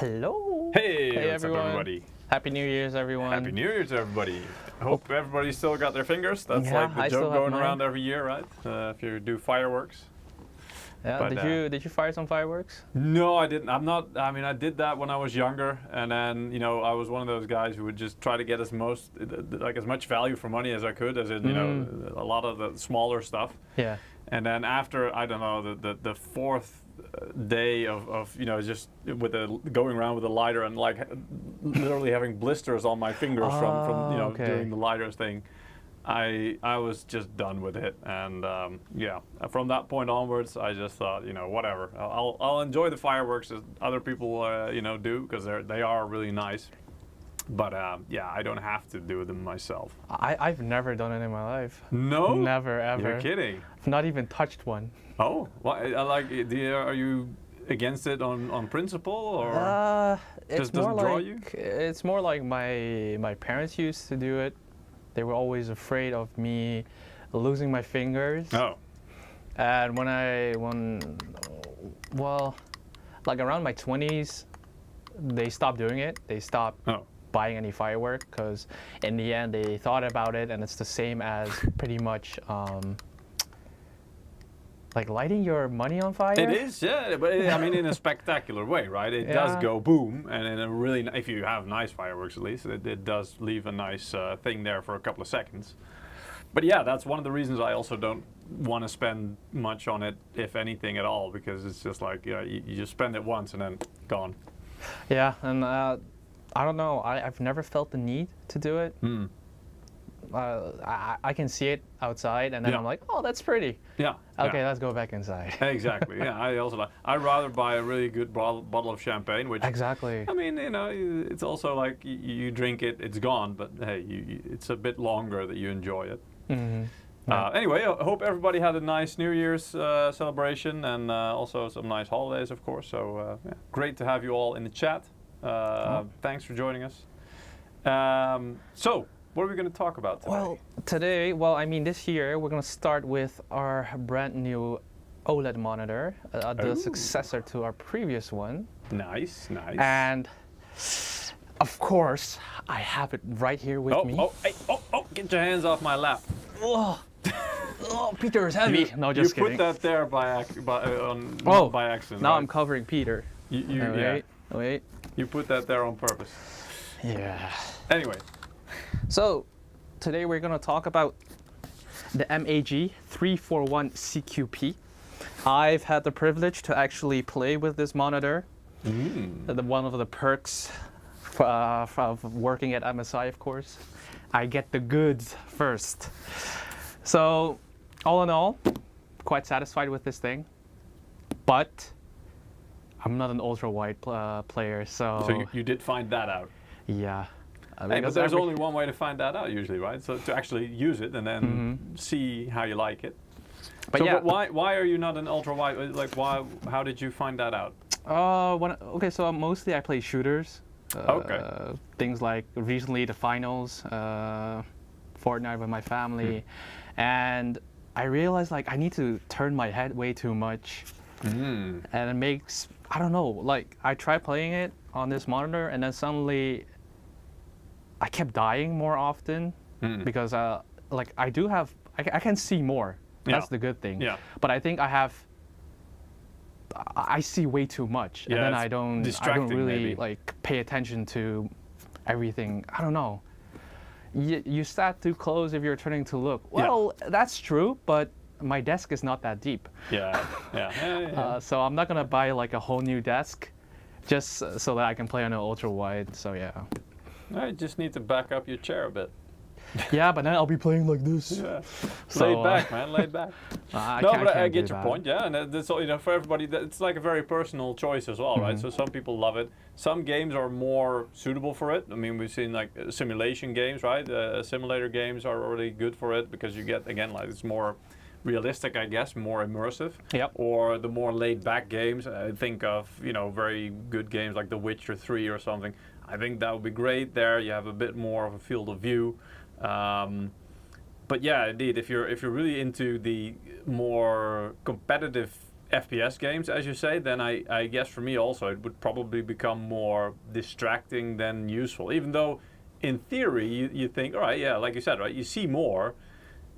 Hello. Hey, Hey what's everyone. up, everybody? Happy New Year's, everyone. Happy New Year to everybody. I hope everybody still got their fingers. That's Yeah, like the I still joke have going mine. around every year, right? If you do fireworks. Yeah. But, Did you fire some fireworks? No, I didn't. I'm not. I mean, I did that when I was younger, and then I was one of those guys who would just try to get as much value for money as I could, as in a lot of the smaller stuff. Yeah. And then after, I don't know, the fourth day of just with going around with a lighter and like literally having blisters on my fingers from okay. doing the lighters thing, I was just done with it. And from that point onwards, I just thought, whatever, I'll enjoy the fireworks as other people do, because they are really nice. But I don't have to do them myself. I've never done it in my life. No? Never, ever. You're kidding. I've not even touched one. Oh, well, are you against it on principle, or It's just doesn't more draw like you? it's more like my parents used to do it. They were always afraid of me losing my fingers. Oh, And like around my 20s, they stopped doing it. They stopped buying any firework, because in the end they thought about it, and it's the same as pretty much like lighting your money on fire. it is, yeah, but I mean in a spectacular way, right? It does Yeah. go boom, and in a really, if you have nice fireworks at least, it does leave a nice thing there for a couple of seconds. But yeah, that's one of the reasons I also don't want to spend much on it, if anything at all, because it's just like you just spend it once and then gone. Yeah, and I don't know. I've never felt the need to do it. I can see it outside, and then I'm like, oh, that's pretty. Yeah. Okay, let's go back inside. Exactly. Yeah, I also like. I'd rather buy a really good bottle of champagne, which Exactly. I mean, it's also like you drink it, it's gone, but hey, it's a bit longer that you enjoy it. Anyway, I hope everybody had a nice New Year's celebration, and also some nice holidays, of course. So great to have you all in the chat. Thanks for joining us. So, what are we going to talk about today? I mean, this year we're going to start with our brand new OLED monitor, the successor to our previous one. Nice, nice. And of course, I have it right here with me. Get your hands off my lap. Oh, Peter is heavy. No, just kidding. You put that there by accident. Now right? I'm covering Peter. Wait. You put that there on purpose. Yeah. Anyway. So, today we're going to talk about the MAG 341CQP. I've had the privilege to actually play with this monitor. One of the perks of working at MSI, of course. I get the goods first. So, all in all, quite satisfied with this thing. But I'm not an ultra-wide player, so... So you did find that out? Yeah. Hey, but there's only one way to find that out usually, right? So to actually use it and then see how you like it. But why are you not an ultra-wide? Like, how did you find that out? So mostly I play shooters. Things like recently the finals, Fortnite with my family, and I realized like I need to turn my head way too much, and it makes, I don't know, like I tried playing it on this monitor, and then suddenly I kept dying more often because like I can see more. That's the good thing. Yeah. But I think I see way too much, and then I don't really like pay attention to everything. I don't know. You sat too close if you're turning to look. Well, that's true, but my desk is not that deep. So I'm not gonna buy like a whole new desk just so that I can play on an ultra wide. So yeah. I just need to back up your chair a bit. Yeah, but then I'll be playing like this. Yeah. Laid back, man. Laid back. I get your point. Yeah, and that's all, for everybody. It's like a very personal choice as well, right? So some people love it. Some games are more suitable for it. I mean, we've seen like simulation games, right? Simulator games are really good for it because you get, again, like it's more realistic, I guess, more immersive. Yep. Or the more laid back games. I think of very good games like The Witcher 3 or something. I think that would be great. There, you have a bit more of a field of view. But yeah, indeed, if you're really into the more competitive FPS games, as you say, then I guess for me also it would probably become more distracting than useful. Even though, in theory, you think, all right, yeah, like you said, right, you see more.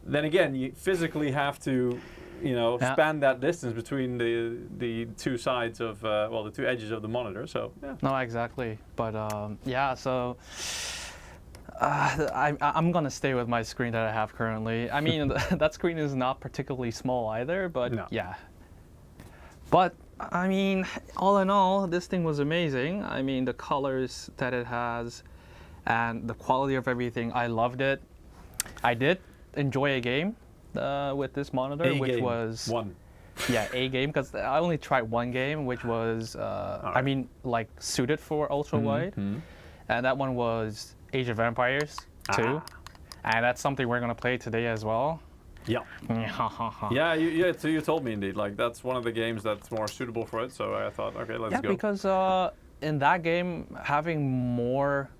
Then again, you physically have to, span that distance between the two sides of, the two edges of the monitor. So yeah. No, exactly. But yeah, so. I'm gonna stay with my screen that I have currently. I mean, that screen is not particularly small either, but no. Yeah. But I mean, all in all, this thing was amazing. I mean, the colors that it has and the quality of everything, I loved it. I did enjoy a game with this monitor, which was one. Yeah, a game, because I only tried one game, which was I mean, like suited for ultra wide, and that one was Age of Empires 2, and that's something we're gonna play today as well. Yeah. Yeah, you told me indeed. Like that's one of the games that's more suitable for it. So I thought, okay, let's go. Yeah, because in that game, having more,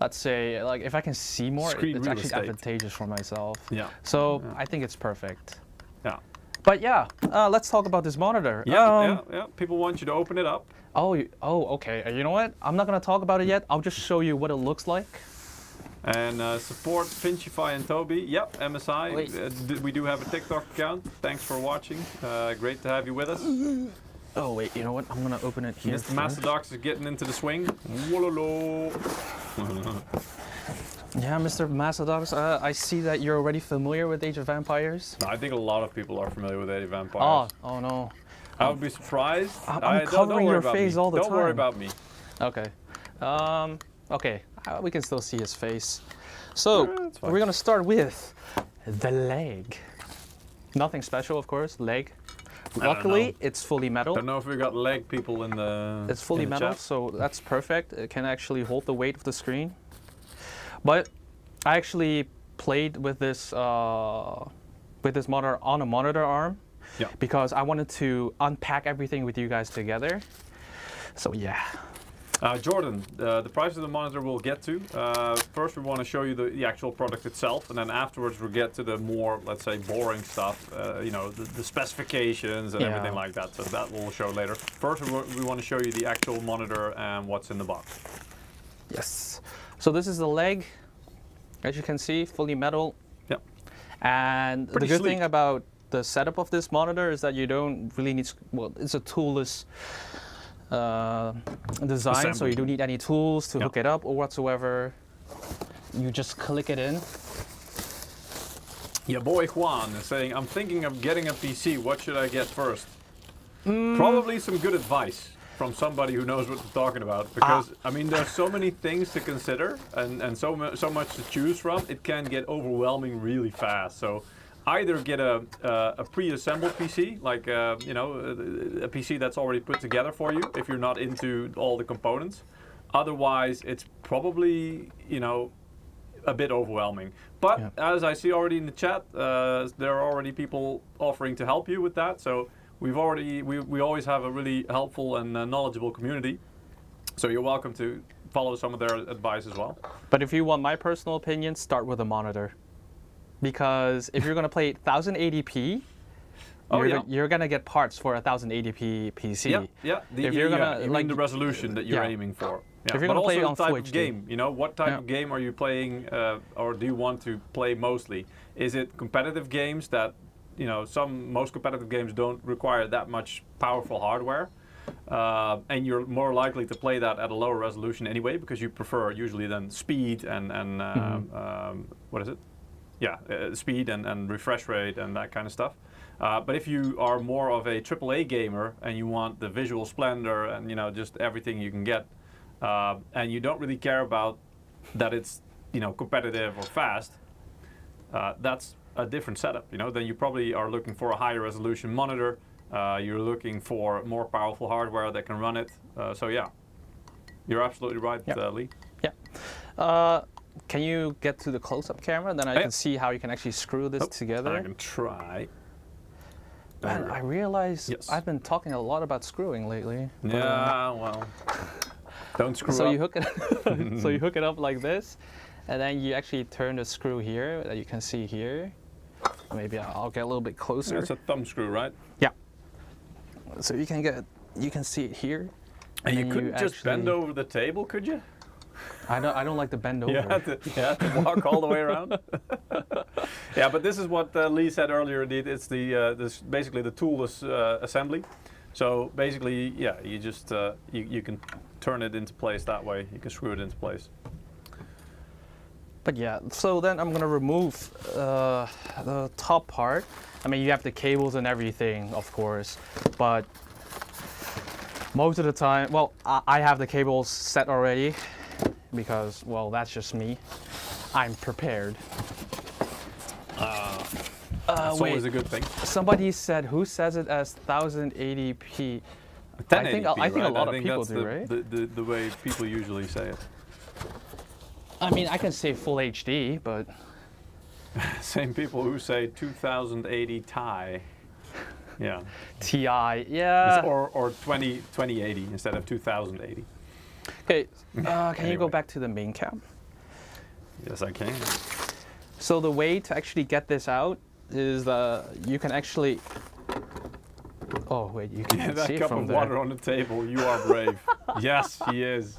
let's say, like if I can see more, it's actually advantageous for myself. Yeah. So I think it's perfect. Yeah. But yeah, let's talk about this monitor. Yeah. People want you to open it up. Oh, okay. You know what? I'm not gonna talk about it yet. I'll just show you what it looks like. And support Finchify and Toby. Yep, MSI. We do have a TikTok account. Thanks for watching. Great to have you with us. Oh wait, you know what? I'm gonna open it here. Mr. Mastodox is getting into the swing. Wololo. Yeah, Mr. Mastodox, I see that you're already familiar with Age of Empires. I think a lot of people are familiar with Age of Empires. Oh no. I would be surprised. I'm covering your face all the time. Don't worry about me. Okay. Okay. We can still see his face. So we're gonna start with the leg. Nothing special, of course. Leg. Luckily, it's fully metal. Don't know if we got leg people in the. It's fully metal, chat. so that's perfect. It can actually hold the weight of the screen. But I actually played with this monitor on a monitor arm. Yeah. Because I wanted to unpack everything with you guys together. So yeah. Jordan, the price of the monitor we'll get to. First we want to show you the actual product itself, and then afterwards we'll get to the more, let's say, boring stuff, the specifications and everything like that. So that we'll show later. First we want to show you the actual monitor and what's in the box. Yes. So this is the leg, as you can see, fully metal. Yep. And the good thing about the setup of this monitor is that you don't really need, it's a toolless design, assembly. So you don't need any tools to hook it up or whatsoever. You just click it in. Yeah, boy Juan is saying, I'm thinking of getting a PC. What should I get first? Probably some good advice from somebody who knows what they're talking about. Because, I mean, there's so many things to consider and so much to choose from. It can get overwhelming really fast. So either get a pre-assembled PC, like a PC that's already put together for you if you're not into all the components. Otherwise, it's probably, a bit overwhelming. But as I see already in the chat, there are already people offering to help you with that. So we always have a really helpful and knowledgeable community. So you're welcome to follow some of their advice as well. But if you want my personal opinion, start with a monitor. Because if you're going to play 1080p, you're going to get parts for a 1080p PC. Yeah. If you're gonna, like the resolution that you're aiming for. Yeah. If you're going to play it on type Full of HD. game, what type of game are you playing, or do you want to play mostly? Is it competitive games that, most competitive games don't require that much powerful hardware? And you're more likely to play that at a lower resolution anyway, because you prefer usually then speed and what is it? Yeah, speed and refresh rate and that kind of stuff. But if you are more of a AAA gamer and you want the visual splendor and just everything you can get, and you don't really care about that it's competitive or fast, that's a different setup. Then you probably are looking for a higher resolution monitor. You're looking for more powerful hardware that can run it. So yeah, you're absolutely right, Lee. Yeah. Can you get to the close-up camera? Then I can see how you can actually screw this together. I can try. Man, I realize I've been talking a lot about screwing lately. Yeah, well, don't screw so up. You hook it. So you hook it up like this, and then you actually turn the screw here that you can see here. Maybe I'll get a little bit closer. It's a thumb screw, right? Yeah. So you can see it here. And you couldn't just bend over the table, could you? I don't like to bend over. You had to walk all the way around. Yeah, but this is what Lee said earlier. Indeed, it's this basically the toolless assembly. So basically, yeah, you just you can turn it into place that way. You can screw it into place. But yeah, so then I'm gonna remove the top part. I mean, you have the cables and everything, of course, but most of the time, well, I have the cables set already because, well, that's just me. I'm prepared. That's wait, always a good thing. Somebody said, who says it as 1080p? 1080p, I think a lot of people do, right? The way people usually say it. I mean, I can say full HD, but... Same people who say 2080 Ti. Yeah. Ti, yeah. Or 2080 instead of 2080. Okay, can you go back to the main cam? Yes, I can. So the way to actually get this out is you can actually... Oh, wait, you can see it from there. That cup of water on the table, you are brave. Yes, he is.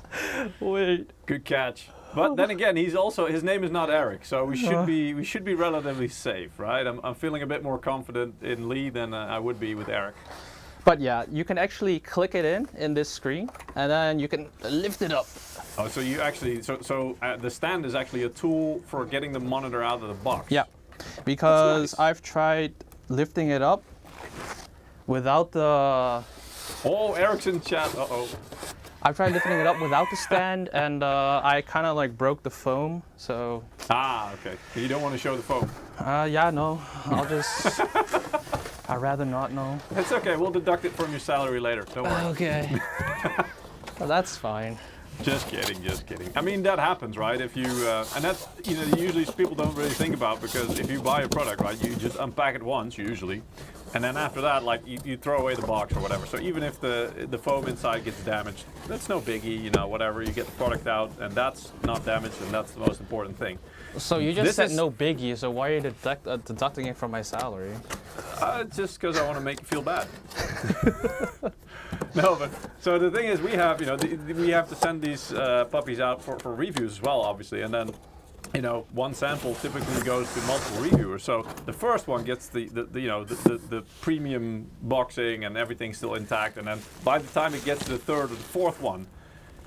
Wait. Good catch. But then again, his name is not Eric, so we should be relatively safe, right? I'm feeling a bit more confident in Lee than I would be with Eric. But yeah, you can actually click it in this screen, and then you can lift it up. Oh, so you actually the stand is actually a tool for getting the monitor out of the box. Yeah, because nice. I've tried lifting it up without the... Oh, Eric's in chat. Uh-oh. I've tried lifting it up without the stand, and I kind of like broke the foam, so... Ah, okay. You don't want to show the foam? Yeah, no. I'll just... I'd rather not know. It's okay. We'll deduct it from your salary later. Don't worry. Okay. Well, that's fine. Just kidding, just kidding. I mean, that happens, right? If you, and that's, usually people don't really think about, because if you buy a product, right, you just unpack it once, usually. And then after that, like, you throw away the box or whatever. So even if the foam inside gets damaged, that's no biggie, whatever. You get the product out, and that's not damaged, and that's the most important thing. So you just said no biggie, so why are you deducting it from my salary? Just because I want to make you feel bad. No, but so the thing is, we have, we have to send these puppies out for reviews as well, obviously, and then, one sample typically goes to multiple reviewers. So the first one gets the premium boxing and everything's still intact, and then by the time it gets to the third or the fourth one,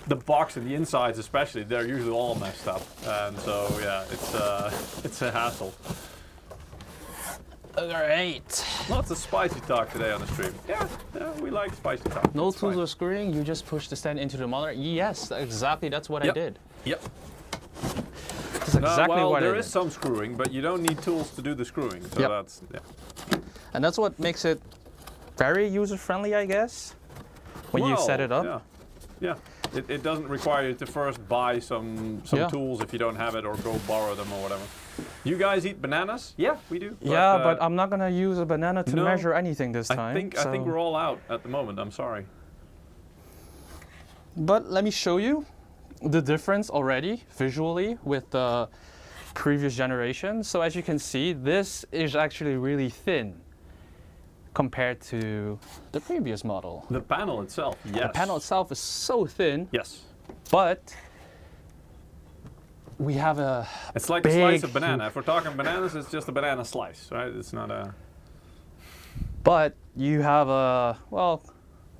the box and the insides especially, they're usually all messed up, and so yeah, it's a hassle. Alright. Lots of spicy talk today on the stream. Yeah, we like spicy talk. No tools or screwing, you just push the stand into the monitor. Yes, exactly, that's what I did. Yep. That's exactly what I did. There is some screwing, but you don't need tools to do the screwing, so that's, And that's what makes it very user-friendly, I guess, when you set it up. Yeah. It doesn't require you to first buy some tools if you don't have it, or go borrow them or whatever. You guys eat bananas? Yeah, we do. But I'm not gonna use a banana to measure anything this time. I think we're all out at the moment. I'm sorry. But let me show you the difference already visually with the previous generation. So as you can see, this is actually really thin compared to the previous model. The panel itself, yes. The panel itself is so thin. Yes. But we have a It's like a slice of banana. If we're talking bananas, it's just a banana slice, right? It's not a... But you have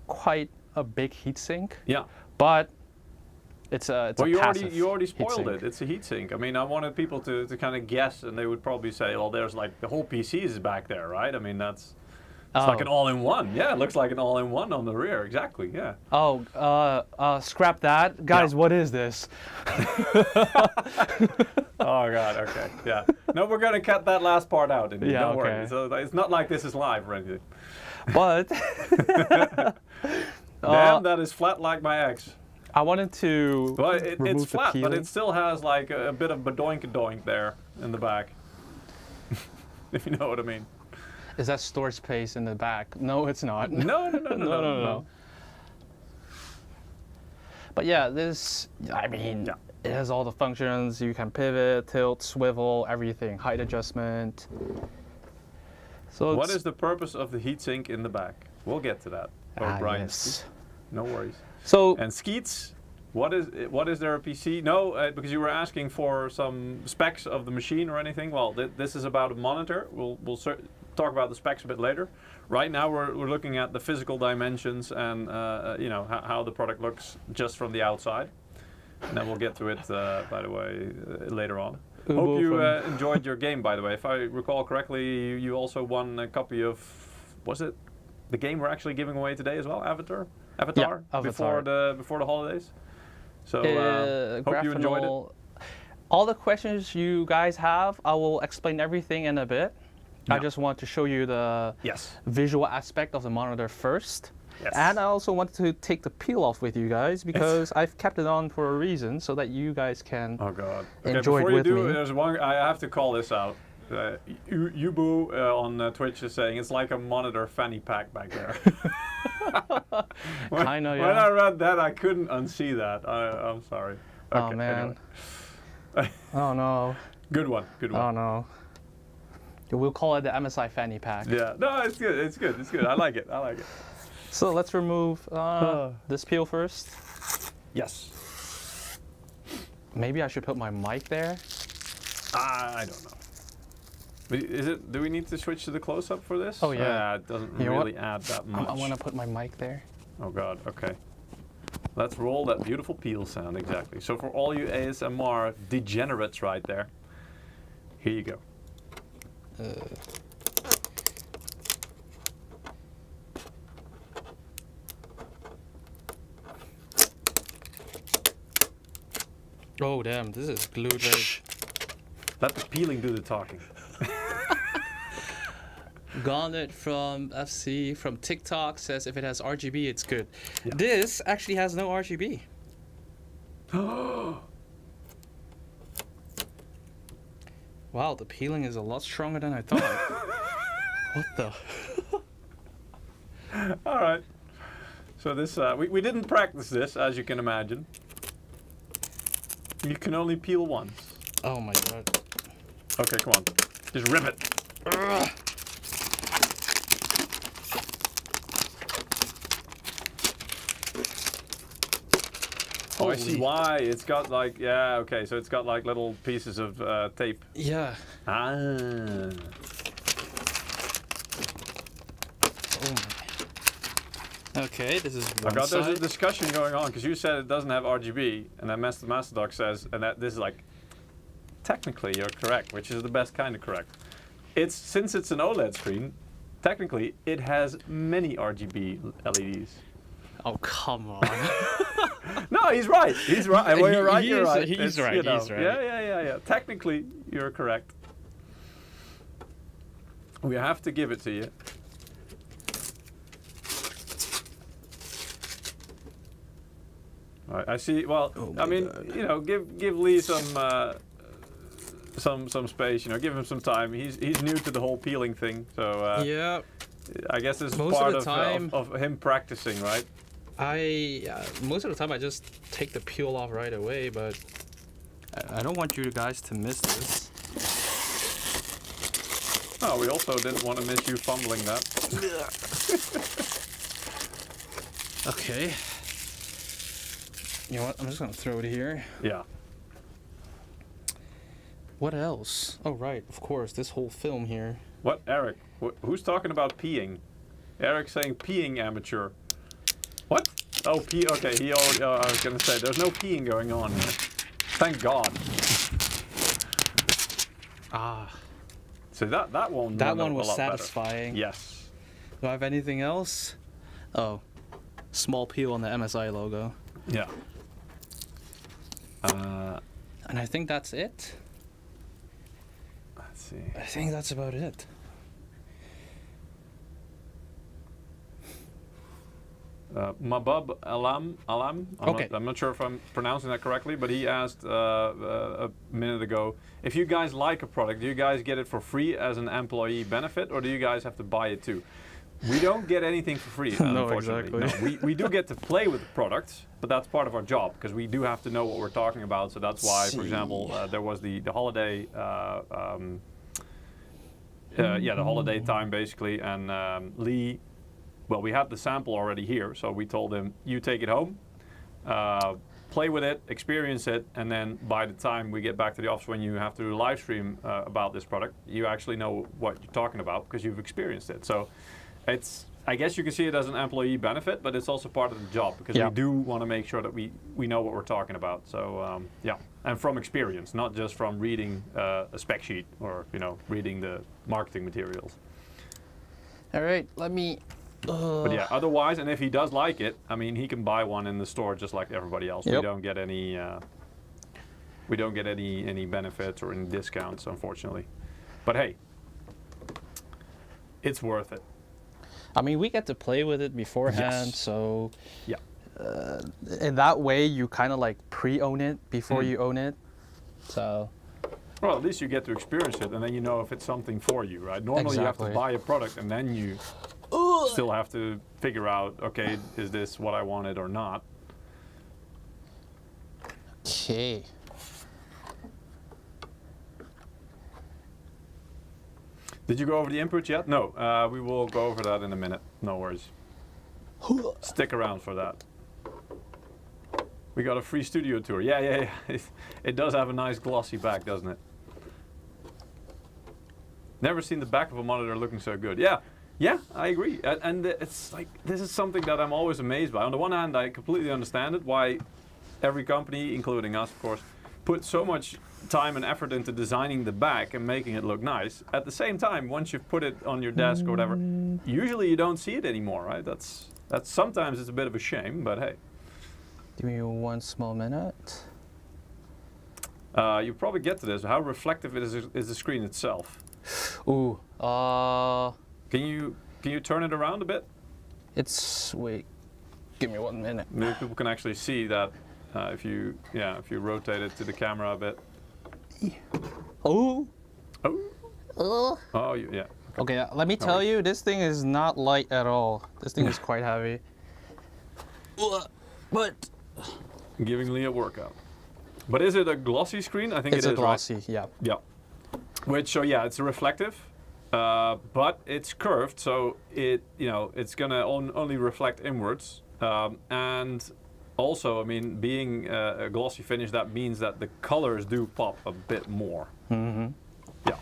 quite a big heatsink. Yeah. But it's a passive you already spoiled heatsink. it. It's a heatsink. I mean, I wanted people to kind of guess, and they would probably say, well, there's like, the whole PC is back there, right? I mean, it's like an all-in-one. Yeah, it looks like an all-in-one on the rear. Exactly, yeah. Oh, scrap that. Guys, what is this? Oh, God, okay, yeah. No, we're going to cut that last part out. Don't worry. So it's not like this is live or anything. But... Damn, that is flat like my ex. I wanted to it's flat, but it still has like a bit of badoink-a-doink there in the back. If you know what I mean. Is that storage space in the back? No, it's not. No. But yeah, this, it has all the functions. You can pivot, tilt, swivel, everything. Height adjustment. So what is the purpose of the heatsink in the back? We'll get to that. Brian. Yes. No worries. So and Skeets, what is there a PC? No, because you were asking for some specs of the machine or anything. Well, this is about a monitor. We'll talk about the specs a bit later. Right now we're looking at the physical dimensions and you know how the product looks just from the outside. And then we'll get to it, by the way, later on. Hope you enjoyed your game, by the way. If I recall correctly, you also won a copy of, was it the game we're actually giving away today as well? Avatar? Yeah, before the holidays. So hope you enjoyed it. All the questions you guys have, I will explain everything in a bit. Yeah. I just want to show you the visual aspect of the monitor first. Yes. And I also wanted to take the peel off with you guys because I've kept it on for a reason so that you guys can enjoy it with me. Before you do, there's one, I have to call this out. Yubu on Twitch is saying it's like a monitor fanny pack back there. When I read that, I couldn't unsee that. I'm sorry. Okay, oh man. Anyway. Oh no. Good one. Oh no. We'll call it the MSI fanny pack. Yeah. No, it's good. It's good. I like it. So let's remove this peel first. Yes. Maybe I should put my mic there. I don't know. Do we need to switch to the close-up for this? Oh yeah. It doesn't really add that much. I want to put my mic there. Oh god, okay. Let's roll that beautiful peel sound, exactly. So for all you ASMR degenerates right there, here you go. Oh damn, this is glued right. Let the peeling do the talking. Gauntlet from FC from TikTok says if it has RGB, it's good. Yeah. This actually has no RGB. Wow, the peeling is a lot stronger than I thought. What the? All right. So this we didn't practice this, as you can imagine. You can only peel once. Oh my god. Okay, come on. Just rip it. Ugh. Oh, I see why. It's got like, okay, so it's got like little pieces of tape. Yeah. Ah. Oh my. Okay, this is one there's a side. discussion going on because you said it doesn't have RGB, and then Master Dog says, and that this is like, technically you're correct, which is the best kind of correct. Since it's an OLED screen, technically it has many RGB LEDs. Oh come on. No, he's right. He's right. Well, you're right. You're right. He's right. He's right. Yeah. Technically, you're correct. We have to give it to you. All right, I see. Well, I mean, God. You know, give Lee some space. You know, give him some time. He's new to the whole peeling thing, so yeah. I guess this is part of him practicing, right? Most of the time I just take the peel off right away, but I don't want you guys to miss this. Oh, we also didn't want to miss you fumbling that. Okay. You know what? I'm just gonna throw it here. Yeah. What else? Oh right, of course, this whole film here. What, Eric? Who's talking about peeing? Eric's saying peeing amateur. What? Oh, pee. Okay, he already. I was gonna say there's no peeing going on here. Thank God. Ah. So that one. That one was satisfying. Better. Yes. Do I have anything else? Oh, small peel on the MSI logo. Yeah. And I think that's it. Let's see. I think that's about it. Mabub Alam. I'm not sure if I'm pronouncing that correctly, but he asked a minute ago, if you guys like a product, do you guys get it for free as an employee benefit, or do you guys have to buy it too? We don't get anything for free, unfortunately. Exactly. No, we do get to play with the products, but that's part of our job, because we do have to know what we're talking about, so that's why, for example, there was the holiday yeah, the holiday time basically. And Lee, well, we had the sample already here, so we told him, you take it home, play with it, experience it, and then by the time we get back to the office when you have to do a live stream about this product, you actually know what you're talking about because you've experienced it. So it's, I guess you can see it as an employee benefit, but it's also part of the job because we do want to make sure that we know what we're talking about. So yeah, and from experience, not just from reading a spec sheet or reading the marketing materials. All right, let me. But yeah, otherwise, and if he does like it, I mean, he can buy one in the store just like everybody else. Yep. We don't get any. We don't get any benefits or any discounts, unfortunately. But hey, it's worth it. I mean, we get to play with it beforehand, so yeah. In that way, you kind of like pre-own it before you own it. So. Well, at least you get to experience it, and then you know if it's something for you, right? Normally, you have to buy a product, and then you still have to figure out, okay, is this what I wanted or not? Okay. Did you go over the inputs yet? No, we will go over that in a minute. No worries. Stick around for that. We got a free studio tour. Yeah. It does have a nice glossy back, doesn't it? Never seen the back of a monitor looking so good. Yeah, I agree. And it's like, this is something that I'm always amazed by. On the one hand, I completely understand it, why every company, including us, of course, put so much time and effort into designing the back and making it look nice. At the same time, once you've put it on your desk or whatever, usually you don't see it anymore, right? That's sometimes it's a bit of a shame, but hey. Give me one small minute. You probably get to this. How reflective is the screen itself? Ooh. Can you turn it around a bit? Wait. Give me 1 minute. Maybe people can actually see that if you rotate it to the camera a bit. Oh. Oh, yeah. Okay, let me tell you, this thing is not light at all. This thing is quite heavy. But giving Lee a workout. But is it a glossy screen? I think it is. It's a glossy, right? yeah. Yeah. It's a reflective, but it's curved, so it's gonna only reflect inwards. And also, I mean, being a glossy finish, that means that the colors do pop a bit more. Mm-hmm. Yeah.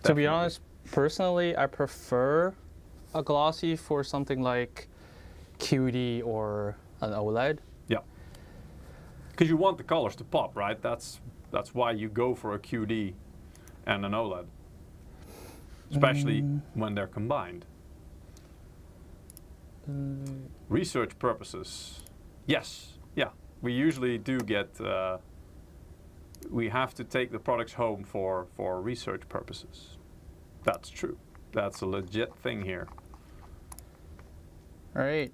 To be honest, personally, I prefer a glossy for something like QD or an OLED. Yeah. Because you want the colors to pop, right? That's why you go for a QD and an OLED, especially when they're combined. Research purposes. Yes, yeah. We usually do get, we have to take the products home for research purposes. That's true. That's a legit thing here. All right.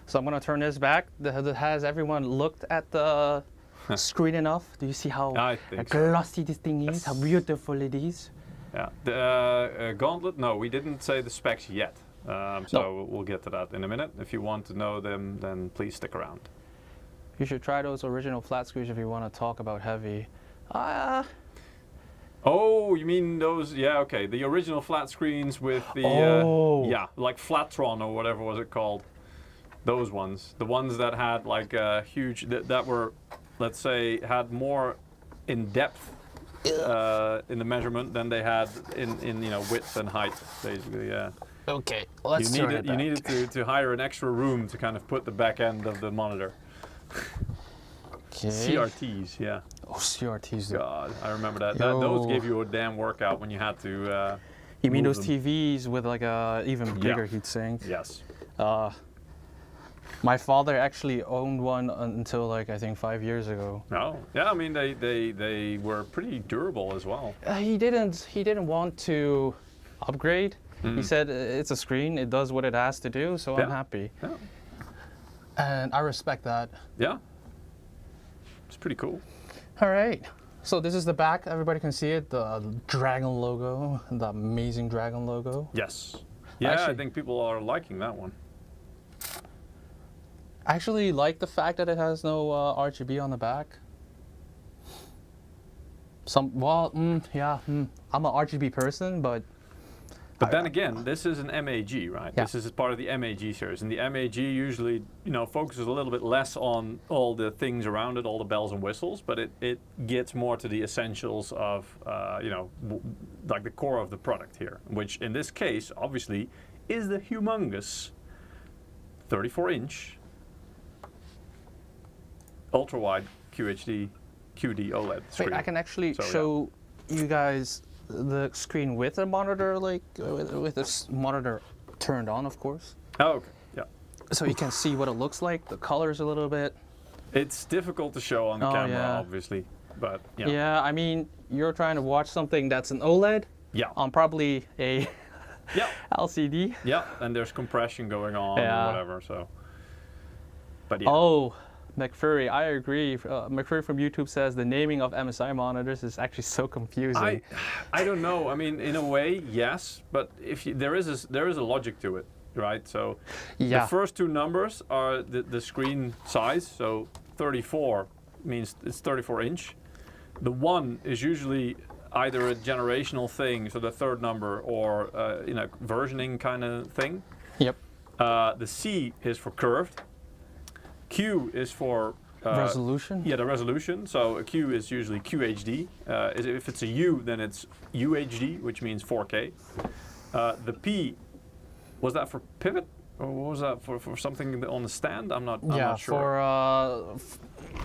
So I'm going to turn this back. Has everyone looked at the screen enough? Do you see how glossy this thing is? How beautiful it is? Yeah. The gauntlet, no, we didn't say the specs yet. So we'll get to that in a minute. If you want to know them, then please stick around. You should try those original flat screens if you want to talk about heavy. Oh, you mean those? Yeah, okay. The original flat screens with the like Flatron or whatever was it called. Those ones, the ones that had like huge, that were, let's say, had more in depth in the measurement than they had in width and height, basically. Yeah. Okay, let's turn it back. You needed to hire an extra room to kind of put the back end of the monitor. Okay. CRTs, yeah. Oh, CRTs. God, I remember that. Those gave you a damn workout when you had to. You mean those TVs with like a even bigger heatsink? Yes. My father actually owned one until like I think 5 years ago. Oh, yeah. I mean they were pretty durable as well. He didn't want to upgrade. He said it's a screen. It does what it has to do. So I'm happy. Yeah. And I respect that. Yeah. It's pretty cool. All right. So this is the back. Everybody can see it. The dragon logo, the amazing dragon logo. Yes. Yeah, actually, I think people are liking that one. I actually like the fact that it has no RGB on the back. I'm an RGB person, but then again, this is an MAG, right? Yeah. This is part of the MAG series, and the MAG usually, focuses a little bit less on all the things around it, all the bells and whistles, but it gets more to the essentials of, like the core of the product here, which in this case, obviously, is the humongous 34-inch ultra-wide QHD QD-OLED screen. Wait, I can actually show you guys the screen with the monitor, like with this monitor turned on, of course. Oh, okay. Yeah. So you can see what it looks like, the colors a little bit. It's difficult to show on the camera, obviously, but yeah. Yeah, I mean, you're trying to watch something that's an OLED. Yeah. On probably a LCD. Yeah, and there's compression going on or whatever, so. But yeah. Oh, McFurry, I agree. McFurry from YouTube says the naming of MSI monitors is actually so confusing. I don't know. I mean, in a way, yes, but there is a logic to it, right? So the first two numbers are the screen size. So 34 means it's 34-inch. The 1 is usually either a generational thing, so the third number, or versioning kind of thing. Yep. The C is for curved. Q is for resolution. Yeah, the resolution. So a Q is usually QHD. If it's a U, then it's UHD, which means 4K. The P, was that for pivot, or what was that for something on the stand? I'm not sure. For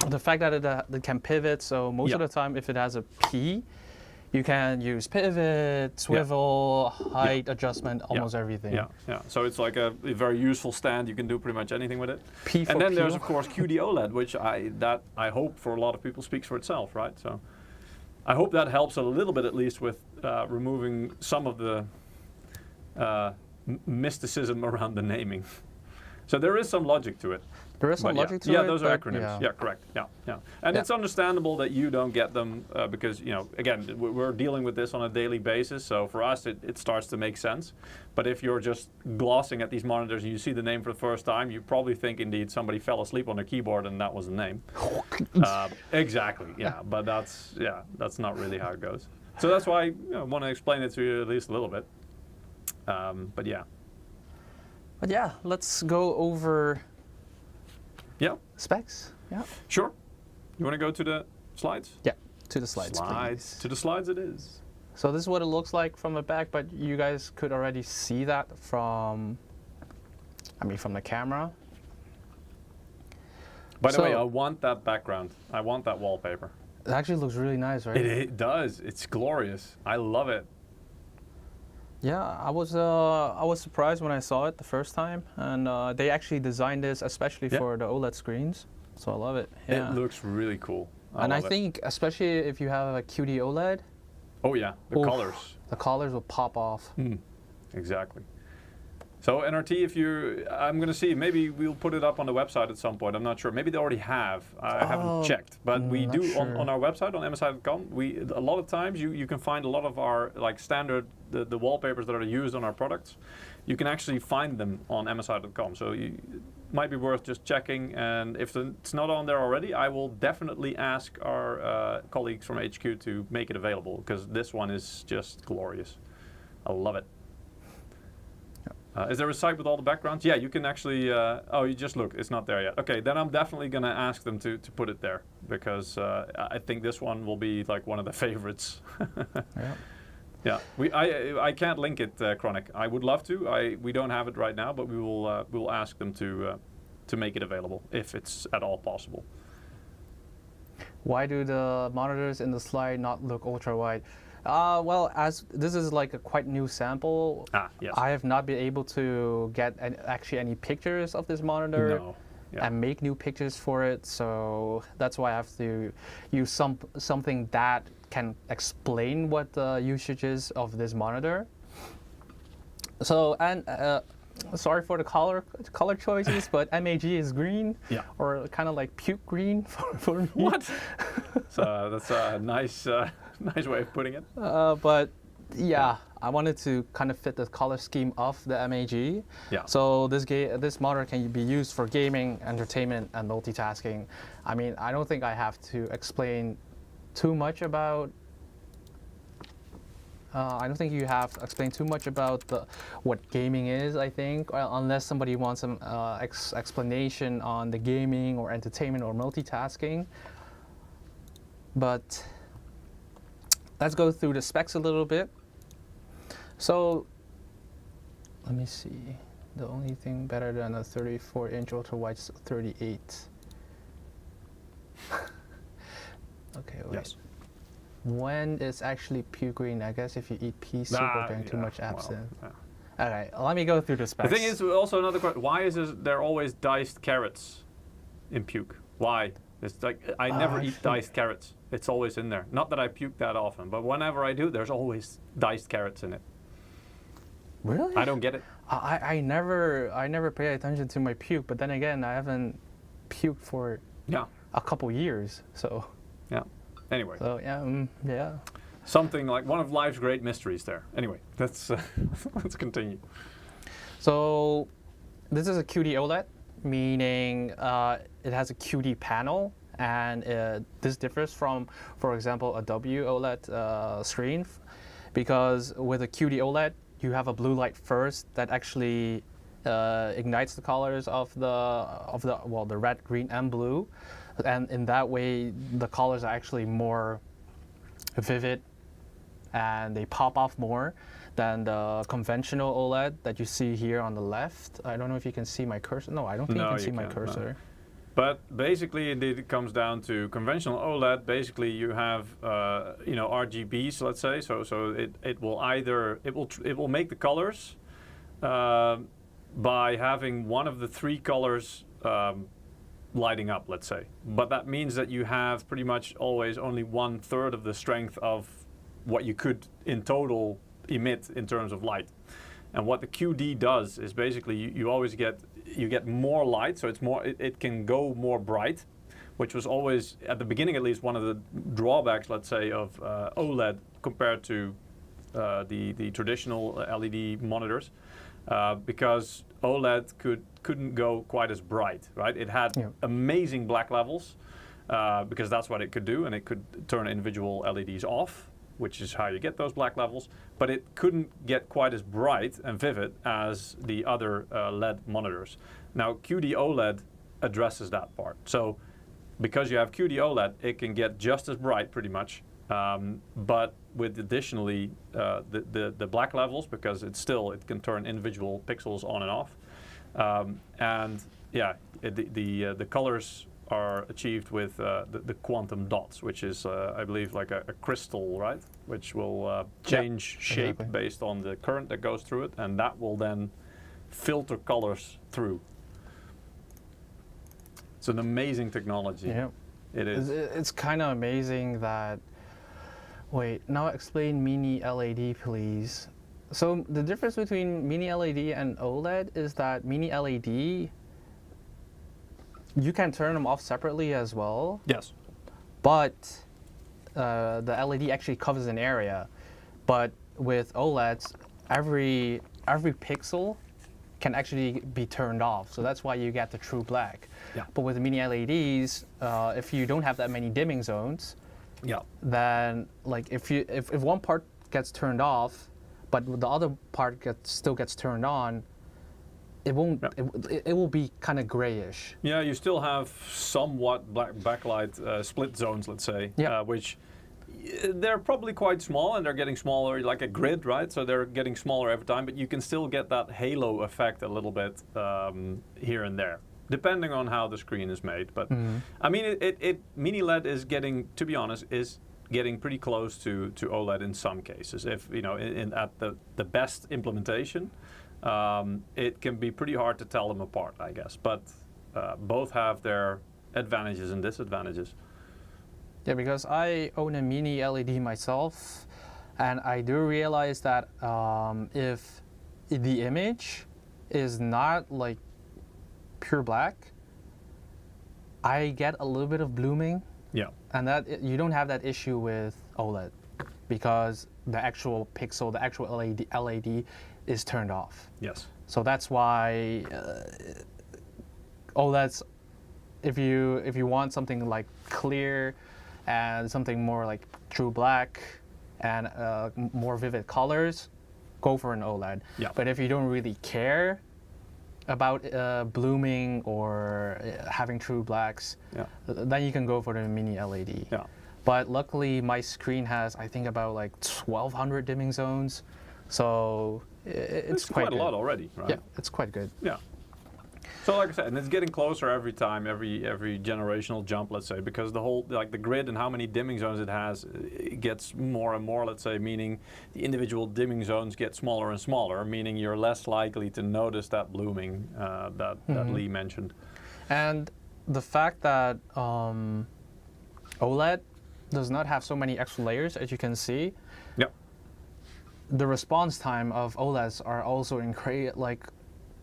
the fact that it can pivot. So most of the time, if it has a P, you can use pivot, swivel, height adjustment, almost everything. Yeah. So it's like a very useful stand. You can do pretty much anything with it. P for and then Q. there's of course QD-OLED, which I hope for a lot of people speaks for itself, right? So I hope that helps a little bit at least with removing some of the mysticism around the naming. So there is some logic to it. There is some logic to it. Yeah, those are acronyms. Yeah, correct. Yeah. And it's understandable that you don't get them because, again, we're dealing with this on a daily basis. So for us, it starts to make sense. But if you're just glossing at these monitors and you see the name for the first time, you probably think indeed somebody fell asleep on their keyboard and that was the name. Exactly. Yeah. But that's not really how it goes. So that's why I want to explain it to you at least a little bit. But yeah. But yeah, let's go over. Yeah. Specs? Yeah. Sure. You want to go to the slides? Yeah, to the slides, please. To the slides it is. So this is what it looks like from the back, but you guys could already see that from the camera. By the way, I want that background. I want that wallpaper. It actually looks really nice, right? It does. It's glorious. I love it. Yeah, I was surprised when I saw it the first time, and they actually designed this especially for the OLED screens, so I love it. Yeah. It looks really cool. I think especially if you have a QD-OLED. Oh yeah, the colors. The colors will pop off. Exactly. So NRT, I'm going to see, maybe we'll put it up on the website at some point. I'm not sure. Maybe they already have. I haven't checked. But we do, on our website, on msi.com, a lot of times you can find a lot of our standard, the wallpapers that are used on our products. You can actually find them on msi.com. So it might be worth just checking. And if it's not on there already, I will definitely ask our colleagues from HQ to make it available, because this one is just glorious. I love it. Is there a site with all the backgrounds? Yeah, you can actually, you just look, it's not there yet. Okay, then I'm definitely going to ask them to put it there, because I think this one will be like one of the favorites. Yeah, I can't link it, Chronic. I would love to. We don't have it right now, but we'll ask them to make it available, if it's at all possible. Why do the monitors in the slide not look ultra-wide? Well, as this is like a quite new sample, yes. I have not been able to get actually any pictures of this monitor and make new pictures for it. So that's why I have to use something that can explain what the usage is of this monitor. So, and sorry for the color choices, but MAG is green, or kind of like puke green for me. What? So that's a nice way of putting it. But yeah, I wanted to kind of fit the color scheme of the MAG. Yeah. So this monitor can be used for gaming, entertainment, and multitasking. I mean, I don't think I have to explain too much about I don't think you have explained too much about what gaming is, I think, unless somebody wants some explanation on the gaming or entertainment or multitasking. But let's go through the specs a little bit. So let me see. The only thing better than a 34-inch ultra-wide is 38. Okay, wait. Yes. When is actually pure green? I guess if you eat pea soup or drink too much absinthe. Well, yeah. All right, let me go through the specs. The thing is, also another question, why is there always diced carrots in puke? Why? It's like, I never eat diced carrots. It's always in there. Not that I puke that often, but whenever I do, there's always diced carrots in it. Really? I don't get it. I never pay attention to my puke, but then again, I haven't puked for a couple years, so. Yeah. Anyway. So yeah. Something like one of life's great mysteries there. Anyway, let's continue. So this is a QD-OLED, meaning it has a QD panel, and this differs from, for example, a WOLED screen, because with a QD-OLED, you have a blue light first that actually ignites the colors of the red, green, and blue, and in that way the colors are actually more vivid and they pop off more than the conventional OLED that you see here on the left. I don't know if you can see my cursor. No, I don't think you can see my cursor. No. But basically, indeed, it comes down to conventional OLED. Basically, you have RGBs, let's say. So it will make the colors by having one of the three colors lighting up, let's say. But that means that you have pretty much always only 1/3 of the strength of what you could in total emit in terms of light. And what the QD does is basically you always get more light, so it can go more bright, which was always at the beginning at least one of the drawbacks, let's say, of OLED compared to the traditional LED monitors, because OLED couldn't go quite as bright, right? It had amazing black levels because that's what it could do, and it could turn individual LEDs off, which is how you get those black levels, but it couldn't get quite as bright and vivid as the other LED monitors. Now, QD-OLED addresses that part. So because you have QD-OLED, it can get just as bright pretty much, but with additionally the black levels, because it can turn individual pixels on and off. And yeah, the colors are achieved with the quantum dots, which is, I believe, like a crystal, right? Which will change shape based on the current that goes through it, and that will then filter colors through. It's an amazing technology. Yeah. It is. It's kind of amazing that. Wait, now explain mini LED, please. So the difference between mini LED and OLED is that mini LED, you can turn them off separately as well. Yes. But the LED actually covers an area. But with OLEDs, every pixel can actually be turned off. So that's why you get the true black. Yeah. But with mini LEDs, if you don't have that many dimming zones, then like if one part gets turned off, but the other part still gets turned on, it won't. It will be kind of grayish. Yeah, you still have somewhat black backlight split zones, let's say, which they're probably quite small, and they're getting smaller, like a grid, right? So they're getting smaller every time, but you can still get that halo effect a little bit here and there, depending on how the screen is made. But I mean, mini LED is getting, to be honest, is getting pretty close to OLED in some cases. If at the best implementation, it can be pretty hard to tell them apart, I guess. But both have their advantages and disadvantages. Yeah, because I own a mini LED myself, and I do realize that if the image is not like pure black, I get a little bit of blooming. Yeah. And that you don't have that issue with OLED, because the actual pixel, the actual LED is turned off. Yes. So that's why OLEDs, if you want something like clear and something more like true black and more vivid colors, go for an OLED. Yeah. But if you don't really care about blooming or having true blacks, then you can go for the mini LED. Yeah. But luckily, my screen has, I think, about like 1,200 dimming zones, so it's quite a lot already, right? Yeah, it's quite good. Yeah. So like I said, and it's getting closer every time, every generational jump, let's say, because the whole, like the grid and how many dimming zones it has, it gets more and more, let's say, meaning the individual dimming zones get smaller and smaller, meaning you're less likely to notice that blooming that Lee mentioned. And the fact that OLED does not have so many extra layers, as you can see. Yep. The response time of OLEDs are also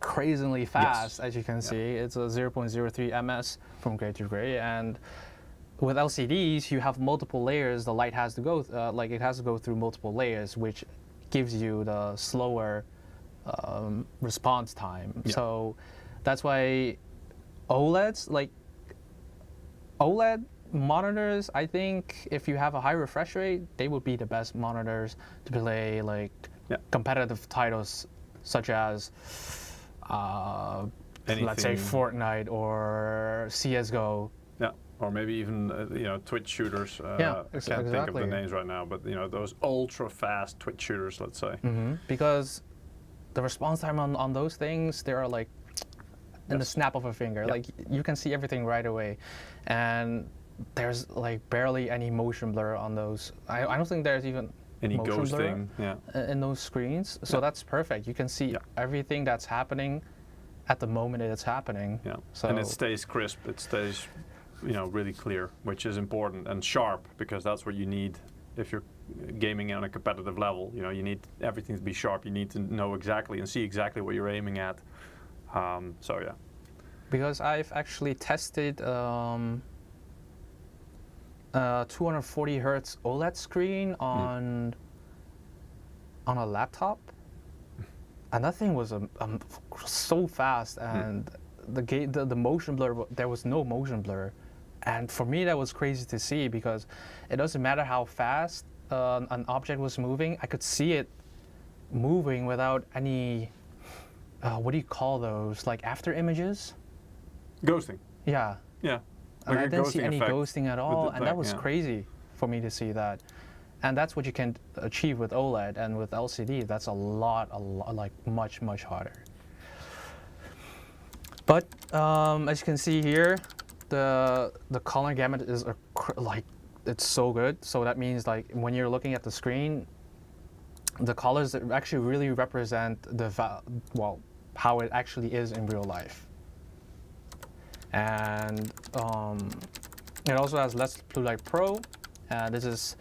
crazily fast, as you can see. It's a 0.03 ms from gray to gray, and with LCDs you have multiple layers. The light has to go it has to go through multiple layers, which gives you the slower response time. So that's why OLED monitors, I think if you have a high refresh rate, they would be the best monitors to play competitive titles such as let's say Fortnite or CSGO. Yeah, or maybe even Twitch shooters. I can't think of the names right now, but those ultra fast Twitch shooters, let's say. Because the response time on those things, they are like in the snap of a finger. Like you can see everything right away, and there's like barely any motion blur on those. I don't think there's even any ghosting in those screens. So that's perfect. You can see everything that's happening at the moment it's happening. Yeah. So and it stays crisp. It stays, really clear, which is important, and sharp, because that's what you need if you're gaming on a competitive level. You need everything to be sharp. You need to know exactly and see exactly what you're aiming at. So yeah. Because I've actually tested 240 hertz OLED screen on a laptop, and that thing was so fast, and the motion blur, there was no motion blur, and for me that was crazy to see, because it doesn't matter how fast an object was moving, I could see it moving without any what do you call those, like after images? Ghosting. Yeah. Yeah. And I didn't see any ghosting at all, and that was crazy for me to see that. And that's what you can achieve with OLED, and with LCD, that's a lot, like much harder. But as you can see here, the color gamut is it's so good. So that means like when you're looking at the screen, the colors actually really represent how it actually is in real life. And it also has Less Blue Light Pro, and this is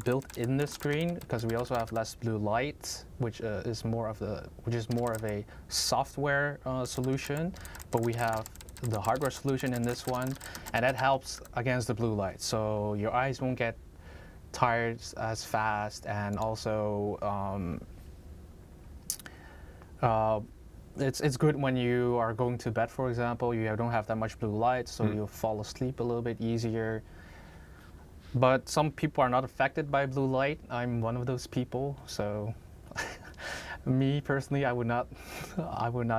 built in the screen, because we also have Less Blue Light, which is more of a software solution, but we have the hardware solution in this one, and that helps against the blue light, so your eyes won't get tired as fast, and also it's good when you are going to bed, for example. You don't have that much blue light, so you'll fall asleep a little bit easier. But some people are not affected by blue light. I'm one of those people, so me personally, I would not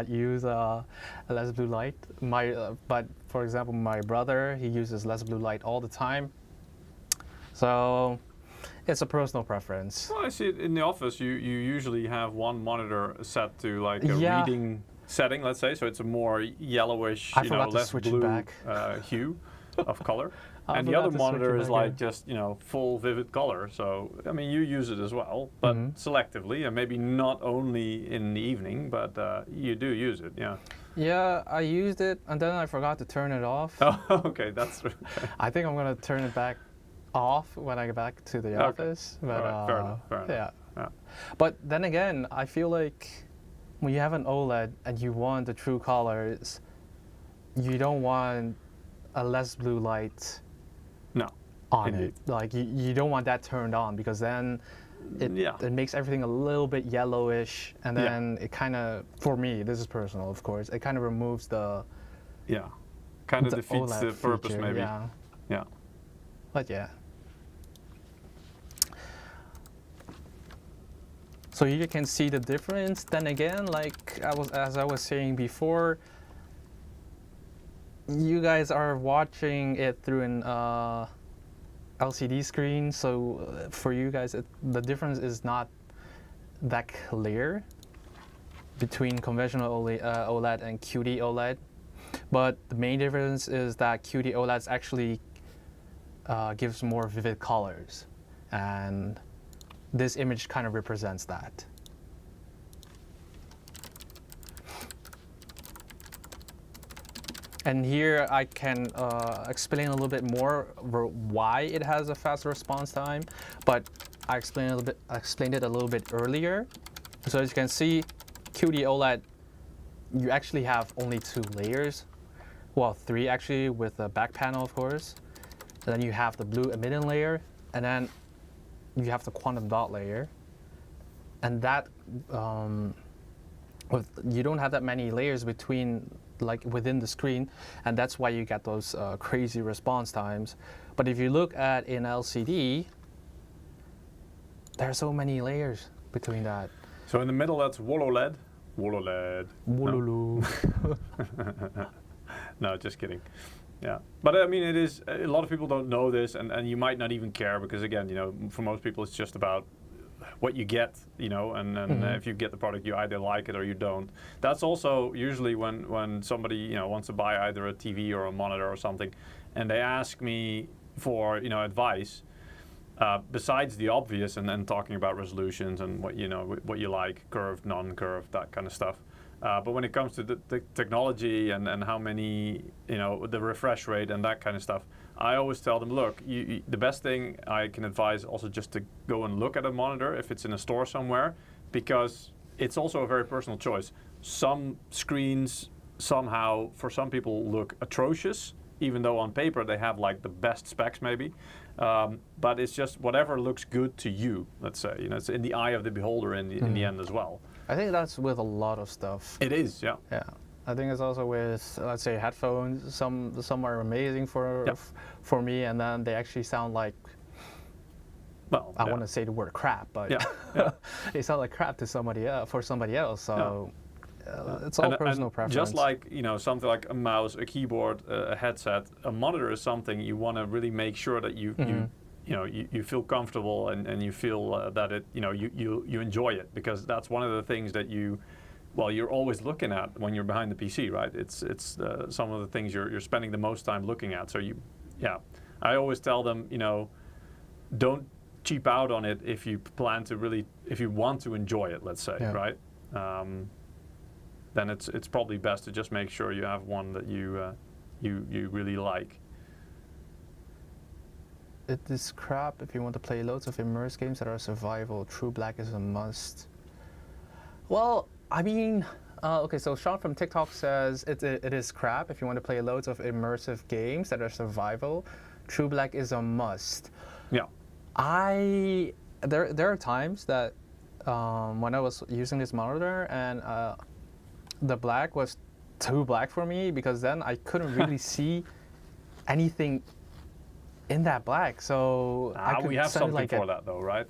use less blue light. But for example, my brother, he uses less blue light all the time. So it's a personal preference. Well, I see it in the office. You usually have one monitor set to like a reading setting, let's say, so it's a more yellowish, less blue hue of color. And the other monitor is like just, full vivid color. So, I mean, you use it as well, but selectively, and maybe not only in the evening, but you do use it, yeah. Yeah, I used it, and then I forgot to turn it off. Oh, okay, that's okay. I think I'm going to turn it back off when I get back to the office. But right, fair enough. Yeah. But then again, I feel like when you have an OLED and you want the true colors, you don't want a less blue light on it. Like you don't want that turned on, because then it makes everything a little bit yellowish, and then it kind of, for me, this is personal, of course, it kind of removes the kind of defeats OLED the purpose, feature, maybe. Yeah. But yeah. So you can see the difference. Then again, as I was saying before, you guys are watching it through an LCD screen, so for you guys, the difference is not that clear between conventional OLED and QD-OLED. But the main difference is that QD-OLED actually gives more vivid colors, and this image kind of represents that. And here I can explain a little bit more why it has a faster response time, but I explained it a little bit earlier. So as you can see, QD-OLED, you actually have only 2 layers. Well, 3 actually, with the back panel, of course. And then you have the blue emitting layer, and then you have the quantum dot layer. And that, you don't have that many layers within the screen, and that's why you get those crazy response times. But if you look at an LCD, there are so many layers between that. So in the middle, that's WOLOLED. WOLOLED. Wololo. No, just kidding. Yeah, but I mean, it is, a lot of people don't know this, and you might not even care, because again, you know, for most people it's just about what you get, you know, and if you get the product, you either like it or you don't. That's also usually when somebody, you know, wants to buy either a TV or a monitor or something, and they ask me for, you know, advice, besides the obvious, and then talking about resolutions and what you like, curved, non-curved, that kind of stuff. But when it comes to the technology and how many, you know, the refresh rate and that kind of stuff, I always tell them, look, the best thing I can advise also just to go and look at a monitor if it's in a store somewhere, because it's also a very personal choice. Some screens somehow, for some people, look atrocious, even though on paper they have like the best specs maybe. But it's just whatever looks good to you, let's say. You know, it's in the eye of the beholder in the end as well. I think that's with a lot of stuff. It is, yeah. Yeah, I think it's also with, let's say, headphones. Some are amazing for me, and then they actually sound like, well, I want to say the word crap, but they sound like crap to somebody else, for somebody else. So it's all personal preference. Just like, you know, something like a mouse, a keyboard, a headset, a monitor is something you want to really make sure that you feel comfortable and you feel that it, you know, you enjoy it, because that's one of the things that you're always looking at when you're behind the PC, right? It's some of the things you're spending the most time looking at. So I always tell them, you know, don't cheap out on it if you want to enjoy it, let's say, right? Then it's probably best to just make sure you have one that you really like. It is crap if you want to play loads of immersive games that are survival. True Black is a must. Well, I mean, okay, so Sean from TikTok says it is crap if you want to play loads of immersive games that are survival. True Black is a must. Yeah. There are times that when I was using this monitor and the black was too black for me, because then I couldn't really see anything in that black. So we have something for that though, right?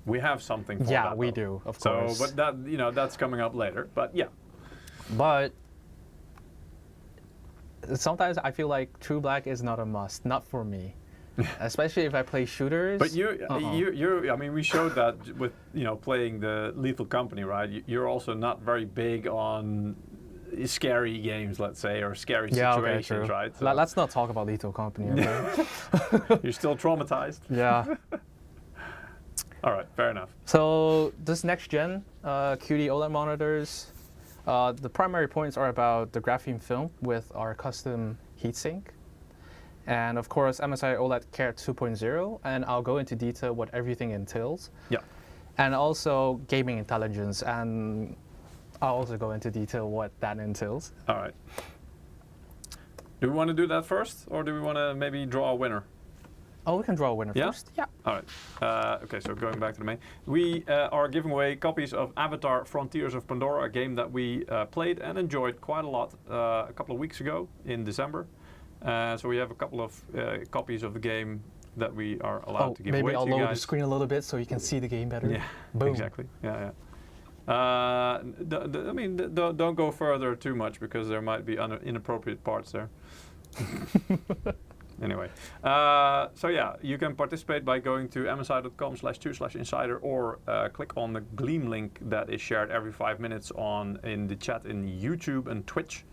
We have something for that. Yeah, we do, of course. So, but that, you know, that's coming up later. But yeah. But sometimes I feel like True Black is not a must, not for me. Especially if I play shooters. But I mean, we showed that with, you know, playing the Lethal Company, right? You're also not very big on scary games, let's say, or scary situations, right? So let's not talk about Lethal Company, okay? You're still traumatized? Yeah. All right, fair enough. So this next gen QD-OLED monitors, the primary points are about the graphene film with our custom heatsink. And of course, MSI OLED Care 2.0, and I'll go into detail what everything entails. Yeah. And also gaming intelligence, and I'll also go into detail what that entails. All right. Do we want to do that first, or do we want to maybe draw a winner? Oh, we can draw a winner first. Yeah. All right. Okay, so going back to the main. We are giving away copies of Avatar Frontiers of Pandora, a game that we played and enjoyed quite a lot a couple of weeks ago in December. So we have a couple of copies of the game that we are allowed to give away maybe to I'll you lower guys. the screen a little bit so you can see the game better. Yeah, Boom. exactly. Yeah, yeah. I mean, don't go further too much because there might be inappropriate parts there. Anyway, so yeah, you can participate by going to msi.com/2/insider or click on the Gleam link that is shared every 5 minutes in the chat in YouTube and Twitch.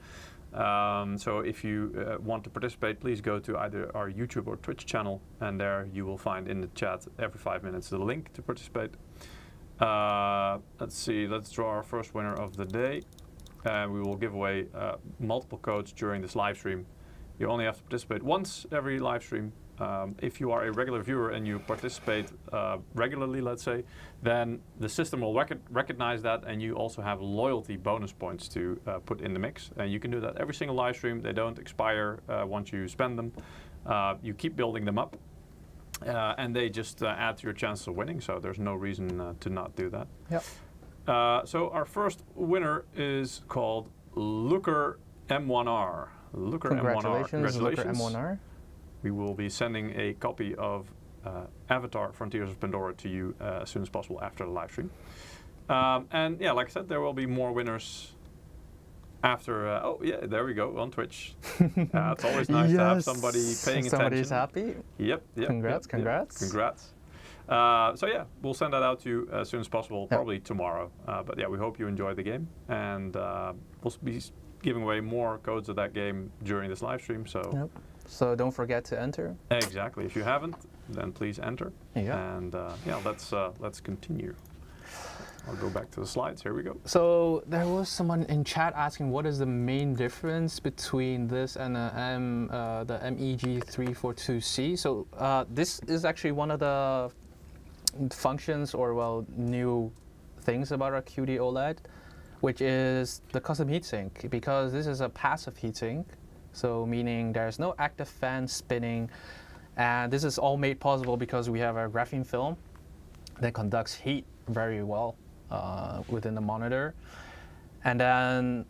So if you want to participate, please go to either our YouTube or Twitch channel, and there you will find in the chat every 5 minutes the link to participate. Let's see, let's draw our first winner of the day. We will give away multiple codes during this live stream. You only have to participate once every live stream. If you are a regular viewer and you participate regularly, let's say, then the system will recognize that, and you also have loyalty bonus points to put in the mix. And you can do that every single live stream. They don't expire once you spend them. You keep building them up, and they just add to your chances of winning. So there's no reason to not do that. Yep. So our first winner is called Looker M1R. Looker Congratulations, M1R. Looker M1R. We will be sending a copy of Avatar Frontiers of Pandora to you as soon as possible after the live stream. And yeah, like I said, there will be more winners after. Oh yeah, there we go, on Twitch. It's always nice to have somebody paying attention. Somebody's happy. Yep. Congrats. Congrats. So yeah, we'll send that out to you as soon as possible, probably tomorrow. But yeah, we hope you enjoy the game, and we'll be giving away more codes of that game during this live stream. So so don't forget to enter. Exactly. If you haven't, then please enter. Yeah. And yeah, let's continue. I'll go back to the slides. Here we go. So there was someone in chat asking what is the main difference between this and the MEG342C. So this is actually one of the functions or new things about our QD-OLED, which is the custom heatsink, because this is a passive heatsink, so meaning there's no active fan spinning, and this is all made possible because we have a graphene film that conducts heat very well within the monitor, and then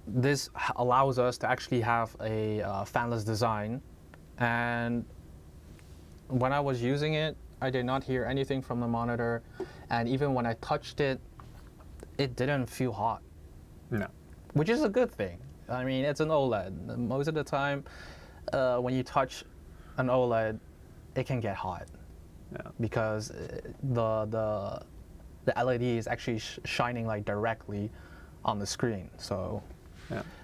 this allows us to actually have a fanless design. And when I was using it, I did not hear anything from the monitor, and even when I touched it, it didn't feel hot. No. Which is a good thing. I mean, it's an OLED. Most of the time, when you touch an OLED, it can get hot. Yeah. Because the LED is actually shining like directly on the screen. So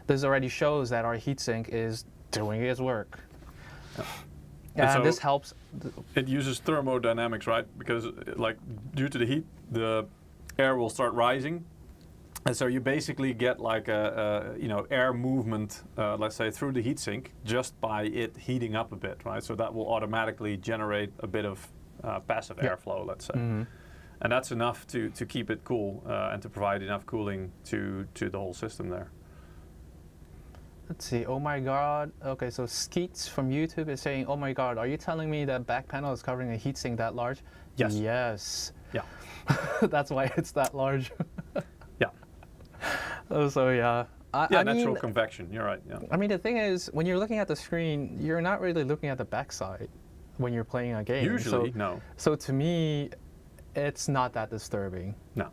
this already shows that our heatsink is doing its work. Yeah. And so this helps. It uses thermodynamics, right? Because like due to the heat, the air will start rising, and so you basically get like a air movement, let's say through the heatsink, just by it heating up a bit, right? So that will automatically generate a bit of passive airflow, let's say, and that's enough to keep it cool and to provide enough cooling to the whole system there. Let's see. Oh my God. Okay, so Skeets from YouTube is saying, "Oh my God, are you telling me that back panel is covering a heatsink that large?" Yes. Yes. Yeah. That's why it's that large. Yeah. So yeah. Natural convection. You're right. Yeah. I mean, the thing is, when you're looking at the screen, you're not really looking at the backside when you're playing a game. Usually, no. So to me, it's not that disturbing. No.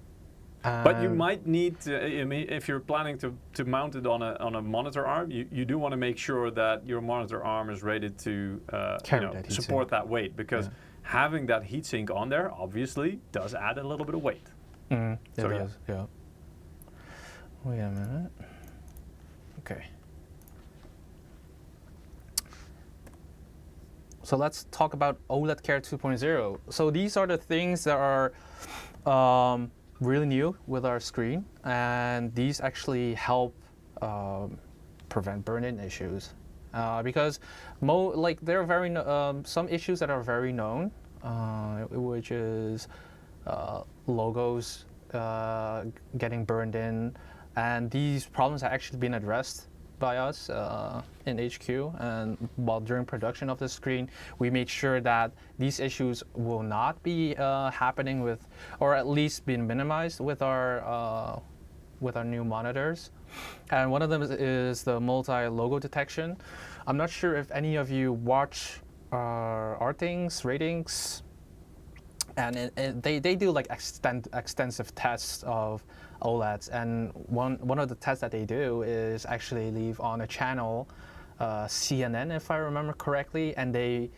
But you might need to, I mean, if you're planning to mount it on a monitor arm, you do want to make sure that your monitor arm is rated to support that weight, because having that heatsink on there obviously does add a little bit of weight. It does, yeah. Wait a minute. Okay. So let's talk about OLED Care 2.0. So these are the things that are really new with our screen, and these actually help prevent burn-in issues, because there are very some issues that are very known, which is logos getting burned in, and these problems have actually been addressed by us in HQ, and while during production of the screen, we made sure that these issues will not be happening with, or at least being minimized with our new monitors. And one of them is the multi-logo detection. I'm not sure if any of you watch ratings, and they do like extensive tests of OLEDs, and one of the tests that they do is actually leave on a channel, CNN if I remember correctly, and they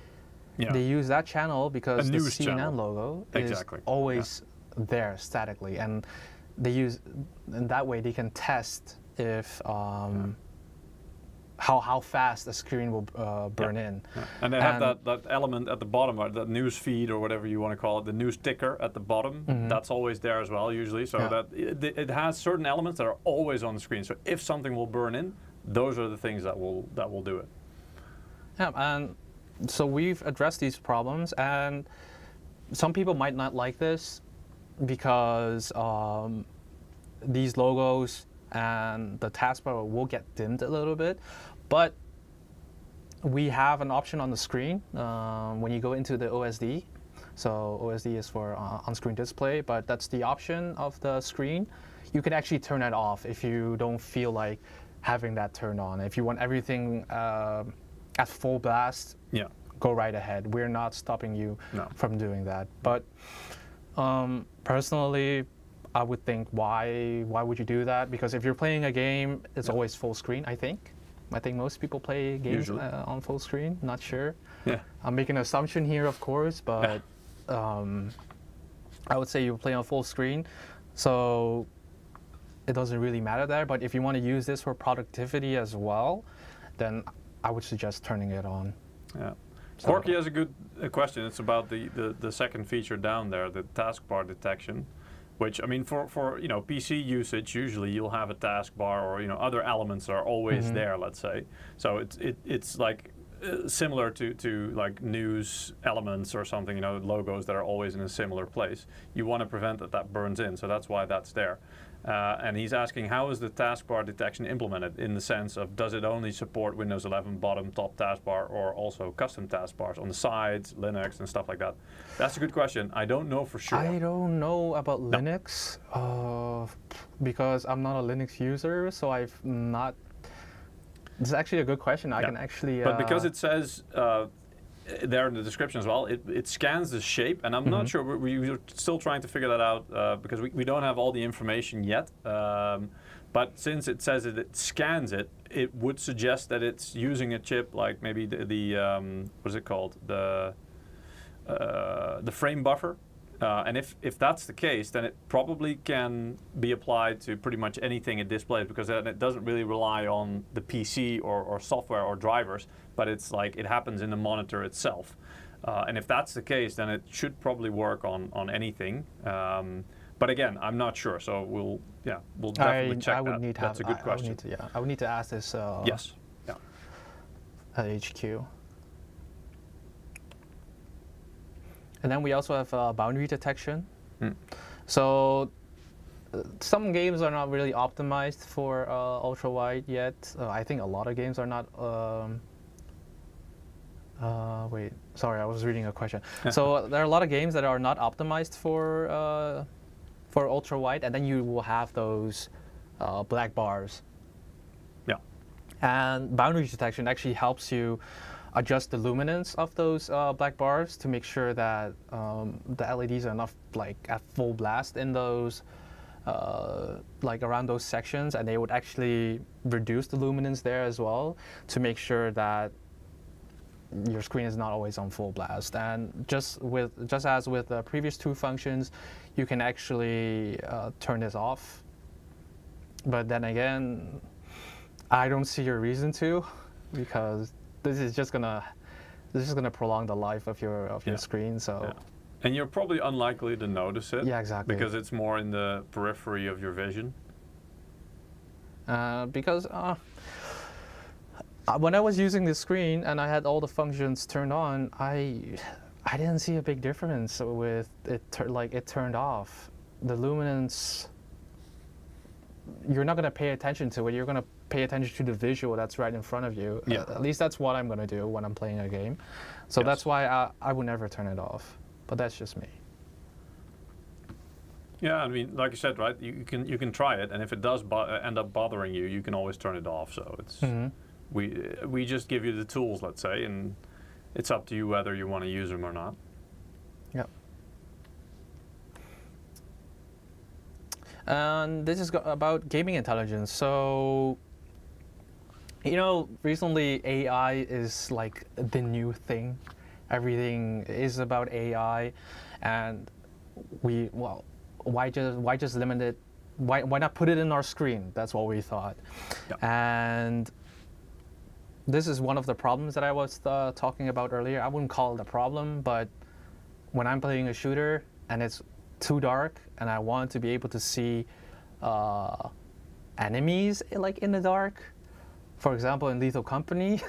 use that channel because the CNN logo is always there statically, and they use in that way they can test if how fast the screen will burn in. And they have that element at the bottom, or that news feed or whatever you want to call it, the news ticker at the bottom. That's always there as well usually, so that it has certain elements that are always on the screen. So if something will burn in, those are the things that will do it. Yeah, and so we've addressed these problems, and some people might not like this because these logos and the taskbar will get dimmed a little bit, but we have an option on the screen when you go into the OSD. So OSD is for on-screen display, but that's the option of the screen. You can actually turn it off if you don't feel like having that turned on. If you want everything at full blast, go right ahead. We're not stopping you from doing that. But personally, I would think, why would you do that? Because if you're playing a game, it's always full screen, I think. I think most people play games on full screen, not sure. Yeah. I'm making an assumption here, of course, but I would say you play on full screen, so it doesn't really matter there. But if you want to use this for productivity as well, then I would suggest turning it on. Yeah. So Corky has a good question. It's about the second feature down there, the taskbar detection. Which, I mean, for PC usage, usually you'll have a taskbar or other elements that are always there. Let's say, so it's like similar to like news elements or something. Logos that are always in a similar place. You want to prevent that burns in, so that's why that's there. And he's asking, how is the taskbar detection implemented in the sense of, does it only support Windows 11 bottom, top taskbar, or also custom taskbars on the sides, Linux and stuff like that? That's a good question. I don't know for sure. I don't know about Linux because I'm not a Linux user, so I've not. This is actually a good question. I can actually. But because it says there in the description as well, it scans the shape, and I'm not sure, we're still trying to figure that out because we don't have all the information yet, but since it says it scans it, it would suggest that it's using a chip like maybe the what is it called, the frame buffer, and if that's the case, then it probably can be applied to pretty much anything it displays, because then it doesn't really rely on the PC or software or drivers, but it's like it happens in the monitor itself. And if that's the case, then it should probably work on anything. But again, I'm not sure, so we'll definitely check that. That's a good question. I would need to ask this. Yes. Yeah. At HQ. And then we also have boundary detection. So some games are not really optimized for ultra wide yet. I think a lot of games are not. Wait, sorry, I was reading a question. So there are a lot of games that are not optimized for ultra wide, and then you will have those black bars. Yeah. And boundary detection actually helps you adjust the luminance of those black bars to make sure that the LEDs are enough like at full blast in those like around those sections, and they would actually reduce the luminance there as well to make sure that your screen is not always on full blast. And just as with the previous two functions, you can actually turn this off. But then again, I don't see a reason to, because this is just gonna prolong the life of your screen. So. Yeah. And you're probably unlikely to notice it. Yeah, exactly. Because it's more in the periphery of your vision. Because when I was using the screen and I had all the functions turned on, I didn't see a big difference with it. It turned off. The luminance. You're not gonna pay attention to it. You're gonna pay attention to the visual that's right in front of you. Yeah. At least that's what I'm gonna do when I'm playing a game. So that's why I would never turn it off. But that's just me. Yeah, I mean, like you said, right? You can try it, and if it does end up bothering you, you can always turn it off. So it's we just give you the tools, let's say, and it's up to you whether you want to use them or not. Yep. And this is about gaming intelligence. So, recently AI is like the new thing. Everything is about AI, and why just limit it? Why not put it in our screen? That's what we thought. Yep. And this is one of the problems that I was talking about earlier. I wouldn't call it a problem, but when I'm playing a shooter and it's too dark and I want to be able to see enemies like in the dark, for example in Lethal Company,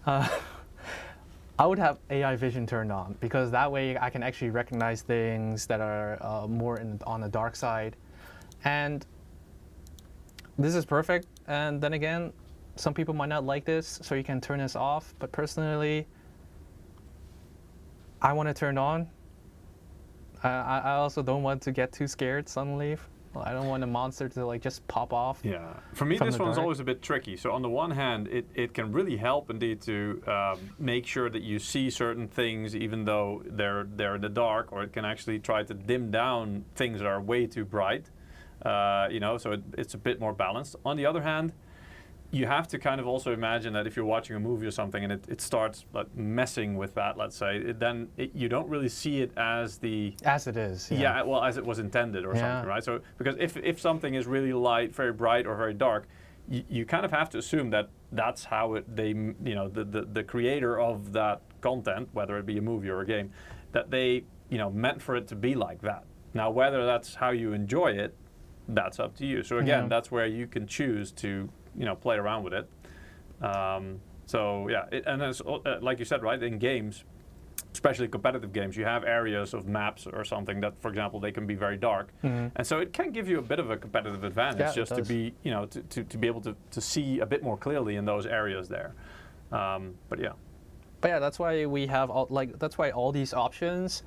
I would have AI vision turned on, because that way I can actually recognize things that are more on the dark side. And this is perfect. And then again, some people might not like this, so you can turn this off. But personally, I want to turn on. I also don't want to get too scared suddenly. I don't want a monster to like just pop off. Yeah, for me this one's always a bit tricky. So on the one hand, it can really help indeed to make sure that you see certain things even though they're in the dark, or it can actually try to dim down things that are way too bright. So it's a bit more balanced. On the other hand, you have to kind of also imagine that if you're watching a movie or something and it starts like messing with that, let's say, then you don't really see it as it is. Yeah, well, as it was intended or something, right? So because if something is really light, very bright, or very dark, you kind of have to assume that that's how the creator of that content, whether it be a movie or a game, that they meant for it to be like that. Now, whether that's how you enjoy it, that's up to you. So again, that's where you can choose to play around with it. So yeah, and it's, like you said, right, in games, especially competitive games, you have areas of maps or something that, for example, they can be very dark, and so it can give you a bit of a competitive advantage just to be, to be able to see a bit more clearly in those areas there. But yeah, that's why we have that's why all these options,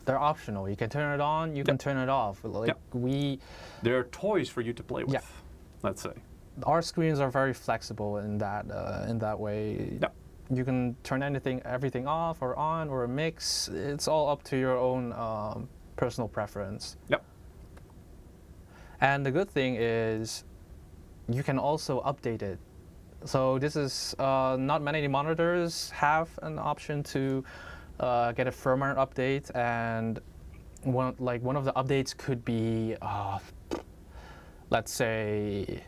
they're optional. You can turn it on, you can turn it off. They're toys for you to play with. Let's say. Our screens are very flexible in that way. Yep. You can turn everything off or on or a mix. It's all up to your own personal preference. Yep. And the good thing is, you can also update it. So this is not many monitors have an option to get a firmware update, and one of the updates could be, let's say.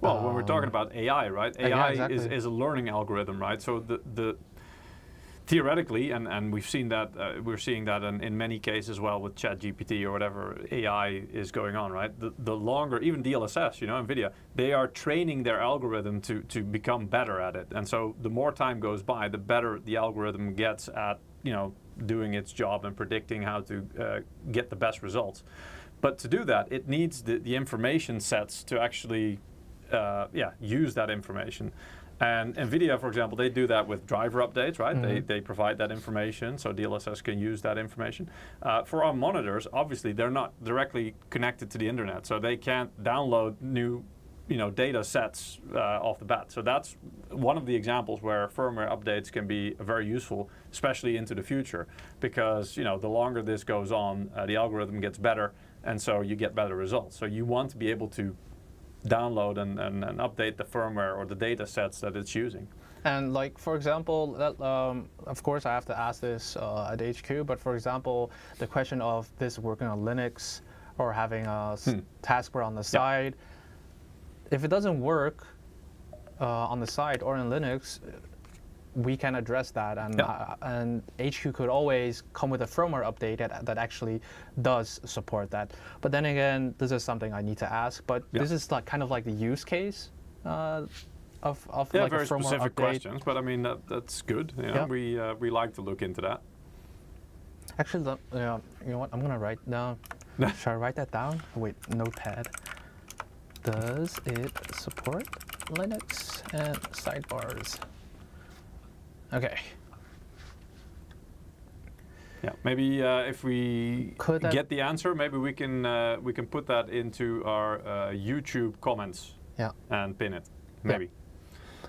Well, when we're talking about AI, right? AI is a learning algorithm, right? So the theoretically, and we've seen that we're seeing that in many cases as well with ChatGPT or whatever AI is going on, right? The longer, even DLSS, NVIDIA, they are training their algorithm to become better at it, and so the more time goes by, the better the algorithm gets at doing its job and predicting how to get the best results. But to do that, it needs the information sets to actually use that information. And NVIDIA, for example, they do that with driver updates, right? They provide that information, so DLSS can use that information. For our monitors, obviously, they're not directly connected to the internet, so they can't download new data sets off the bat. So that's one of the examples where firmware updates can be very useful, especially into the future, because the longer this goes on, the algorithm gets better, and so you get better results. So you want to be able to download and update the firmware or the data sets that it's using. And like, for example, that, of course I have to ask this at HQ, but for example, the question of this working on Linux or having a taskbar on the side, if it doesn't work on the side or in Linux, we can address that, and HQ could always come with a firmware update that actually does support that. But then again, this is something I need to ask. But this is like kind of like the use case of like very a firmware specific update. Questions. But I mean that's good. We like to look into that. Actually, you know what? I'm gonna write down. Should I write that down? Wait, notepad. Does it support Linux and sidebars? Okay. Yeah, maybe if we get the answer, maybe we can put that into our YouTube comments. Yeah. And pin it. Maybe.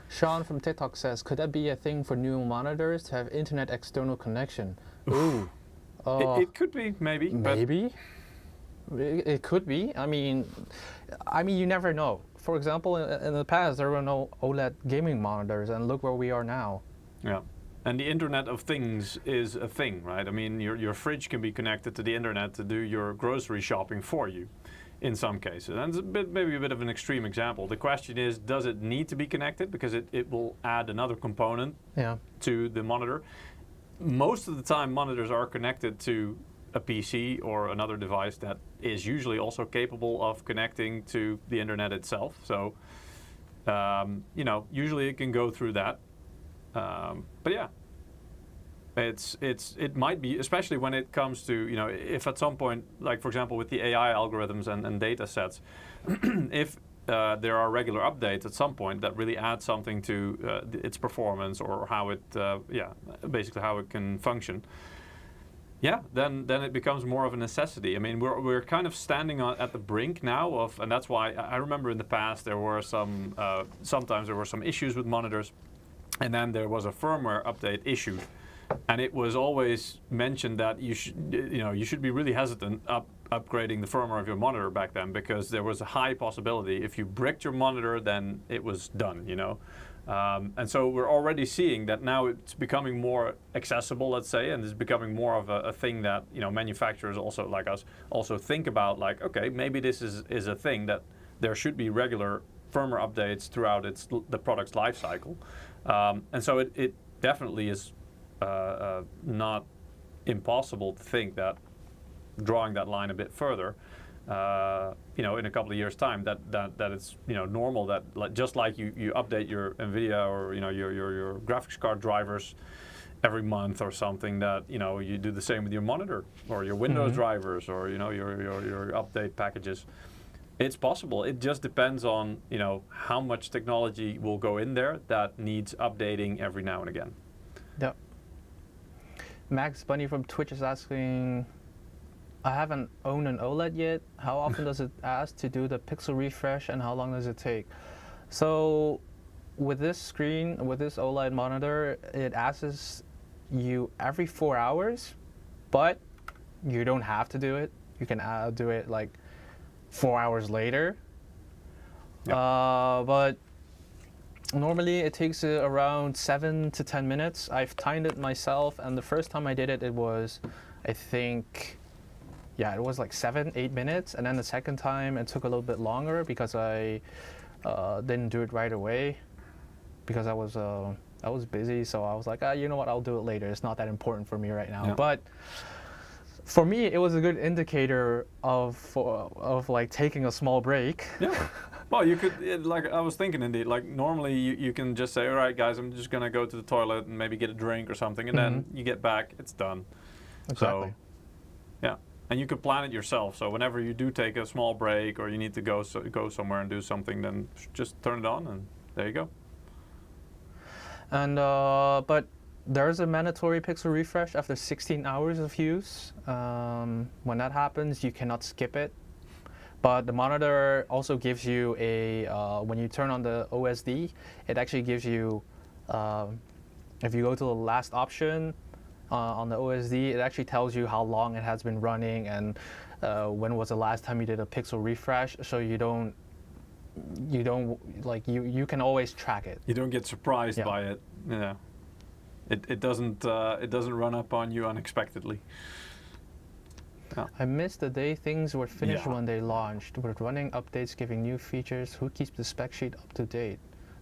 Sean from TikTok says, could that be a thing for new monitors to have internet external connection? Ooh. It could be, maybe. Maybe. It could be. I mean, you never know. For example, in the past, there were no OLED gaming monitors, and look where we are now. Yeah. And the Internet of Things is a thing, right? I mean, your fridge can be connected to the internet to do your grocery shopping for you, in some cases. And it's maybe a bit of an extreme example. The question is, does it need to be connected? Because it will add another component to the monitor. Most of the time, monitors are connected to a PC or another device that is usually also capable of connecting to the internet itself. So, usually it can go through that. But yeah, it might be, especially when it comes to, if at some point, like for example with the AI algorithms and data sets, if there are regular updates at some point that really add something to its performance or how it, basically how it can function. Yeah, then it becomes more of a necessity. I mean, we're kind of standing at the brink now of, and that's why I remember in the past there were sometimes there were some issues with monitors, and then there was a firmware update issued, and it was always mentioned that you should be really hesitant upgrading the firmware of your monitor back then, because there was a high possibility if you bricked your monitor, then it was done. And so we're already seeing that now it's becoming more accessible, let's say, and it's becoming more of a thing that manufacturers also like us also think about, like, okay, maybe this is a thing that there should be regular firmware updates throughout the product's life cycle. And so it definitely is not impossible to think that drawing that line a bit further, in a couple of years' time, that it's normal that just like you update your NVIDIA or your graphics card drivers every month or something, that you do the same with your monitor or your Windows drivers or your update packages. It's possible. It just depends on how much technology will go in there that needs updating every now and again. Yeah. Max Bunny from Twitch is asking, I haven't owned an OLED yet. How often does it ask to do the pixel refresh, and how long does it take? So with this screen, with this OLED monitor, it asks you every 4 hours, but you don't have to do it. You can do it like 4 hours later. Yep. But normally it takes around 7 to 10 minutes. I've timed it myself, and the first time I did it, it was, I think, it was like 7-8 minutes, and then the second time it took a little bit longer because I didn't do it right away because I was busy. So I was like, you know what, I'll do it later. It's not that important for me right now. Yeah. But for me, it was a good indicator of like taking a small break. Yeah. Well, you could, like I was thinking, indeed, like normally you can just say, all right, guys, I'm just gonna go to the toilet and maybe get a drink or something, and then you get back, it's done. Exactly. So, yeah. And you could plan it yourself. So whenever you do take a small break or you need to go somewhere and do something, then just turn it on and there you go. And but there's a mandatory pixel refresh after 16 hours of use. When that happens, you cannot skip it. But the monitor also gives you when you turn on the OSD, it actually gives you, if you go to the last option, on the OSD, it actually tells you how long it has been running and when was the last time you did a pixel refresh, so you can always track it. You don't get surprised by it. Yeah, it doesn't run up on you unexpectedly. Yeah. I missed the day things were finished when they launched. With running updates, giving new features, who keeps the spec sheet up to date?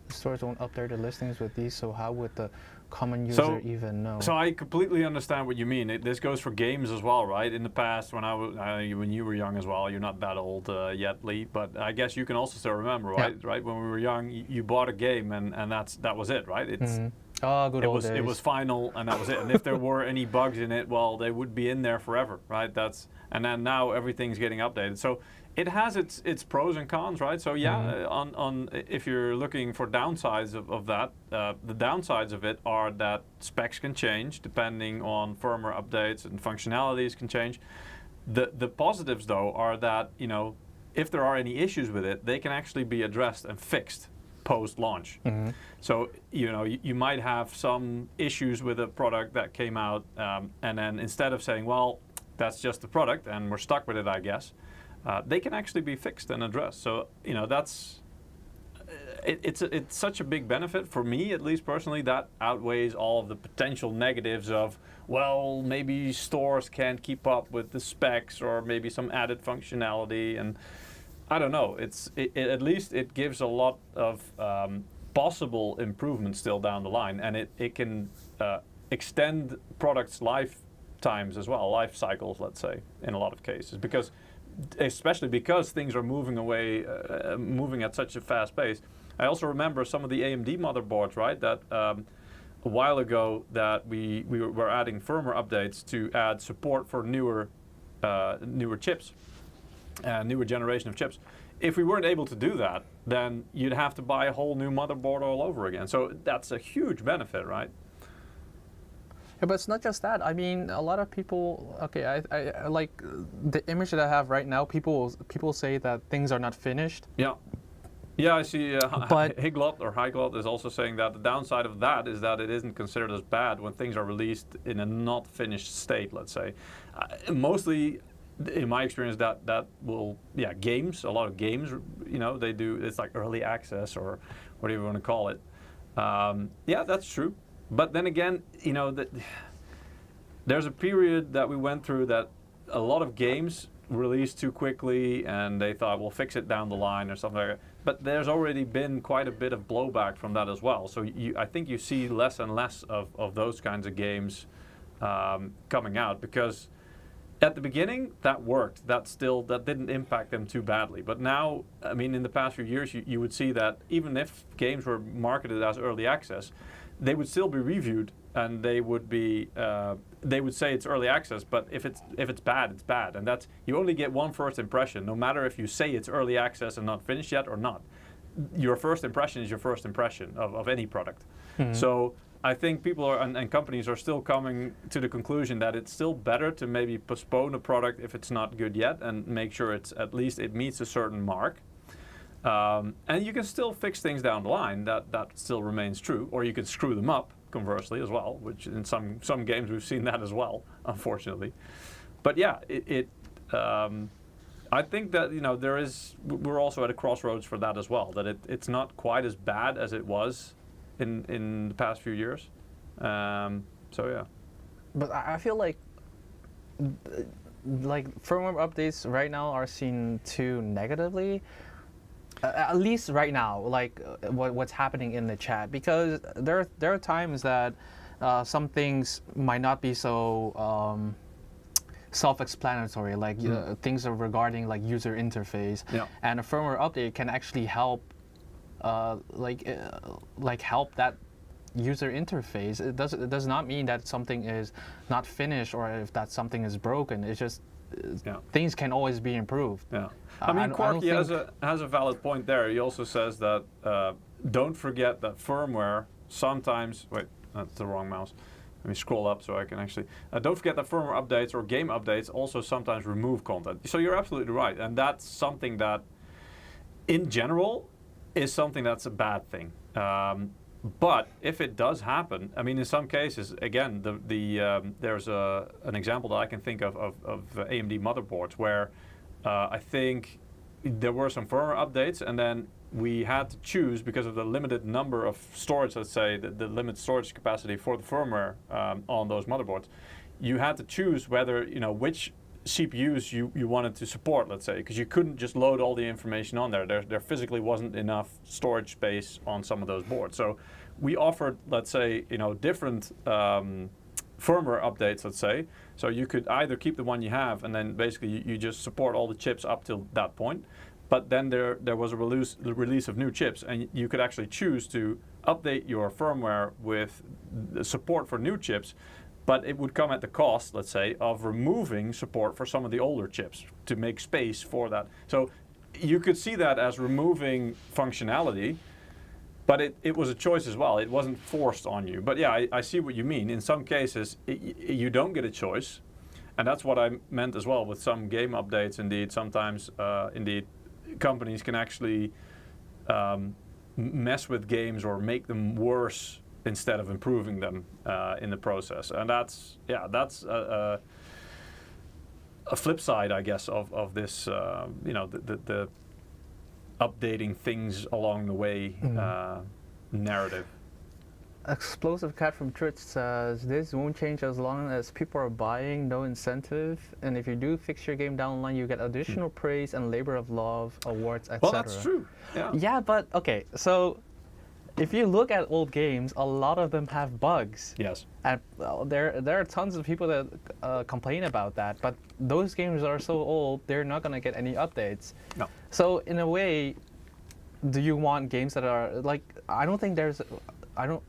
The stores won't update the listings with these, so how would the common user even know? So I completely understand what you mean. This goes for games as well, right? In the past, when when you were young as well, you're not that old yet, Lee, but I guess you can also still remember, right? Yeah. Right? When we were young, you bought a game and that was it, right? It's good old days. It was final and that was it. And if there were any bugs in it, well, they would be in there forever, right? And then now everything's getting updated. So it has its pros and cons, right? So yeah, on if you're looking for downsides of that, the downsides of it are that specs can change depending on firmware updates and functionalities can change. The positives though are that if there are any issues with it, they can actually be addressed and fixed post-launch. So you might have some issues with a product that came out, and then instead of saying, well, that's just the product and we're stuck with it, I guess, they can actually be fixed and addressed. So that's it's such a big benefit for me, at least personally, that outweighs all of the potential negatives of, well, maybe stores can't keep up with the specs or maybe some added functionality, and I don't know. At least it gives a lot of possible improvements still down the line, and it can extend products' lifetimes as well, life cycles, let's say, in a lot of cases, especially because things are moving away, moving at such a fast pace. I also remember some of the AMD motherboards, right, that a while ago that we were adding firmware updates to add support for newer chips, newer generation of chips. If we weren't able to do that, then you'd have to buy a whole new motherboard all over again. So that's a huge benefit, right? Yeah, but it's not just that. I mean, a lot of people. Okay, I like the image that I have right now. People say that things are not finished. Yeah. Yeah, I see. Higlot is also saying that the downside of that is that it isn't considered as bad when things are released in a not finished state. Let's say, mostly, in my experience, that will games. A lot of games, they do. It's like early access or whatever you want to call it. Yeah, that's true. But then again, there's a period that we went through that a lot of games released too quickly, and they thought we'll fix it down the line or something like that. But there's already been quite a bit of blowback from that as well. So I think you see less and less of those kinds of games coming out, because at the beginning that worked. That didn't impact them too badly. But now, I mean, in the past few years, you would see that even if games were marketed as early access, they would still be reviewed, and they would say it's early access, but if it's bad, it's bad, and that's, you only get one first impression, no matter if you say it's early access and not finished yet or not. Your first impression is your first impression of any product. So I think people and companies are still coming to the conclusion that it's still better to maybe postpone a product if it's not good yet, and make sure at least it meets a certain mark. And you can still fix things down the line, that still remains true, or you can screw them up, conversely, as well, which in some games we've seen that as well, unfortunately. But yeah, I think that we're also at a crossroads for that as well, that it's not quite as bad as it was in the past few years. So yeah. But I feel like firmware updates right now are seen too negatively. At least right now, what's happening in the chat, because there are times that some things might not be so self-explanatory, things are regarding user interface, and a firmware update can actually help, help that user interface. It does not mean that something is not finished or if that something is broken. It's just things can always be improved. Yeah. I mean, Quarky has a valid point there. He also says that don't forget that firmware sometimes, wait, that's the wrong mouse. Let me scroll up so I can actually, don't forget that firmware updates or game updates also sometimes remove content. So you're absolutely right. And that's something that, in general, is something that's a bad thing. But if it does happen, I mean, in some cases, again, there's an example that I can think of AMD motherboards where I think there were some firmware updates, and then we had to choose, because of the limited number of storage, let's say, the limited storage capacity for the firmware on those motherboards, you had to choose whether, which CPUs you wanted to support, let's say, because you couldn't just load all the information on there. There physically wasn't enough storage space on some of those boards. So we offered, let's say, different firmware updates, let's say. So you could either keep the one you have, and then basically you just support all the chips up till that point. But then there was the release of new chips, and you could actually choose to update your firmware with the support for new chips. But it would come at the cost, let's say, of removing support for some of the older chips to make space for that. So you could see that as removing functionality, but it was a choice as well. It wasn't forced on you. But yeah, I see what you mean. In some cases, you don't get a choice. And that's what I meant as well with some game updates. Indeed, sometimes, companies can actually mess with games or make them worse instead of improving them in the process. And that's a flip side, I guess, of this, the updating things along the way narrative. Explosive Cat from Twitch says, this won't change as long as people are buying, no incentive. And if you do fix your game down the line, you get additional praise and labor of love, awards, etc. Well, that's true. Yeah. Yeah, but okay, so if you look at old games, a lot of them have bugs. Yes. And there are tons of people that complain about that, but those games are so old, they're not going to get any updates. No. So in a way, do you want games that are like, I don't think there's, I don't.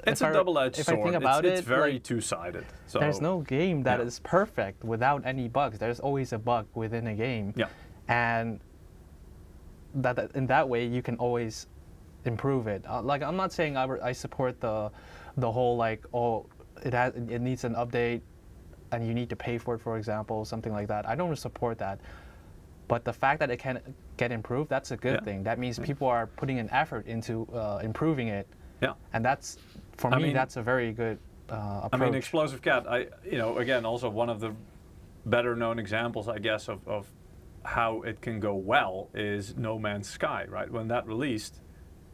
It's a double-edged sword. If I think about it's it, very like, two-sided. So there's no game that is perfect without any bugs. There's always a bug within a game. Yeah. And that in that way you can always improve it. Like, I'm not saying I support the whole like, oh, it needs an update and you need to pay for it, for example, something like that. I don't support that. But the fact that it can get improved, that's a good thing. That means people are putting an effort into improving it. Yeah. And that's, for me, that's a very good approach. I mean, Explosive Cat, again, also one of the better known examples, I guess, of how it can go well is No Man's Sky, right? When that released,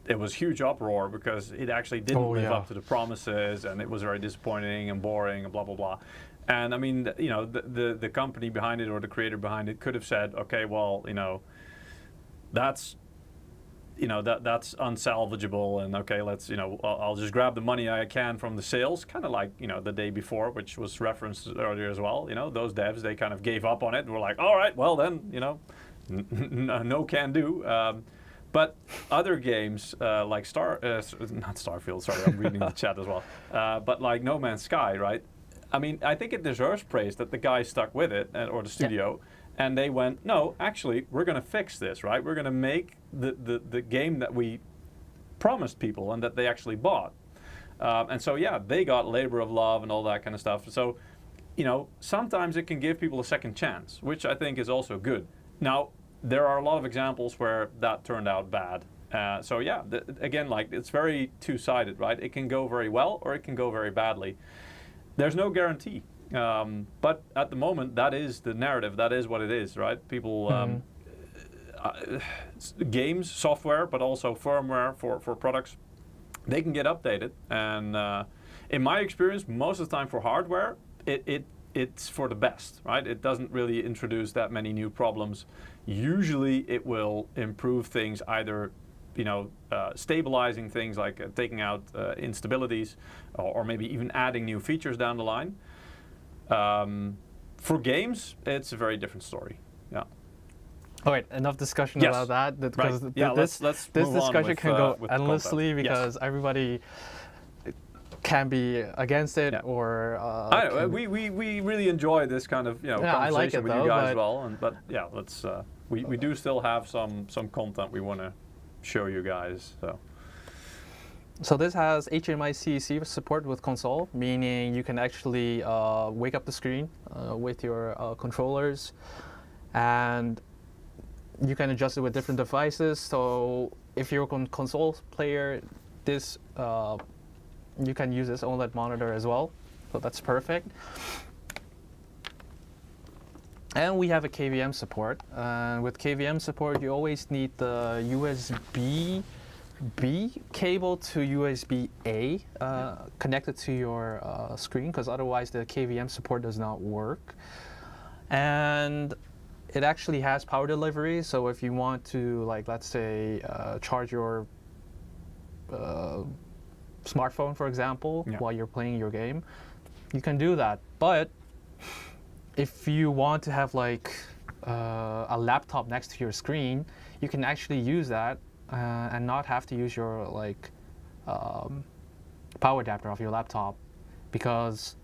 it was huge uproar because it actually didn't live up to the promises, and it was very disappointing and boring and blah, blah, blah. And I mean, the company behind it or the creator behind it could have said, okay, well, that's unsalvageable, and okay, let's, I'll just grab the money I can from the sales, kind of like, the day before, which was referenced earlier as well. Those devs, they kind of gave up on it and were like, all right, well then, no can do. But other games like not Starfield, sorry, I'm reading the chat as well, but like No Man's Sky, right? I mean, I think it deserves praise that the guy stuck with it, or the studio, and they went, no, actually, we're going to fix this, right? We're going to make the game that we promised people and that they actually bought. And so, they got labor of love and all that kind of stuff. So, sometimes it can give people a second chance, which I think is also good. Now, there are a lot of examples where that turned out bad. Again, like, it's very two-sided, right? It can go very well or it can go very badly. There's no guarantee. But at the moment, that is the narrative. That is what it is, right? People, games, software, but also firmware for products, they can get updated. And in my experience, most of the time for hardware, it's for the best, right? It doesn't really introduce that many new problems. Usually, it will improve things, either stabilizing things like taking out instabilities, or maybe even adding new features down the line. For games, it's a very different story. Yeah. All right, enough discussion about that. Because let's this move on discussion with, can go with endlessly because everybody can be against it or. We really enjoy this kind of conversation I like it, with you guys as well. But let's we do still have some content we want to show you guys. So this has HMI-CEC support with console, meaning you can actually wake up the screen with your controllers, and you can adjust it with different devices. So if you're a console player, this you can use this OLED monitor as well. So that's perfect. And we have a KVM support. With KVM support, you always need the USB-B cable to USB-A connected to your screen, because otherwise the KVM support does not work. And it actually has power delivery, so if you want to, like, let's say, charge your smartphone, for example, while you're playing your game, you can do that. But if you want to have like a laptop next to your screen, you can actually use that and not have to use your like power adapter of your laptop, because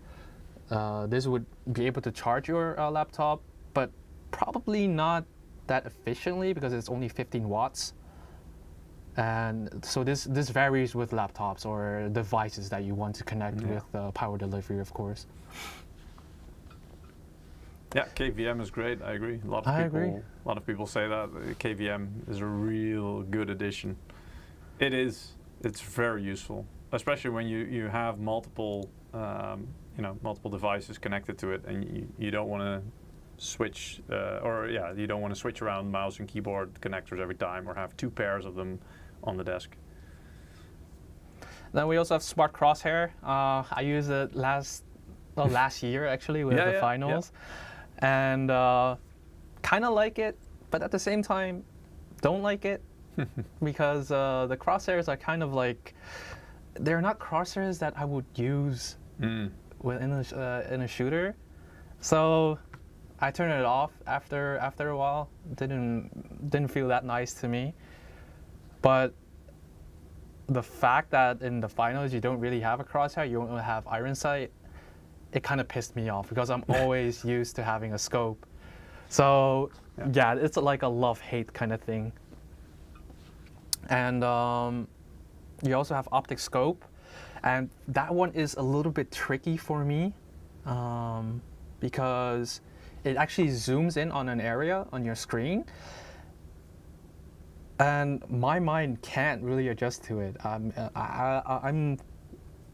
this would be able to charge your laptop, but probably not that efficiently because it's only 15 watts. And so this varies with laptops or devices that you want to connect with power delivery, of course. Yeah, KVM is great. I agree. A lot of people say that KVM is a real good addition. It is. It's very useful, especially when you have multiple multiple devices connected to it, and you don't want to switch you don't want to switch around mouse and keyboard connectors every time, or have 2 pairs of them on the desk. Then we also have Smart Crosshair. I used it last year actually with the finals, and kind of like it, but at the same time, don't like it because the crosshairs are kind of like, they're not crosshairs that I would use in a shooter. So I turned it off after a while. Didn't feel that nice to me. But the fact that in the finals you don't really have a crosshair, you don't have iron sight, it kind of pissed me off because I'm always used to having a scope. So yeah, it's like a love-hate kind of thing. And you also have optic scope, and that one is a little bit tricky for me because it actually zooms in on an area on your screen, and my mind can't really adjust to it.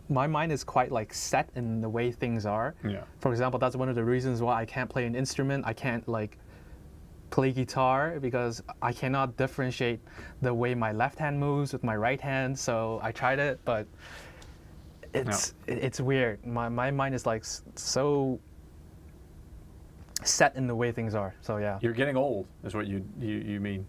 My mind is quite like set in the way things are. Yeah. For example, that's one of the reasons why I can't play an instrument. I can't like play guitar because I cannot differentiate the way my left hand moves with my right hand. So I tried it, but it's weird. My mind is like so set in the way things are. So yeah. You're getting old, is what you mean.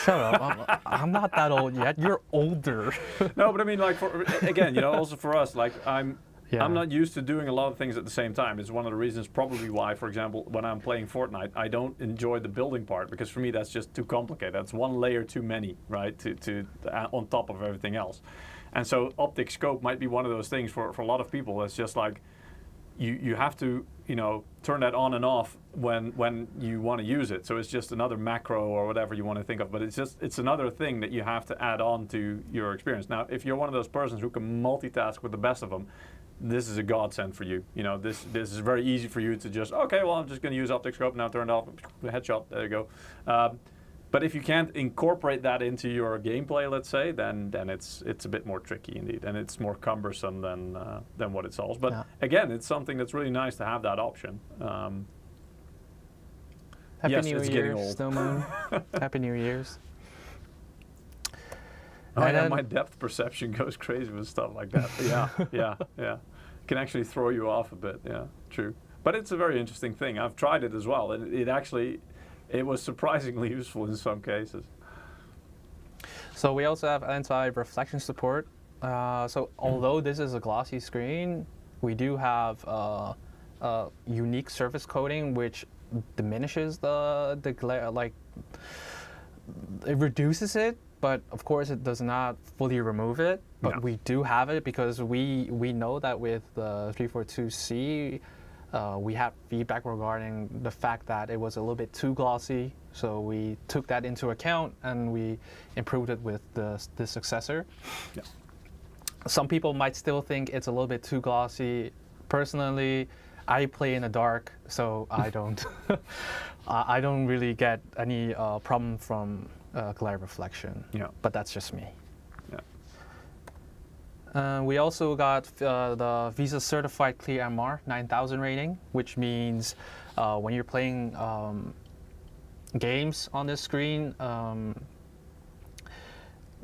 Shut up! I'm not that old yet. You're older. No, but I mean, like again, also for us, like I'm not used to doing a lot of things at the same time. It's one of the reasons probably why, for example, when I'm playing Fortnite, I don't enjoy the building part, because for me that's just too complicated. That's one layer too many, right? To on top of everything else. And so optic scope might be one of those things for a lot of people. It's just like you have to turn that on and off when you want to use it. So it's just another macro or whatever you want to think of, but it's another thing that you have to add on to your experience. Now, if you're one of those persons who can multitask with the best of them, this is a godsend for you. This is very easy for you to just, okay, well, I'm just going to use optic scope now, turn it off, headshot, there you go. But if you can't incorporate that into your gameplay, let's say, then it's a bit more tricky indeed, and it's more cumbersome than what it solves. But again, it's something that's really nice to have that option. Happy New Year's, Snow Moon. Happy New Year's. Oh yeah, my depth perception goes crazy with stuff like that. Yeah. It can actually throw you off a bit. Yeah, true. But it's a very interesting thing. I've tried it as well, and it was surprisingly useful in some cases. So we also have anti-reflection support. So although this is a glossy screen, we do have a unique surface coating which diminishes the glare, like it reduces it, but of course it does not fully remove it. But we do have it because we know that with the 342C, we had feedback regarding the fact that it was a little bit too glossy, so we took that into account and we improved it with the successor. Yeah. Some people might still think it's a little bit too glossy. Personally, I play in the dark, so I don't I don't really get any problem from glare reflection. Yeah. But that's just me. We also got the Visa Certified Clear MR 9000 rating, which means when you're playing games on this screen,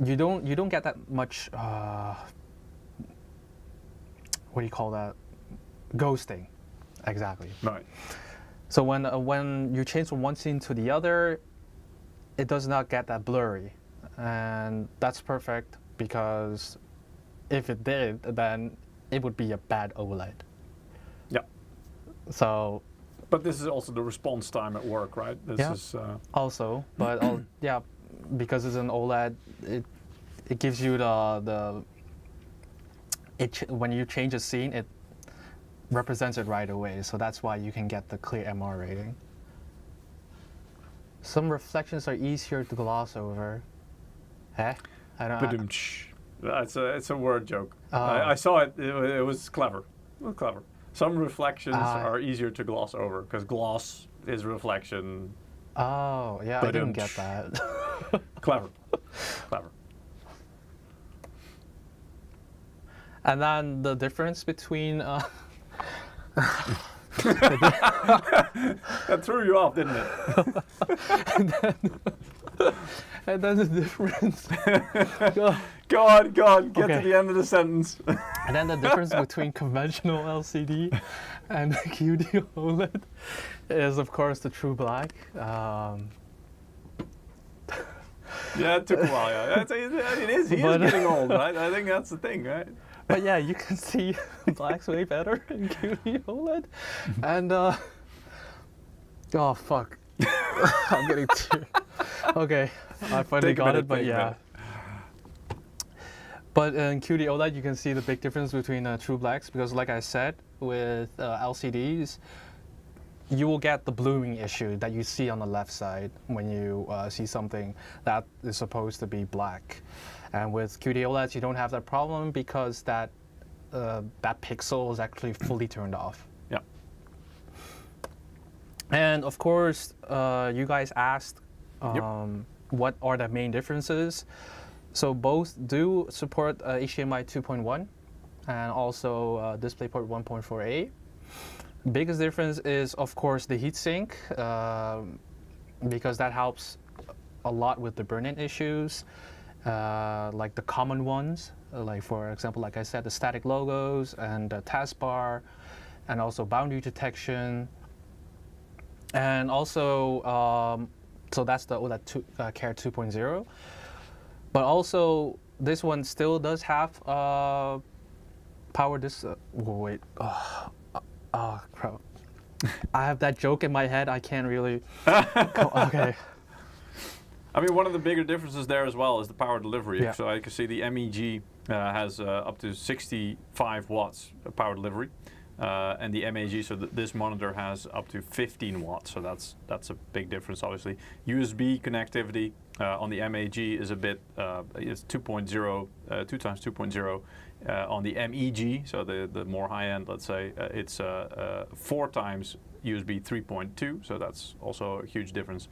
you don't get that much. What do you call that? Ghosting, exactly. Right. So when you change from one scene to the other, it does not get that blurry, and that's perfect because if it did, then it would be a bad OLED. Yeah. So. But this is also the response time at work, right? This is also, but because it's an OLED, it gives you when you change a scene, it represents it right away. So that's why you can get the clear MR rating. Some reflections are easier to gloss over. I don't. It's a word joke. I saw it. It was clever. Clever. Some reflections are easier to gloss over because gloss is reflection. Oh yeah, I didn't get that. Clever. And then the difference between that threw you off, didn't it? and then the difference. Go on, get Okay. to the end of the sentence. And then the difference between conventional LCD and QD-OLED is, of course, the true black. Yeah, it took a while. Yeah, he is getting old, right? I think that's the thing, right? But yeah, you can see black's way better in QD-OLED. And, oh, fuck. I'm getting too... Okay, I finally got it, but yeah. But in QD-OLED, you can see the big difference between true blacks, because like I said, with LCDs, you will get the blooming issue that you see on the left side when you see something that is supposed to be black. And with QD-OLEDs, you don't have that problem because that pixel is actually fully turned off. Yeah. And of course, you guys asked what are the main differences. So both do support HDMI 2.1 and also DisplayPort 1.4a. Biggest difference is, of course, the heatsink, because that helps a lot with the burn-in issues, like the common ones, like for example, like I said, the static logos and the taskbar, and also boundary detection. And also, so that's the OLED Care 2.0. But also, this one still does have power wait. Oh, crap. I have that joke in my head. I can't really... Okay. I mean, one of the bigger differences there as well is the power delivery. Yeah. So I can see the MEG has up to 65 watts of power delivery. And the MAG, so this monitor has up to 15 watts, so that's a big difference, obviously. USB connectivity on the MAG is a bit, it's 2.0, 2 times 2.0. On the MEG, so the more high-end, let's say, it's 4 times USB 3.2, so that's also a huge difference.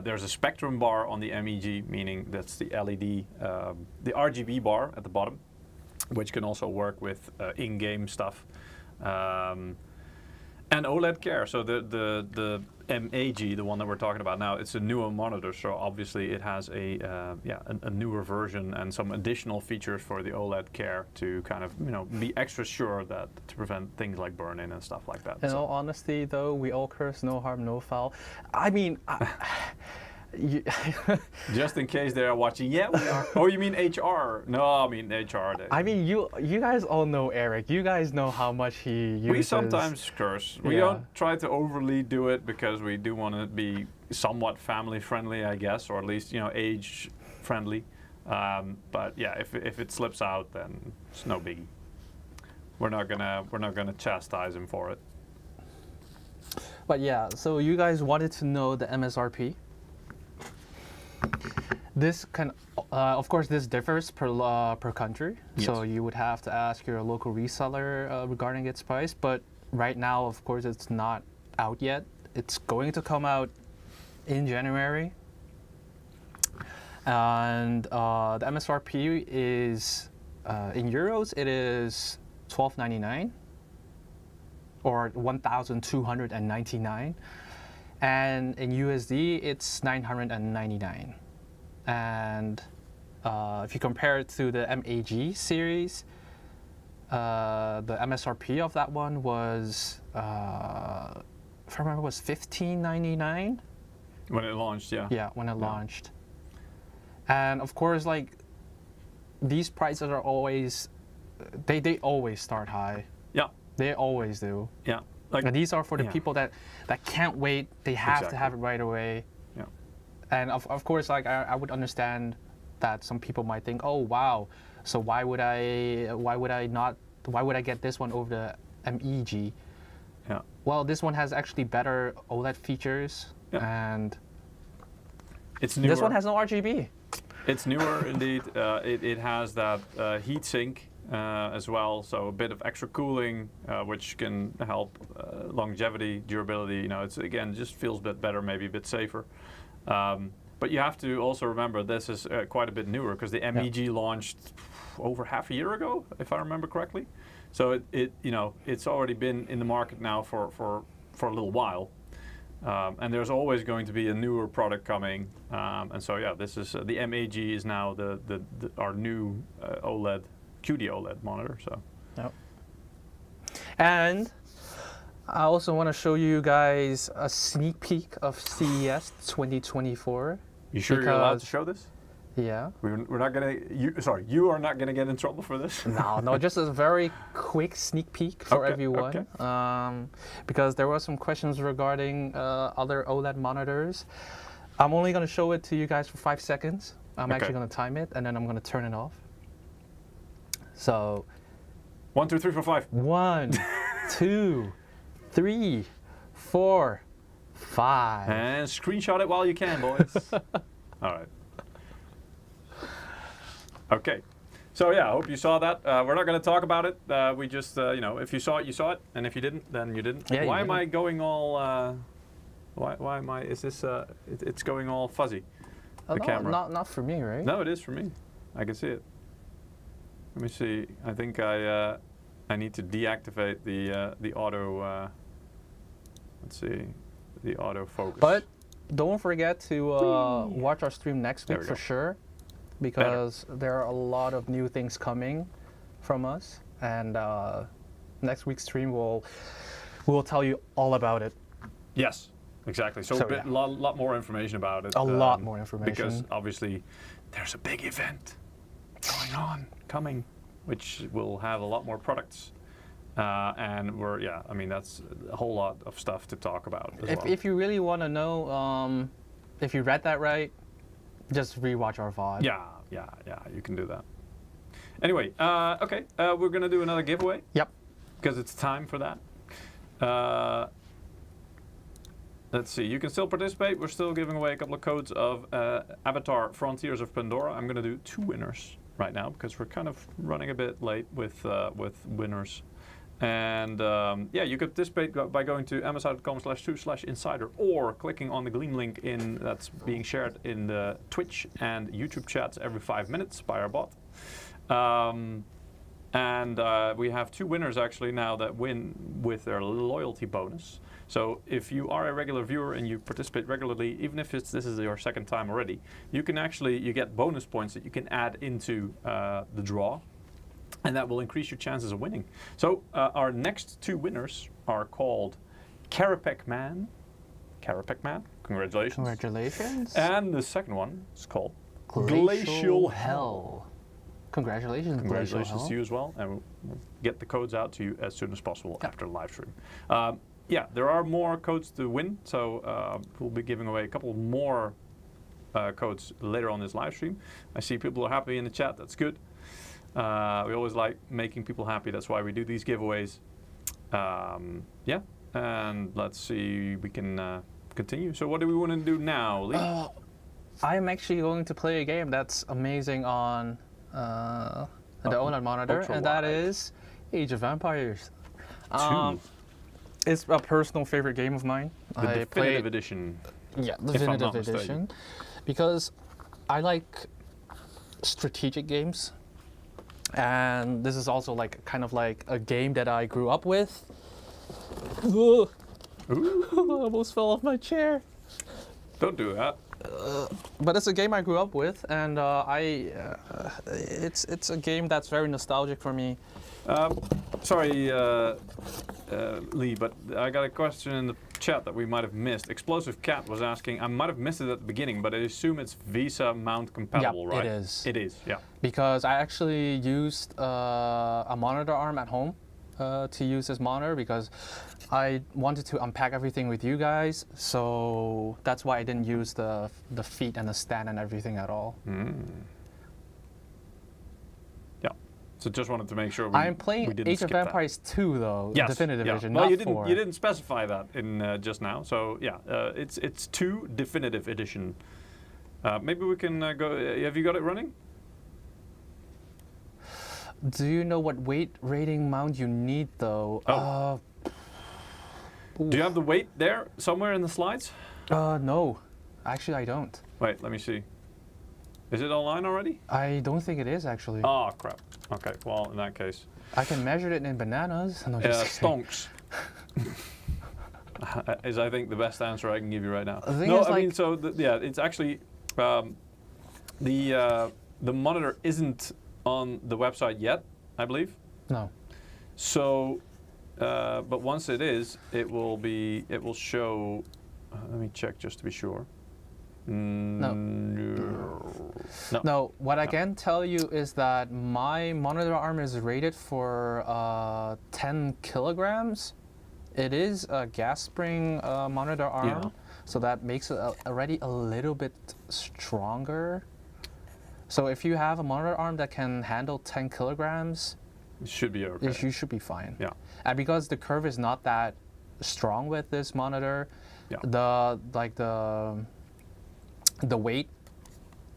There's a spectrum bar on the MEG, meaning that's the LED, the RGB bar at the bottom, which can also work with in-game stuff. And OLED Care, so the MAG, the one that we're talking about now, it's a newer monitor, so obviously it has a newer version and some additional features for the OLED Care to kind of be extra sure that to prevent things like burn-in and stuff like that. In all honesty, though, we all curse, no harm, no foul. I mean. Just in case they are watching, yeah, we are. Oh, you mean HR? No, I mean HR. I mean, you guys all know Eric. You guys know how much he uses. We sometimes curse. We don't try to overly do it because we do want to be somewhat family friendly, I guess, or at least age friendly. But yeah, if it slips out, then it's no biggie. We're not gonna chastise him for it. But yeah, so you guys wanted to know the MSRP. This can, of course, this differs per country. Yes. So you would have to ask your local reseller regarding its price. But right now, of course, it's not out yet. It's going to come out in January. And the MSRP is, in euros, it is $12.99 or 1,299. And in USD, it's 999. And if you compare it to the MAG series, the MSRP of that one was, if I remember, was $15.99. When it launched, yeah. Yeah, when it launched. And of course, like, these prices are always, they always start high. Yeah. They always do. Yeah. Like, and these are for the people that can't wait. They have to have it right away. Yeah. And of course, like I would understand that some people might think, oh wow, so why would I get this one over the MEG? Yeah. Well, this one has actually better OLED features, and it's newer. This one has no RGB. It's newer indeed. It has that heat sink. As well, so a bit of extra cooling, which can help longevity, durability. It's again just feels a bit better, maybe a bit safer. But you have to also remember this is quite a bit newer because the MEG launched over half a year ago, if I remember correctly. So it's already been in the market now for a little while. And there's always going to be a newer product coming, and so yeah, this is the MAG is now our new OLED QD-OLED monitor. So, yep. And I also want to show you guys a sneak peek of CES 2024. You sure you're allowed to show this? Yeah. We're not gonna. You are not gonna get in trouble for this. No, just a very quick sneak peek for everyone. Okay. Because there were some questions regarding other OLED monitors. I'm only gonna show it to you guys for 5 seconds. I'm actually gonna time it, and then I'm gonna turn it off. So. 1, 2, 3, 4, 5. 1, 2, 3, 4, 5. And screenshot it while you can, boys. All right. Okay, so yeah, I hope you saw that. We're not going to talk about it. We just, if you saw it, you saw it, and if you didn't, then you didn't. Yeah, why am I going all? Why am I? Is this? It's going all fuzzy. The camera. Not for me, right? No, it is for me. I can see it. Let me see. I think I need to deactivate the auto. Let's see, the auto focus. But don't forget to watch our stream next week for sure. Because there are a lot of new things coming from us, and next week's stream we'll tell you all about it. Yes, exactly. So a lot more information about it. A lot more information. Because obviously there's a big event coming, which will have a lot more products. And that's a whole lot of stuff to talk about as well. If you really want to know if you read that right, just rewatch our VOD. Yeah, you can do that. Anyway, okay, we're gonna do another giveaway. Yep. Because it's time for that. Let's see, you can still participate. We're still giving away a couple of codes of Avatar Frontiers of Pandora. I'm gonna do 2 winners right now because we're kind of running a bit late with winners. And you could participate by going to msi.com/2/insider or clicking on the Gleam link that's being shared in the Twitch and YouTube chats every 5 minutes by our bot. We have 2 winners actually now that win with their loyalty bonus. So if you are a regular viewer and you participate regularly, even if this is your second time already, you get bonus points that you can add into the draw. And that will increase your chances of winning. So our next 2 winners are called Carapec Man. Congratulations. Congratulations. And the second one is called Glacial Hell. Congratulations. Congratulations to you as well. And we'll get the codes out to you as soon as possible after the live stream. There are more codes to win. So we'll be giving away a couple more codes later on this live stream. I see people are happy in the chat. That's good. We always like making people happy. That's why we do these giveaways. And let's see, we can continue. So what do we want to do now, Lee? I'm actually going to play a game that's amazing on the OLED monitor, and that is Age of Empires. 2. It's a personal favorite game of mine. The definitive edition. Yeah, the definitive edition. Because I like strategic games. And this is also kind of like a game that I grew up with. Ooh. I almost fell off my chair. Don't do that. But it's a game I grew up with, and it's a game that's very nostalgic for me. Sorry, Lee, but I got a question in the chat that we might have missed. Explosive Cat was asking, I might have missed it at the beginning, but I assume it's Visa mount compatible, right? It is. It is, yeah. Because I actually used a monitor arm at home to use this monitor because I wanted to unpack everything with you guys, so that's why I didn't use the feet and the stand and everything at all. So just wanted to make sure I'm playing Age of Empires 2 though, yes, definitive edition. Well, not you 4. didn't specify that in just now. So yeah, it's 2 definitive edition. Maybe we can go. Have you got it running? Do you know what weight rating mount you need though? Oh. Do you have the weight there somewhere in the slides? No, actually I don't. Wait, let me see. Is it online already? I don't think it is actually. Oh crap. Okay, well in that case. I can measure it in bananas. No, stonks. Is I think the best answer I can give you right now. No, I mean so yeah, it's actually the monitor isn't on the website yet, I believe. No. So, but once it is, it will show. Let me check just to be sure. No. No. No, what I can tell you is that my monitor arm is rated for 10 kilograms. It is a gas spring monitor arm, so that makes it already a little bit stronger. So if you have a monitor arm that can handle 10 kilograms, it should be okay. You should be fine. Yeah. And because the curve is not that strong with this monitor, the weight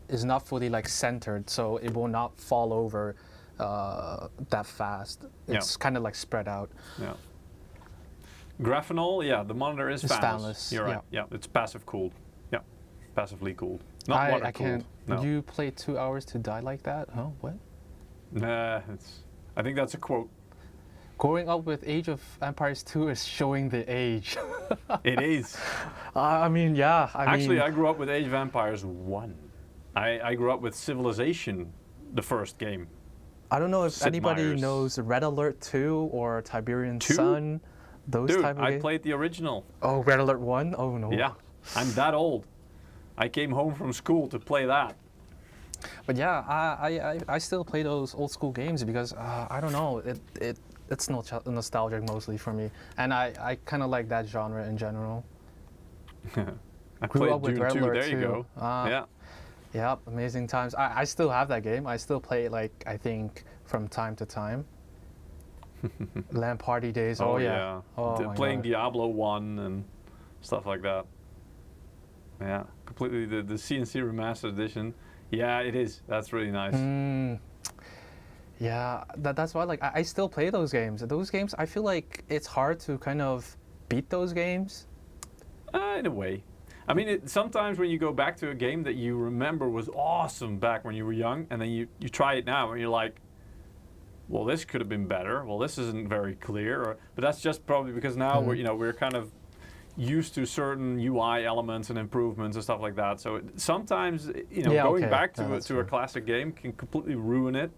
is not fully like centered, so it will not fall over that fast. It's kind of like spread out. Yeah. Graphenol, yeah, the monitor is stainless. You're right. Yeah, it's passive cooled. Yeah, passively cooled. Not water cooled. No. You play 2 hours to die like that? Huh? What? Nah, I think that's a quote. Growing up with Age of Empires 2 is showing the age. It is. I mean, yeah. Actually, I grew up with Age of Empires 1. I grew up with Civilization, the first game. I don't know if anybody knows Red Alert 2 or Tiberian Sun. Those type of games. I played the original. Oh, Red Alert 1? Oh, no. Yeah, I'm that old. I came home from school to play that. But yeah, I still play those old school games because, I don't know, it's nostalgic mostly for me. And I kind of like that genre in general. I played Dune 2, there you go. Yeah. Yeah, amazing times. I still have that game. I still play it, like, I think, from time to time. LAN party days. Oh yeah. Oh, playing Diablo 1 and stuff like that. Yeah, completely the CNC Remastered Edition. Yeah, it is. That's really nice. Yeah, that's why like I still play those games. Those games, I feel like it's hard to kind of beat those games. In a way. I mean, sometimes when you go back to a game that you remember was awesome back when you were young, and then you try it now and you're like, well, this could have been better. Well, this isn't very clear. But that's just probably because now we're kind of used to certain UI elements and improvements and stuff like that. So sometimes going back to a classic game can completely ruin it.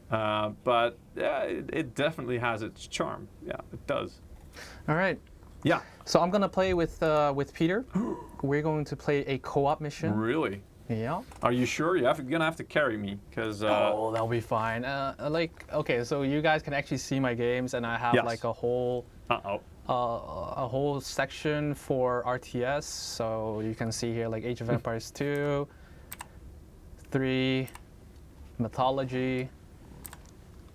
But yeah, it definitely has its charm. Yeah, it does. All right. Yeah. So I'm gonna play with Peter. We're going to play a co-op mission. Really? Yeah. Are you sure? You're gonna have to carry me, because. Oh, that'll be fine. Okay, so you guys can actually see my games, and I have like a whole. A whole section for RTS. So you can see here like Age of Empires 2, 3, Mythology,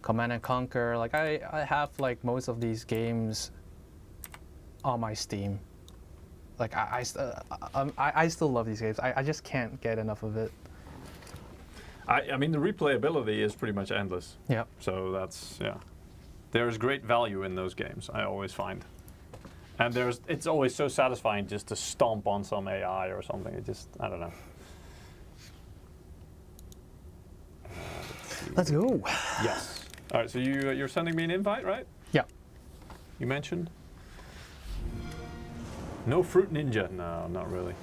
Command and Conquer. Like I have like most of these games on my Steam. Like I still love these games. I just can't get enough of it. I mean, the replayability is pretty much endless. Yeah. So that's there's great value in those games, I always find. And it's always so satisfying just to stomp on some AI or something. It just, I don't know. Let's go. Yes. All right. So you're sending me an invite, right? Yeah. You mentioned. No Fruit Ninja. No, not really.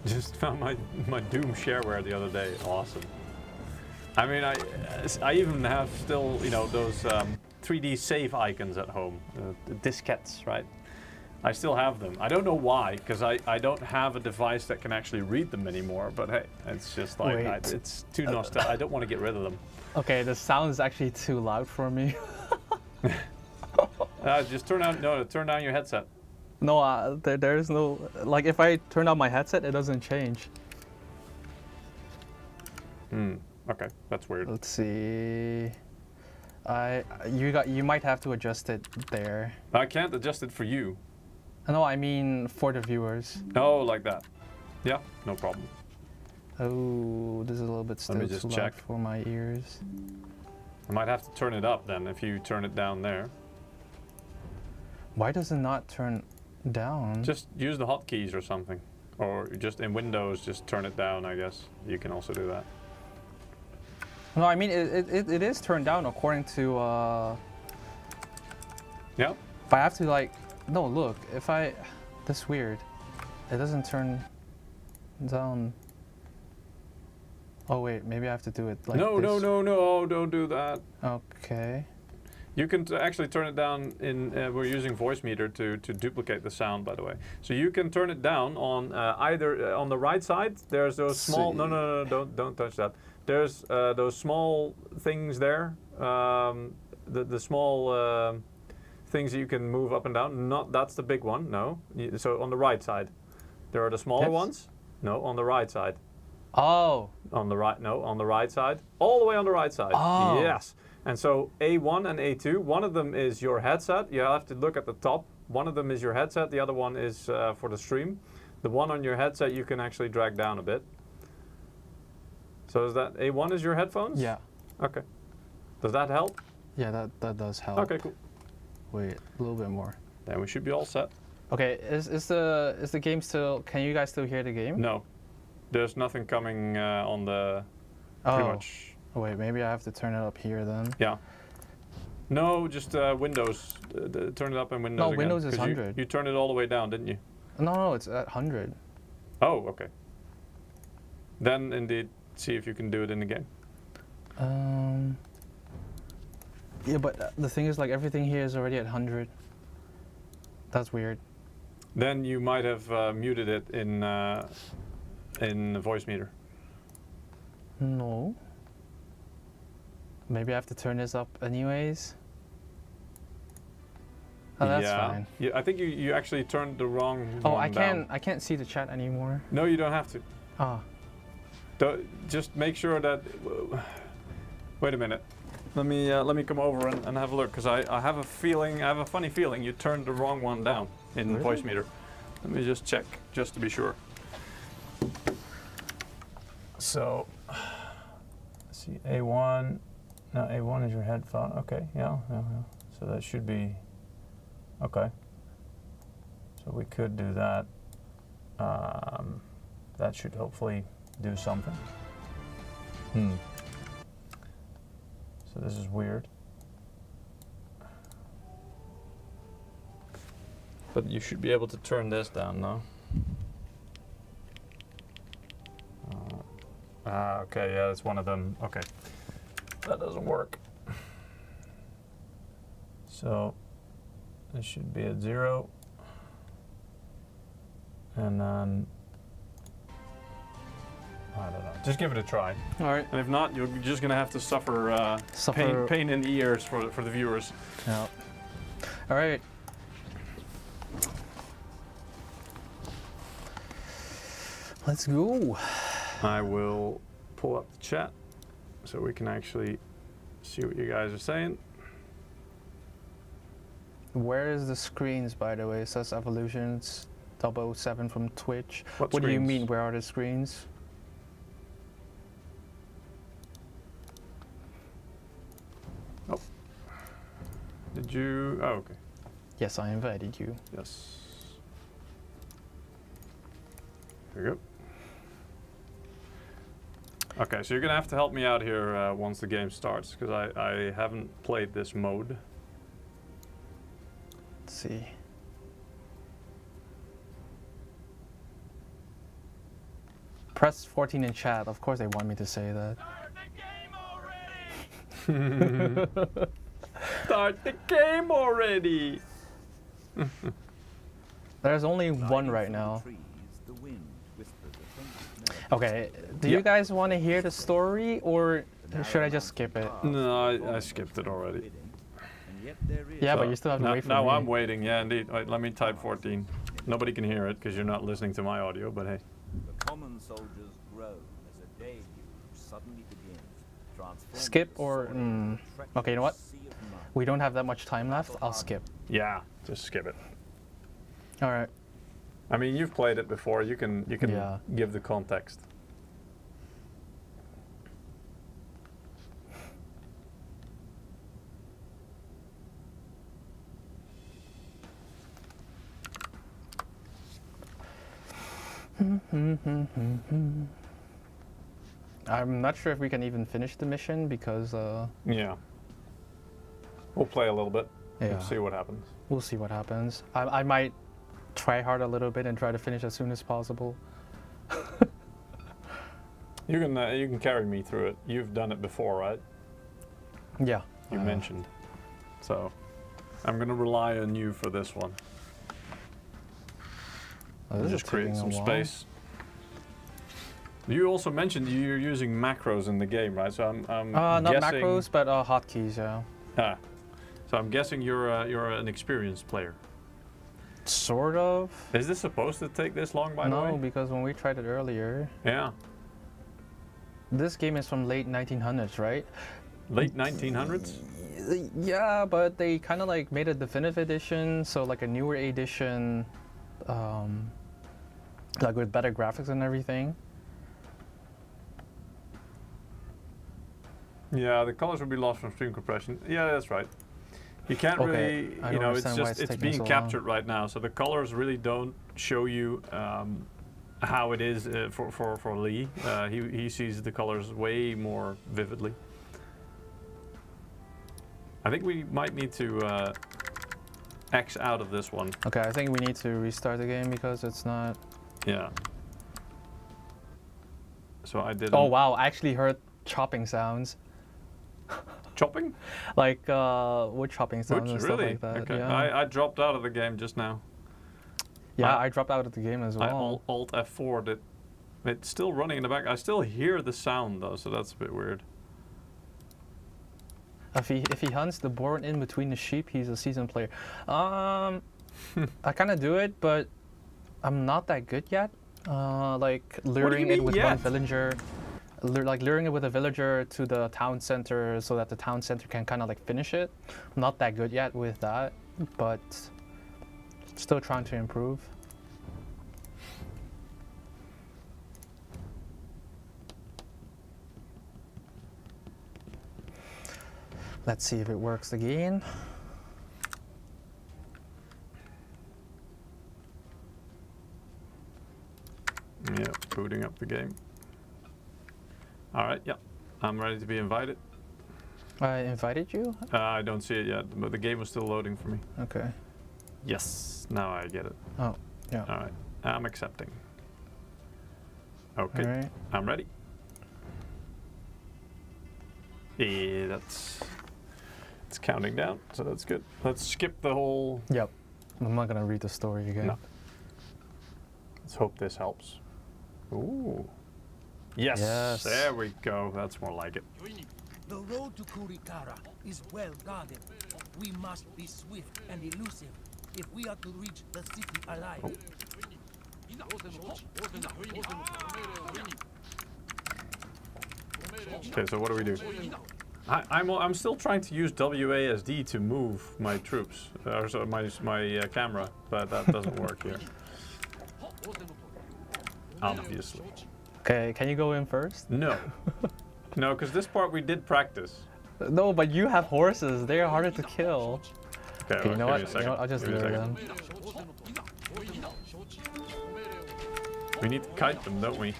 Just found my Doom shareware the other day. Awesome. I mean, I even have still, those 3D save icons at home, the diskettes, right? I still have them. I don't know why, because I don't have a device that can actually read them anymore. But hey, it's just like it's too nostalgic. I don't want to get rid of them. Okay, the sound is actually too loud for me. Just turn down your headset. No, there's no, like if I turn on my headset, it doesn't change. Okay, that's weird. Let's see. You might have to adjust it there. I can't adjust it for you. No, I mean for the viewers. Oh, like that. Yeah, no problem. Oh, this is a little bit still too loud for my ears. I might have to turn it up then if you turn it down there. Why does it not turn down? Just use the hotkeys or something. Or just in Windows, just turn it down, I guess. You can also do that. No, I mean, it is turned down according to... Yeah. If I have to, like... No, look, if I... That's weird. It doesn't turn down... Oh, wait, maybe I have to do it like no, this. No, don't do that. Okay. You can actually turn it down in, we're using voice meter to duplicate the sound, by the way. So you can turn it down on either, on the right side, there's those small, no, don't touch that. There's those small things there, the small things that you can move up and down. Not, that's the big one, no. So on the right side. There are the smaller ones. No, on the right side. Oh. On the right, no, on the right side. All the way on the right side. Oh. Yes. And so A1 and A2, one of them is your headset. You have to look at the top. One of them is your headset, the other one is for the stream. The one on your headset you can actually drag down a bit. So is that A1 is your headphones? Yeah. Okay. Does that help? Yeah, that does help. Okay, cool. Wait, a little bit more. Then we should be all set. Okay, is the game still, can you guys still hear the game? No. There's nothing coming on the, pretty much. Oh wait, maybe I have to turn it up here then. Yeah. No, just Windows. Turn it up in Windows. No, again, Windows is 100. You turned it all the way down, didn't you? No, it's at 100. Oh, okay. Then indeed, see if you can do it in the game. Yeah, but the thing is, like, everything here is already at 100. That's weird. Then you might have muted it in voice meter. No. Maybe I have to turn this up anyways. Oh, that's fine. Yeah, I think you actually turned the wrong Oh, one down. I can't see the chat anymore. No, you don't have to. Ah. Just make sure that. Wait a minute. Let me come over and have a look, because I have a feeling, I have a funny feeling you turned the wrong one down in voice meter. Let me just check, just to be sure. So, let's see, A1. No, A1 is your headphone. Okay, yeah. So that should be okay. So we could do that. That should hopefully do something. So this is weird. But you should be able to turn this down now. Okay, yeah, that's one of them. Okay, that doesn't work. So this should be at 0. And then, I don't know. Just give it a try. All right. And if not, you're just gonna have to suffer, pain in the ears for the viewers. Yeah. All right. Let's go. I will pull up the chat so we can actually see what you guys are saying. Where is the screens, by the way? It says Evolutions 007 from Twitch. What do you screens? mean, where are the screens? Oh. Did you? Oh, okay. Yes, I invited you. Yes. There you go. Okay, so you're gonna have to help me out here once the game starts, because I haven't played this mode. Let's see. Press 14 in chat. Of course they want me to say that. Start the game already! Start the game already! There's only one right now. Okay, do you guys want to hear the story, or should I just skip it? No, I skipped it already. Yeah, So but you still have to wait for me. Now I'm waiting, yeah, indeed. Wait, let me type 14. Nobody can hear it because you're not listening to my audio, but hey. The common soldiers grow as a deluge suddenly begins. Skip or... Okay, you know what? We don't have that much time left. I'll skip. Yeah, just skip it. All right. I mean, you've played it before. You can Yeah. give the context. I'm not sure if we can even finish the mission because yeah. We'll play a little bit. yeah. And see what happens. We'll see what happens. I might try hard a little bit and try to finish as soon as possible. You can carry me through it. You've done it before, right? Yeah. You mentioned. So I'm gonna rely on you for this one. Oh, this just is create taking some a while. space. You also mentioned you're using macros in the game, right? So I'm Not guessing, macros, but hotkeys. Yeah. Ah, so I'm guessing you're an experienced player. Sort of. Is this supposed to take this long, by the way? No, because when we tried it earlier, Yeah. this game is from late 1900s, right? Late 1900s? Yeah, but they kind of like made a definitive edition, so like a newer edition, like with better graphics and everything. Yeah, the colors will be lost from stream compression. Yeah, that's right. You can't really, I you don't know, it's understand why just it's it's taking being so captured right now, so the colors really don't show you how it is for Lee. He sees the colors way more vividly. I think we might need to X out of this one. Okay, I think we need to restart the game because it's not. Yeah. So I did. Oh wow! I actually heard chopping sounds. Chopping? Like wood chopping sounds and stuff Really? like that. Okay. Yeah. I dropped out of the game just now. Yeah, I dropped out of the game as well. I Alt F4'd it. It's still running in the back. I still hear the sound though, so that's a bit weird. If he hunts the boar in between the sheep, he's a seasoned player. I kind of do it, but I'm not that good yet. Like luring it with one villager, like luring it with a villager to the town center so that the town center can kind of like finish it. I'm not that good yet with that, but still trying to improve. Let's see if it works again. Yeah, booting up the game. Alright, yeah. I'm ready to be invited. I invited you? I don't see it yet, but the game was still loading for me. Okay. Yes, now I get it. Oh, yeah. Alright, I'm accepting. Okay, Alright. I'm ready. Yeah, it's counting down, so that's good. Let's skip the whole... Yep. I'm not gonna read the story again. No. Let's hope this helps. Ooh. Yes, Yes. There we go. That's more like it. The road to Kurikara is well guarded. We must be swift and elusive if we are to reach the city alive. Oh. Okay, so what do we do? I'm still trying to use WASD to move my troops, or so my camera, but that doesn't work here. Obviously. Okay, can you go in first? No. No, because this part we did practice. No, but you have horses. They are harder to kill. Okay, Okay, you know what? give me a You know what? I'll just Give me a lure second. them. We need to kite them, don't we?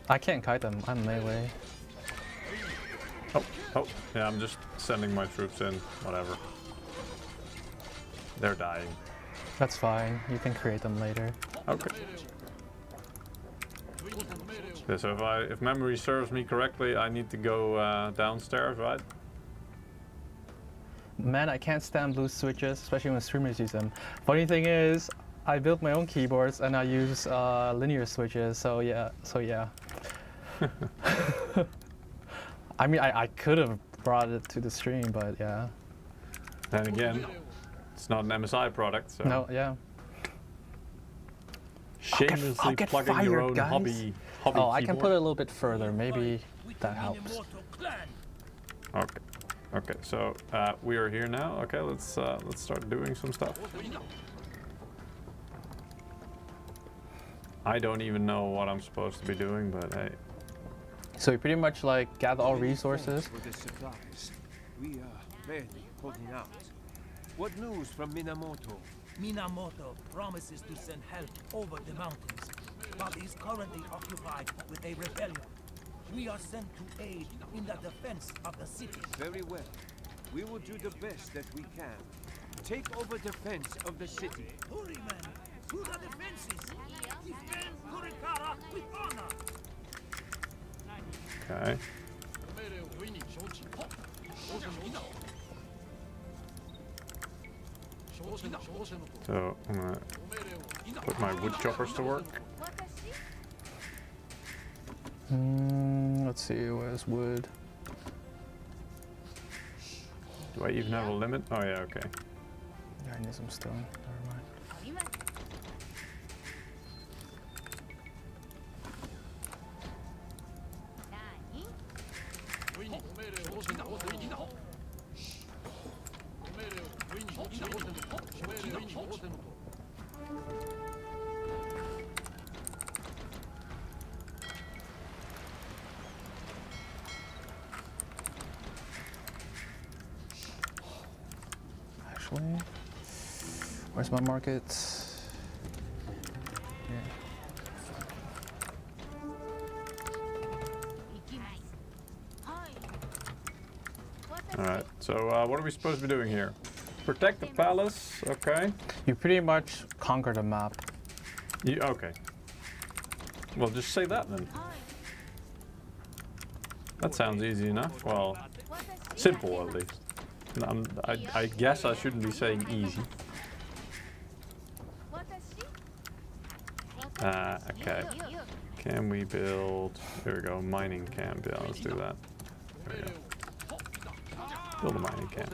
I can't kite them. I'm melee. Oh, yeah, I'm just sending my troops in, whatever. They're dying. That's fine. You can create them later. Okay. Okay, so if memory serves me correctly, I need to go downstairs, right? Man, I can't stand blue switches, especially when streamers use them. Funny thing is, I built my own keyboards and I use linear switches, so yeah. I mean, I could have brought it to the stream, but yeah. Then again, it's not an MSI product, so... No, yeah. Shamelessly I'll get plugging fired, your own guys. hobby Oh, I can keyboard. put it a little bit further. Maybe that helps. Okay. Okay, so we are here now. Okay, let's start doing some stuff. I don't even know what I'm supposed to be doing, but hey. So you pretty much like gather all resources. For the supplies. We are barely holding out. What news from Minamoto? Minamoto promises to send help over the mountains. but is currently occupied with a rebellion. We are sent to aid in the defense of the city. Very well. We will do the best that we can. Take over defense of the city. Hurry, men! To the defenses! Defend Kurikara with honor! Okay. So I'm gonna put my wood choppers to work. Let's see, where's wood? Do I even have a limit? Oh yeah, okay. Yeah, I need some stone. Never mind. Actually, where's my market? Here. Alright, so what are we supposed to be doing here? Protect the palace, okay. You pretty much conquer the map. Okay. Well, just say that then. That sounds easy enough. Well, simple at least. I guess I shouldn't be saying easy. Okay. Can we build... Here we go, mining camp. Yeah, let's do that. There we go. Build a mining camp.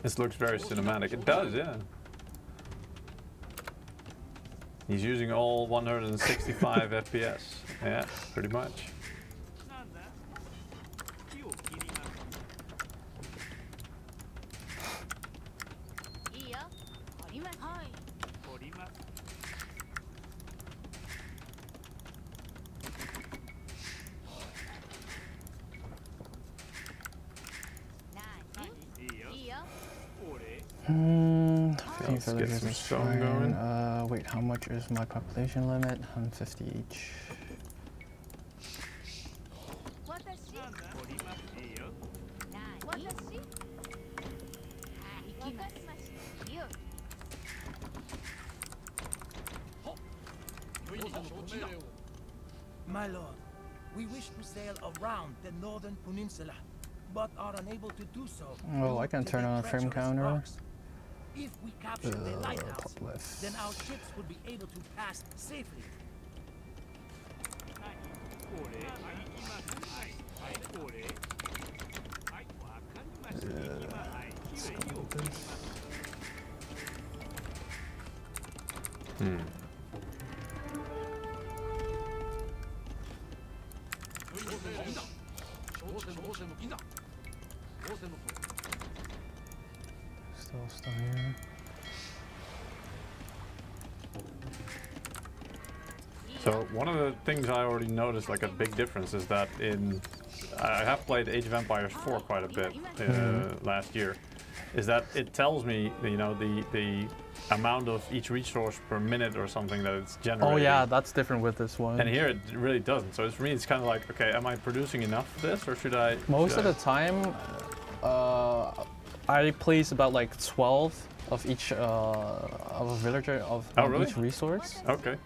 This looks very cinematic. It does, yeah. He's using all 165 FPS. Yeah, pretty much. Let's get some stone going. Wait, how much is my population limit? 150 each. My lord, we wish to sail around the northern peninsula, but are unable to do so. Oh, I can due to turn the on a frame treacherous counter. rocks. If we capture the lighthouse, top left. then our ships would be able to pass safely. Still here. So one of the things I already noticed, like a big difference, is that I have played Age of Empires 4 quite a bit last year, is that it tells me, you know, the amount of each resource per minute or something that it's generating. Oh yeah, that's different with this one. And here it really doesn't. So for me, it's kind of like, okay, am I producing enough of this, or should I? Most of the time, I place about like 12 of each of a villager of really? each resource. Okay.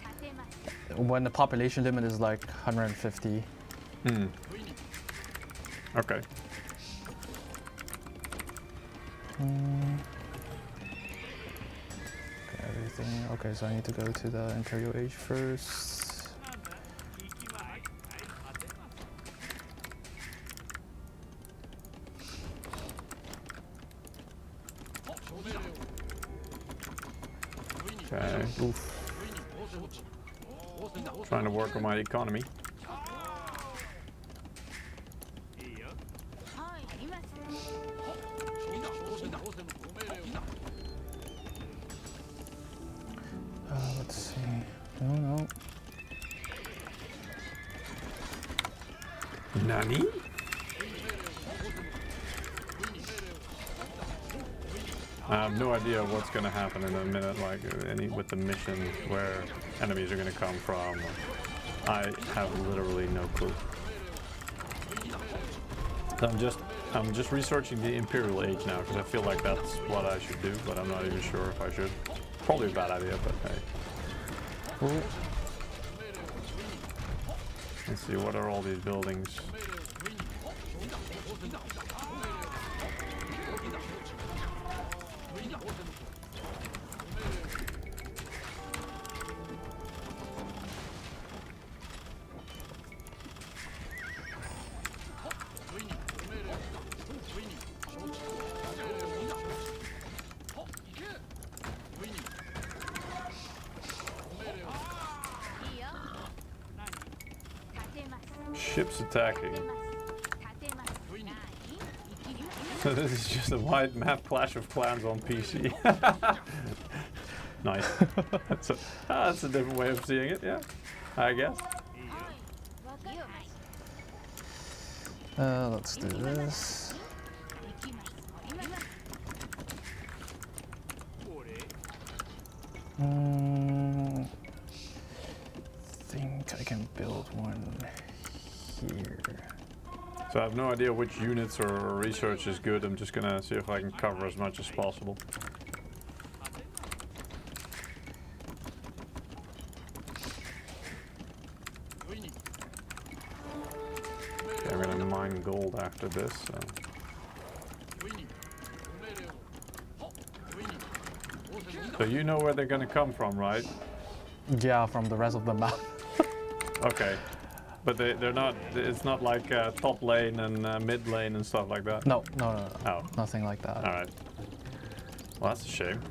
When the population limit is like 150. Okay. Okay, everything. Okay, so I need to go to the Imperial Age first. Okay. Oof. Trying to work on my economy. Let's see. No. Nani? I have no idea what's going to happen in a minute, like with the mission, where enemies are going to come from. I have literally no clue. I'm just researching the Imperial Age now because I feel like that's what I should do, but I'm not even sure if I should. Probably a bad idea, but hey. Ooh. Let's see, what are all these buildings? Ships attacking. So this is just a wide map Clash of Clans on PC. Nice. That's a different way of seeing it, yeah. I guess. Let's do this. Think I can build one here. So I have no idea which units or research is good. I'm just gonna see if I can cover as much as possible. Okay, I'm gonna mine gold after this. So you know where they're gonna come from, right? Yeah, from the rest of the map. Okay. But they're not, it's not like top lane and mid lane and stuff like that? No. Oh. Nothing like that. Alright. Well, that's a shame.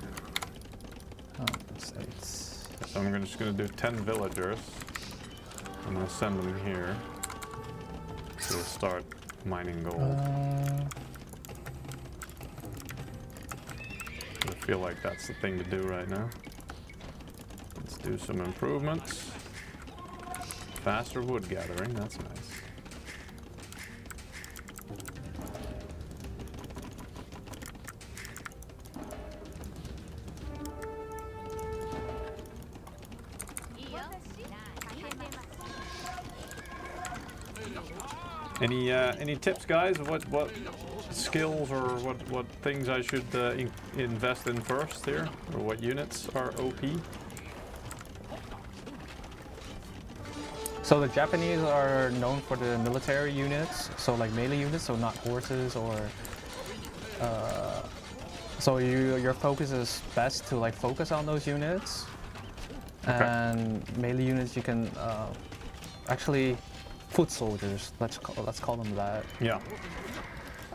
So I'm just going to do 10 villagers. I'm going to send them here to start mining gold. I feel like that's the thing to do right now. Let's do some improvements. Faster wood gathering, that's nice. Any tips, guys? What skills or what things I should invest in first here, or what units are OP? So the Japanese are known for the military units, so like melee units, so not horses or. So your focus is best to like focus on those units, okay. And melee units you can actually foot soldiers. Let's call them that. Yeah.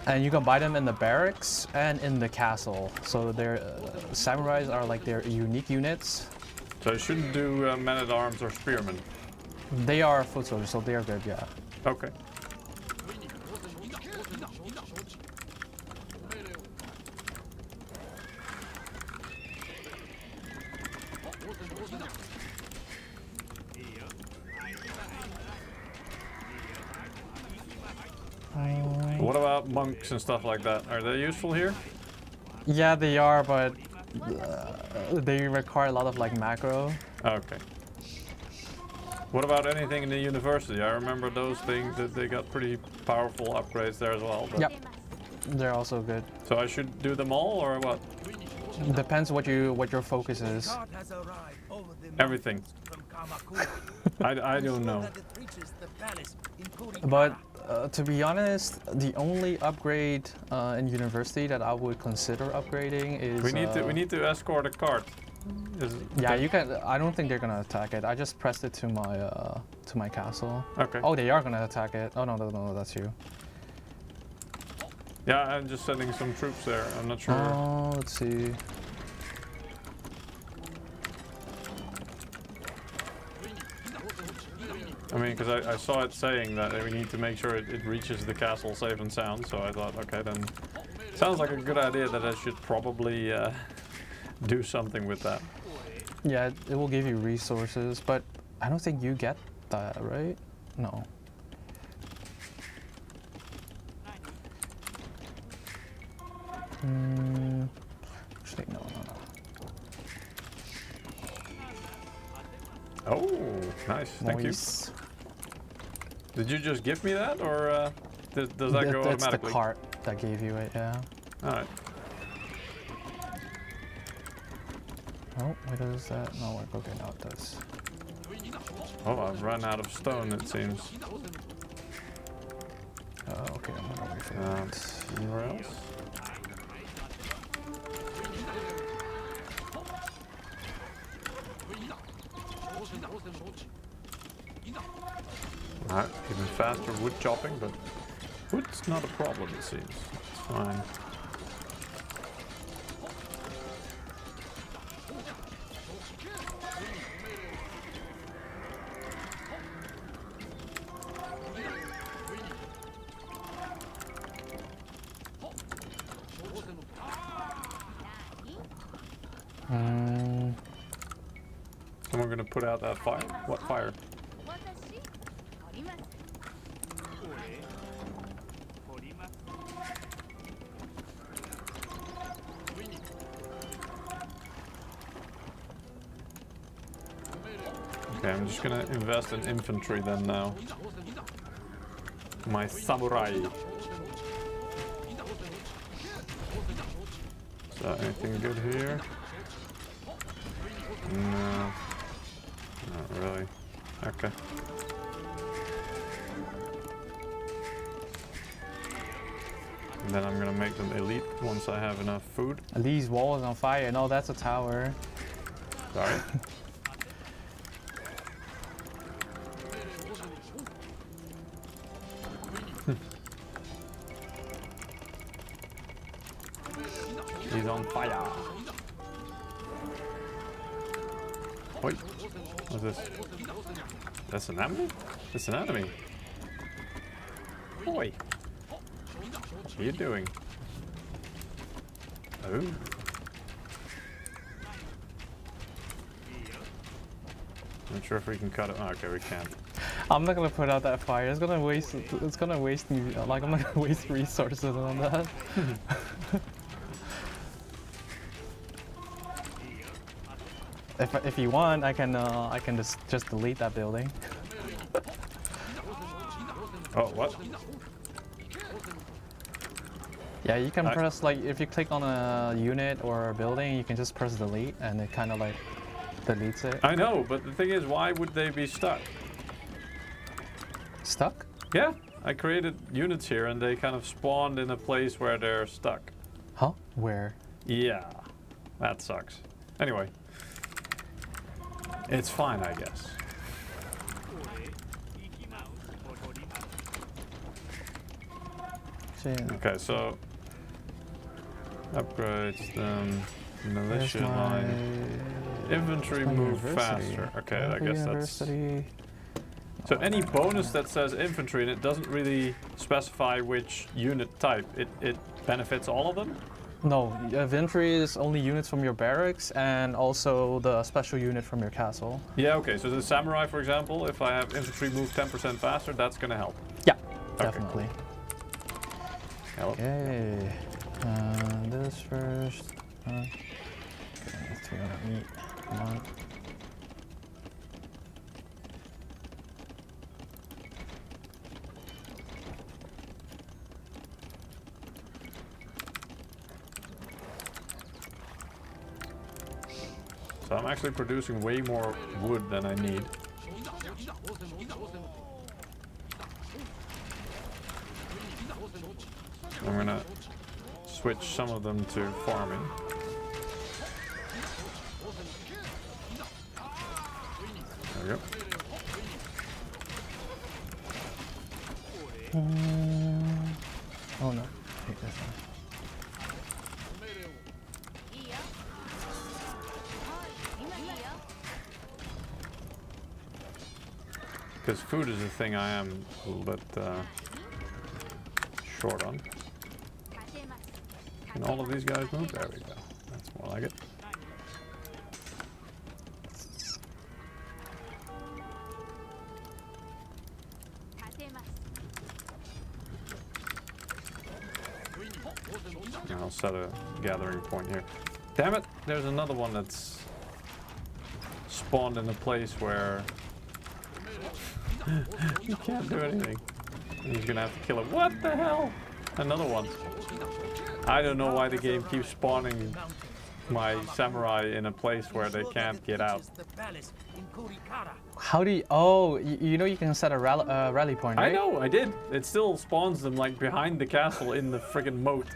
And you can buy them in the barracks and in the castle. So their samurais are like their unique units. So I shouldn't do men-at-arms or spearmen. They are foot soldiers, so they are good, yeah. Okay. What about monks and stuff like that? Are they useful here? Yeah, they are, but they require a lot of like macro. Okay. What about anything in the university? I remember those things that they got pretty powerful upgrades there as well. But Yep, they're also good. so I should do them all, or what? Depends what your focus is. Everything. I don't know. But to be honest, the only upgrade in university that I would consider upgrading is. We need to escort a cart. Yeah, you can. I don't think they're gonna attack it. I just pressed it to my castle. Okay. Oh, they are gonna attack it. Oh no, that's you. Yeah, I'm just sending some troops there. I'm not sure. Oh, let's see. I mean, because I saw it saying that we need to make sure it reaches the castle safe and sound. So I thought, okay, then sounds like a good idea that I should probably do something with that. Yeah, it will give you resources, but I don't think you get that, right? No. actually, no. Oh, nice. Thank you. Did you just give me that, or does that go automatically? That's the cart that gave you it, yeah. Alright. Oh, wait, does that not work? Okay, now it does. Oh, I've run out of stone, it seems. Okay, I'm gonna wait for that. Anywhere else? Alright, even faster wood chopping, but wood's not a problem, it seems. It's fine. Someone gonna put out that fire. What fire? Okay, I'm just gonna invest in infantry then now. My samurai. Is that anything good here? No. Not really. Okay. And then I'm gonna make them elite once I have enough food. These walls on fire. No, that's a tower. Sorry. He's on fire. Wait, what's this? That's an enemy? That's an enemy. Boy, what are you doing? Oh. Not sure if we can cut it. Oh, okay, we can't. I'm not gonna put out that fire. It's gonna waste. It's gonna waste me. Like I'm not gonna waste resources on that. If you want, I can just delete that building. Oh, what? Yeah, you can press, like, if you click on a unit or a building, you can just press delete and it kind of like deletes it. I know, but the thing is, why would they be stuck? Stuck? Yeah, I created units here and they kind of spawned in a place where they're stuck. Huh? Where? Yeah, that sucks. Anyway, it's fine, I guess. Okay, so upgrades, militia line, infantry move faster. Okay, I guess that's. So any bonus that says infantry and it doesn't really specify which unit type, it benefits all of them? No, infantry is only units from your barracks and also the special unit from your castle. Yeah, okay, so the samurai, for example, if I have infantry move 10% faster, that's gonna help. Yeah, okay, definitely. Cool. Okay, this first. Okay, 300 meat. Come on. So I'm actually producing way more wood than I need. I'm gonna switch some of them to farming. There we go. Oh no, take this one. Because food is a thing I am a little bit short on. Can all of these guys move? There we go. That's more like it. And I'll set a gathering point here. Damn it! There's another one that's spawned in a place where you can't do anything. He's gonna have to kill him. What the hell? Another one. I don't know why the game keeps spawning my samurai in a place where they can't get out. How do you... Oh, you know you can set a rally point, right? I know, I did. It still spawns them like behind the castle in the friggin' moat.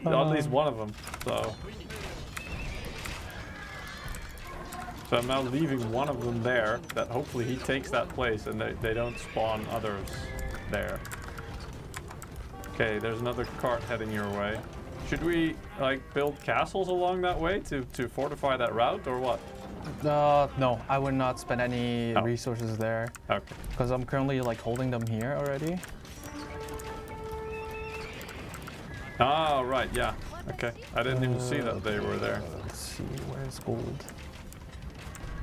At least one of them, so I'm now leaving one of them there, that hopefully he takes that place and they don't spawn others there. Okay, there's another cart heading your way. Should we like build castles along that way to fortify that route or what? No, I would not spend any resources there. Okay. Because I'm currently like holding them here already. Oh, right, yeah. Okay, I didn't even see that they were there. Let's see, where's gold?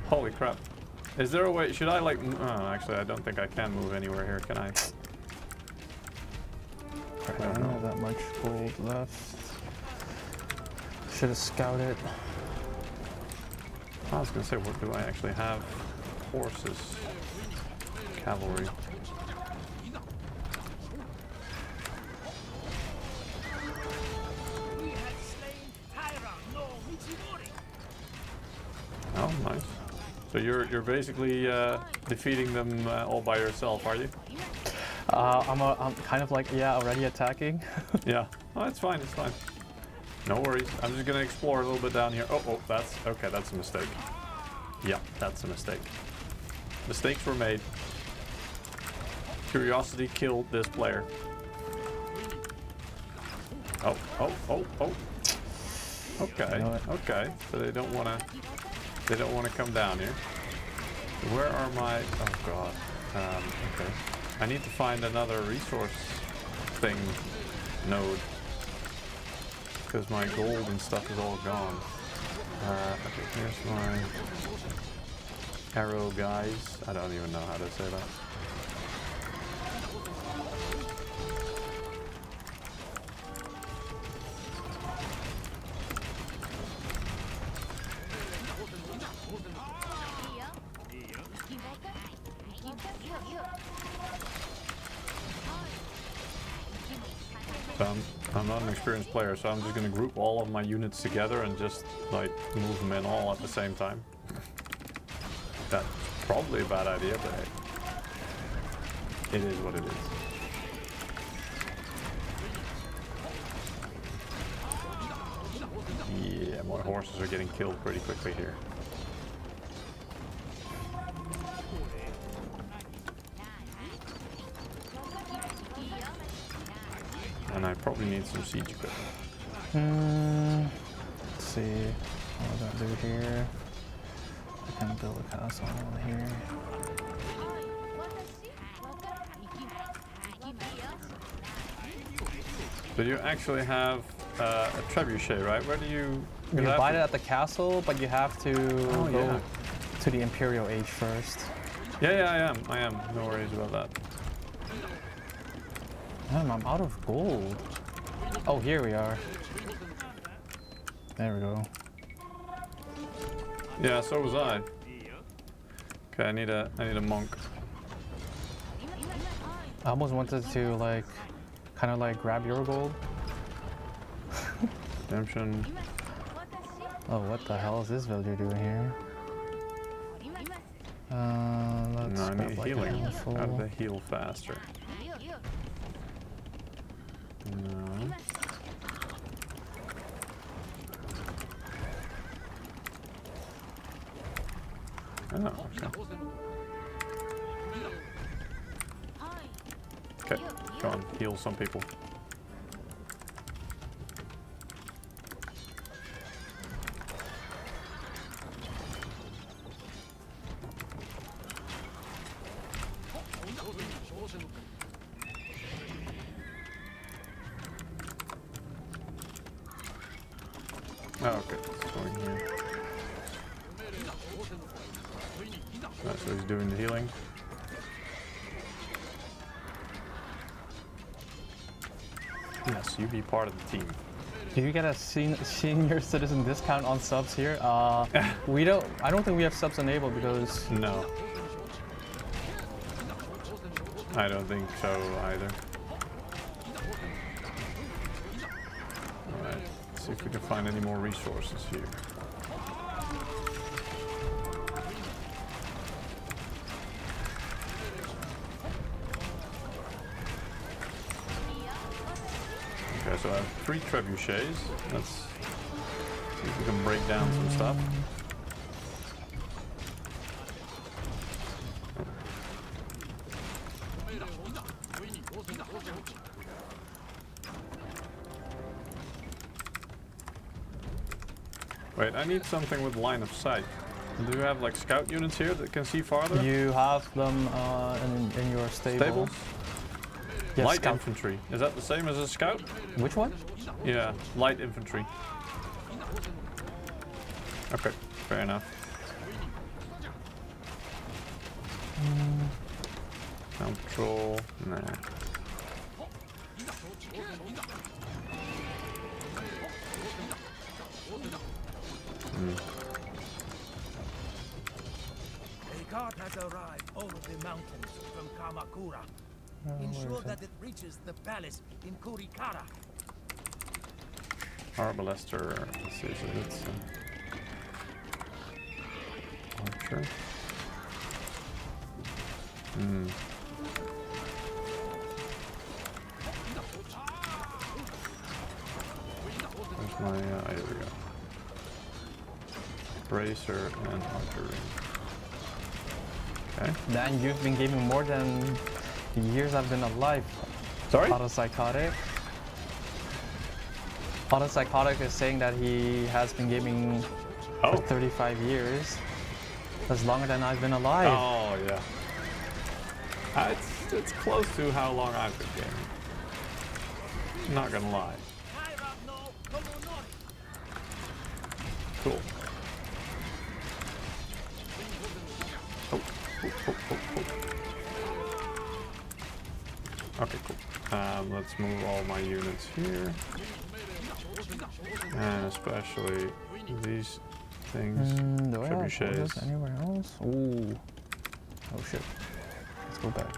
Holy crap. Is there a way, should I like, oh, actually I don't think I can move anywhere here, can I? I don't have that much gold left. Should have scouted. I was gonna say, what do I actually have? Horses. Cavalry. Oh, nice. So you're basically defeating them all by yourself, are you? I'm kind of like, yeah, already attacking. Yeah. Oh, it's fine, it's fine. No worries. I'm just gonna explore a little bit down here. Oh, that's okay. That's a mistake. Yeah, that's a mistake. Mistakes were made. Curiosity killed this player. Oh. Okay. Okay. So they don't wanna come down here. Where are my? Oh god. Okay. I need to find another resource thing node. Because my gold and stuff is all gone. Okay, here's my arrow guys. I don't even know how to say that. I'm not an experienced player, so I'm just going to group all of my units together and just like move them in all at the same time. That's probably a bad idea, but hey, it is what it is. Yeah, my horses are getting killed pretty quickly here. And I probably need some siege equipment. Let's see what do I do here. I can build a castle here. So you actually have a trebuchet, right? Where do you? You can buy it at the castle, but you have to go to the Imperial Age first. Yeah, I am. No worries about that. Damn, I'm out of gold. Oh, here we are. There we go. Yeah, so was I. Okay, I need a monk. I almost wanted to like, kind of like grab your gold. Redemption. Oh, what the hell is this villager doing here? Let's No, I need grab, healing. like, a How do they heal faster? No. Oh, okay. Okay, go on, heal some people. Oh, okay, it's going here. Right, so he's doing the healing. Yes, you be part of the team. Do you get a senior citizen discount on subs here? We don't. I don't think we have subs enabled because. No. I don't think so either. Alright, let's see if we can find any more resources here. Okay, so I have 3 trebuchets. Let's see if we can break down some stuff. Wait, I need something with line of sight. Do you have like scout units here that can see farther? You have them in your stable. Stables? Yes, Light scout. infantry. Is that the same as a scout? Which one? Yeah, light infantry. Okay, fair enough. Ground patrol, nah. A cart has arrived over the mountains from Kamakura. Ensure that it reaches the palace in Kurikara. Arbalester, let's see, so it's archer. Where's my, here we go. Bracer and archery. Okay. Dan, you've been gaming more than the years I've been alive. Sorry? Autopsychotic. Autopsychotic is saying that he has been gaming for 35 years. That's longer than I've been alive. Oh, yeah. It's close to how long I've been gaming. Not gonna lie. Cool. Okay, cool. Let's move all my units here. And especially these things. Do I have Trebuchets. orders anywhere else? Ooh. Oh shit. Let's go back.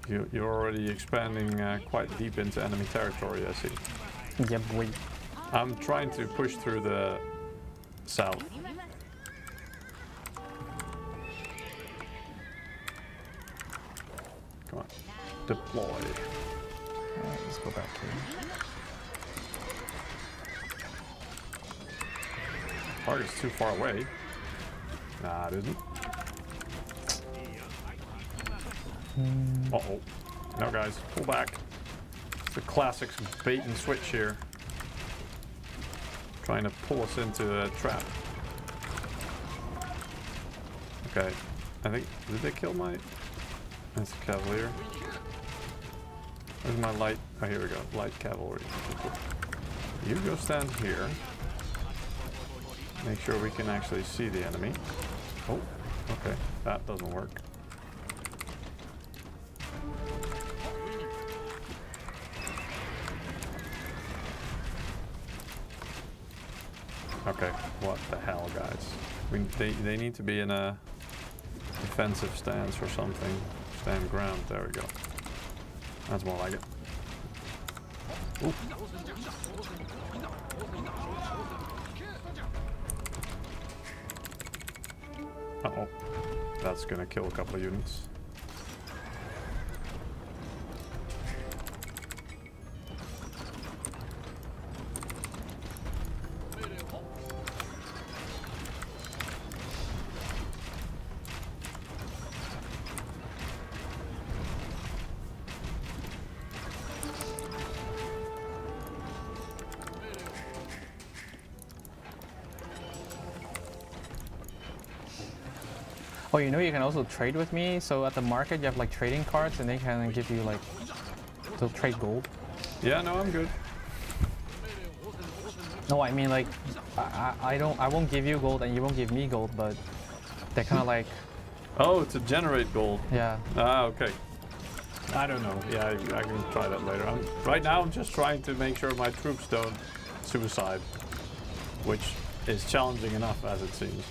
You're already expanding quite deep into enemy territory, I see. Yeah, boy. I'm trying to push through the south. Come on. Deploy. Alright, let's go back here. Target's too far away. Nah, it isn't. Uh-oh. No, guys. Pull back. It's the classic bait and switch here. Trying to pull us into a trap. Okay. I think... Did they kill my... That's a cavalier. Where's my light? Oh, here we go. Light cavalry. You go stand here. Make sure we can actually see the enemy. Oh, okay. That doesn't work. Okay, what the hell, guys? They need to be in a defensive stance or something. Stand ground. There we go. That's more like it. Ooh. Uh-oh. That's gonna kill a couple of units. Oh, you know you can also trade with me. So at the market you have like trading cards, and they can give you like to trade gold. Yeah, no, I'm good. No, I mean like I won't give you gold and you won't give me gold, but They're kind of like, Oh, to generate gold. yeah. Ah, okay. I don't know. Yeah, I can try that later. Right now, I'm just trying to make sure my troops don't suicide, which is challenging enough as it seems.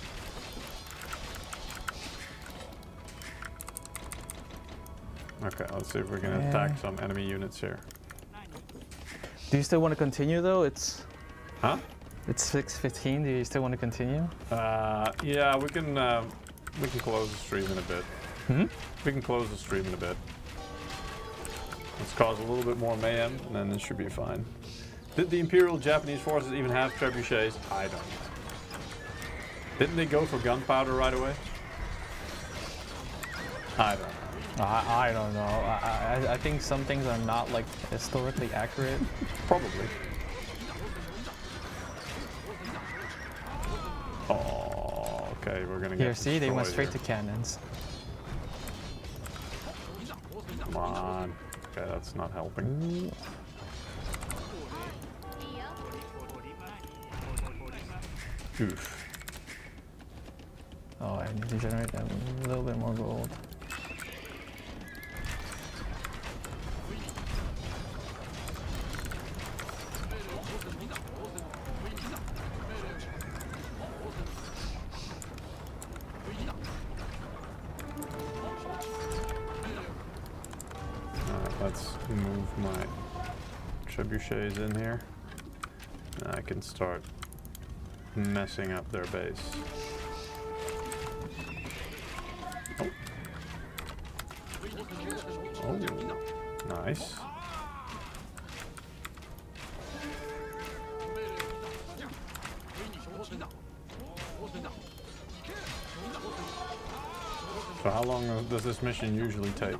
Okay, let's see if we can attack some enemy units here. Do you still want to continue though? It's Huh? 6:15. Do you still want to continue? Yeah, we can close the stream in a bit. Hmm? We can close the stream in a bit. Let's cause a little bit more mayhem, and then it should be fine. Did the Imperial Japanese forces even have trebuchets? I don't know. Didn't they go for gunpowder right away? I don't know. I don't know. I think some things are not like historically accurate. Probably. Oh, okay, we're gonna get Here, see, they went destroyed straight to here. cannons. Come on. Okay, that's not helping. Ooh. Oof. Oh, I need to generate a little bit more gold. Let's move my trebuchets in here. I can start messing up their base. Oh. Oh. Nice. So how long does this mission usually take?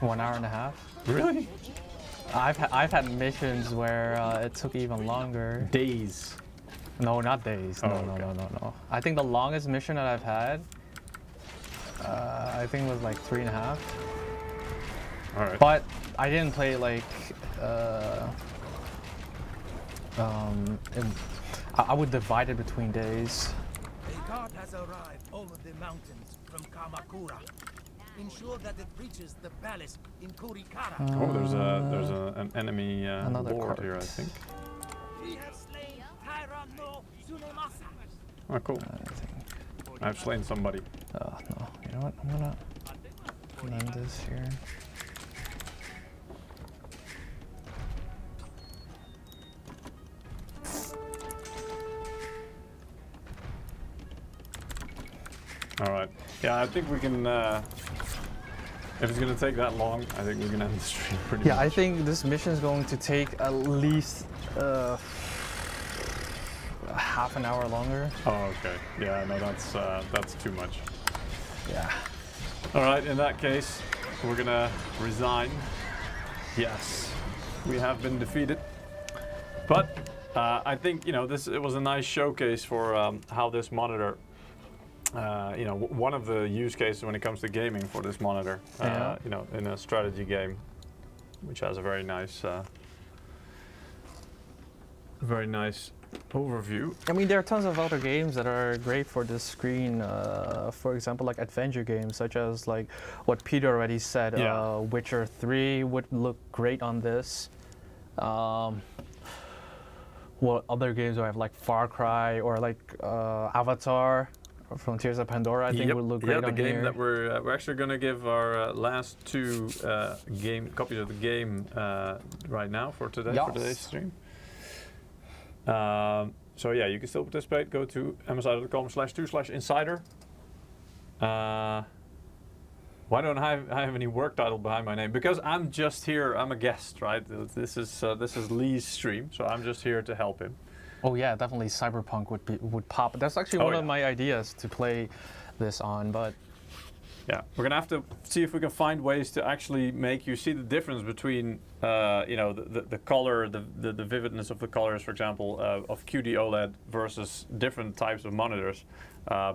1 hour and a half. Really? I've had missions where it took even longer. Days. No, not days. No, Oh, no, okay. no, no, no. I think the longest mission that I've had, I think was like 3.5. All right. But I didn't play like, I would divide it between days. A guard has arrived over the mountains from Kamakura. Ensure that it reaches the palace in Kurikara. Oh, there's an enemy Another lord cart. here, I think. We have slain Taira no Tsunemasa. Oh, cool. I've slain somebody. Oh no, you know what? I'm gonna end this here. All right. Yeah, I think we can. If it's gonna take that long, I think we can end the stream pretty Yeah, much. I think this mission is going to take at least half an hour longer. Oh, okay. Yeah, no, that's too much. Yeah. All right. In that case, we're gonna resign. Yes, we have been defeated. But I think it was a nice showcase for how this monitor. One of the use cases when it comes to gaming for this monitor, Yeah. in a strategy game, which has a very nice overview. I mean, there are tons of other games that are great for this screen. For example, like adventure games, such as like what Peter already said. Yeah. Witcher 3 would look great on this. What other games do I have? Like Far Cry or like Avatar. Frontiers of Pandora, I think would look great the on game here. that we're actually going to give our last two copies of the game right now for today, for today's stream. So yeah, you can still participate. Go to msi.com/2/insider. Why don't I have any work title behind my name? Because I'm just here. I'm a guest, right? This is Lee's stream, so I'm just here to help him. Oh yeah, definitely Cyberpunk would pop. That's actually one of my ideas to play this on, but yeah, we're gonna have to see if we can find ways to actually make you see the difference between the color, the vividness of the colors, for example, of QD-OLED versus different types of monitors,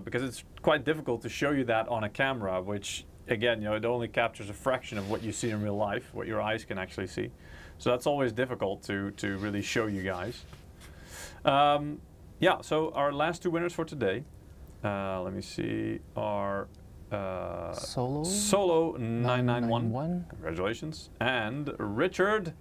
because it's quite difficult to show you that on a camera, which again, it only captures a fraction of what you see in real life, what your eyes can actually see. So that's always difficult to really show you guys. So our last two winners for today let me see, our Solo 991. Congratulations. And Richard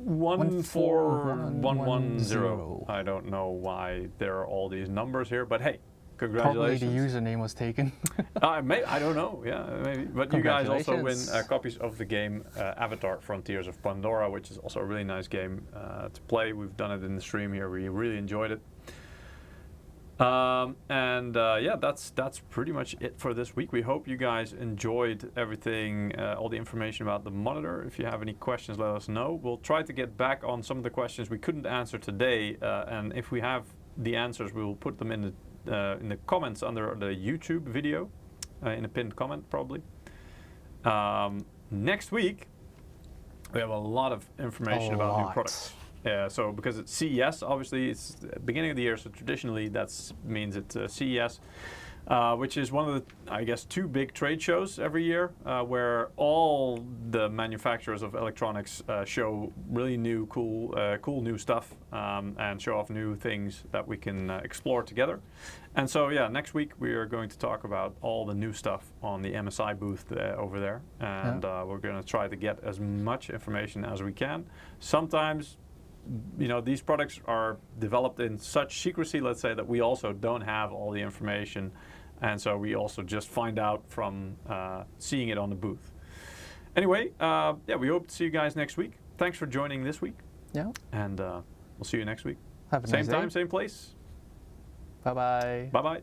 14110. I don't know why there are all these numbers here, but hey, congratulations. Probably the username was taken. I don't know, yeah, maybe. But you guys also win copies of the game Avatar Frontiers of Pandora, which is also a really nice game to play. We've done it in the stream here. We really enjoyed it. Yeah, that's pretty much it for this week. We hope you guys enjoyed everything, all the information about the monitor. If you have any questions, let us know. We'll try to get back on some of the questions we couldn't answer today, and if we have the answers, we will put them in the comments under the YouTube video, in a pinned comment probably. Next week, we have a lot of information about new products. So because it's CES, obviously it's the beginning of the year, so traditionally that means it's CES, which is one of the, I guess, 2 big trade shows every year, where all the manufacturers of electronics show really new, cool new stuff, and show off new things that we can explore together. And so yeah, next week we are going to talk about all the new stuff on the MSI booth over there, and we're going to try to get as much information as we can. Sometimes, you know, these products are developed in such secrecy, let's say, that we also don't have all the information, and so we also just find out from seeing it on the booth. Anyway, yeah, we hope to see you guys next week. Thanks for joining this week. Yeah. And we'll see you next week. Have a same nice time, day. same place. Bye-bye. Bye-bye.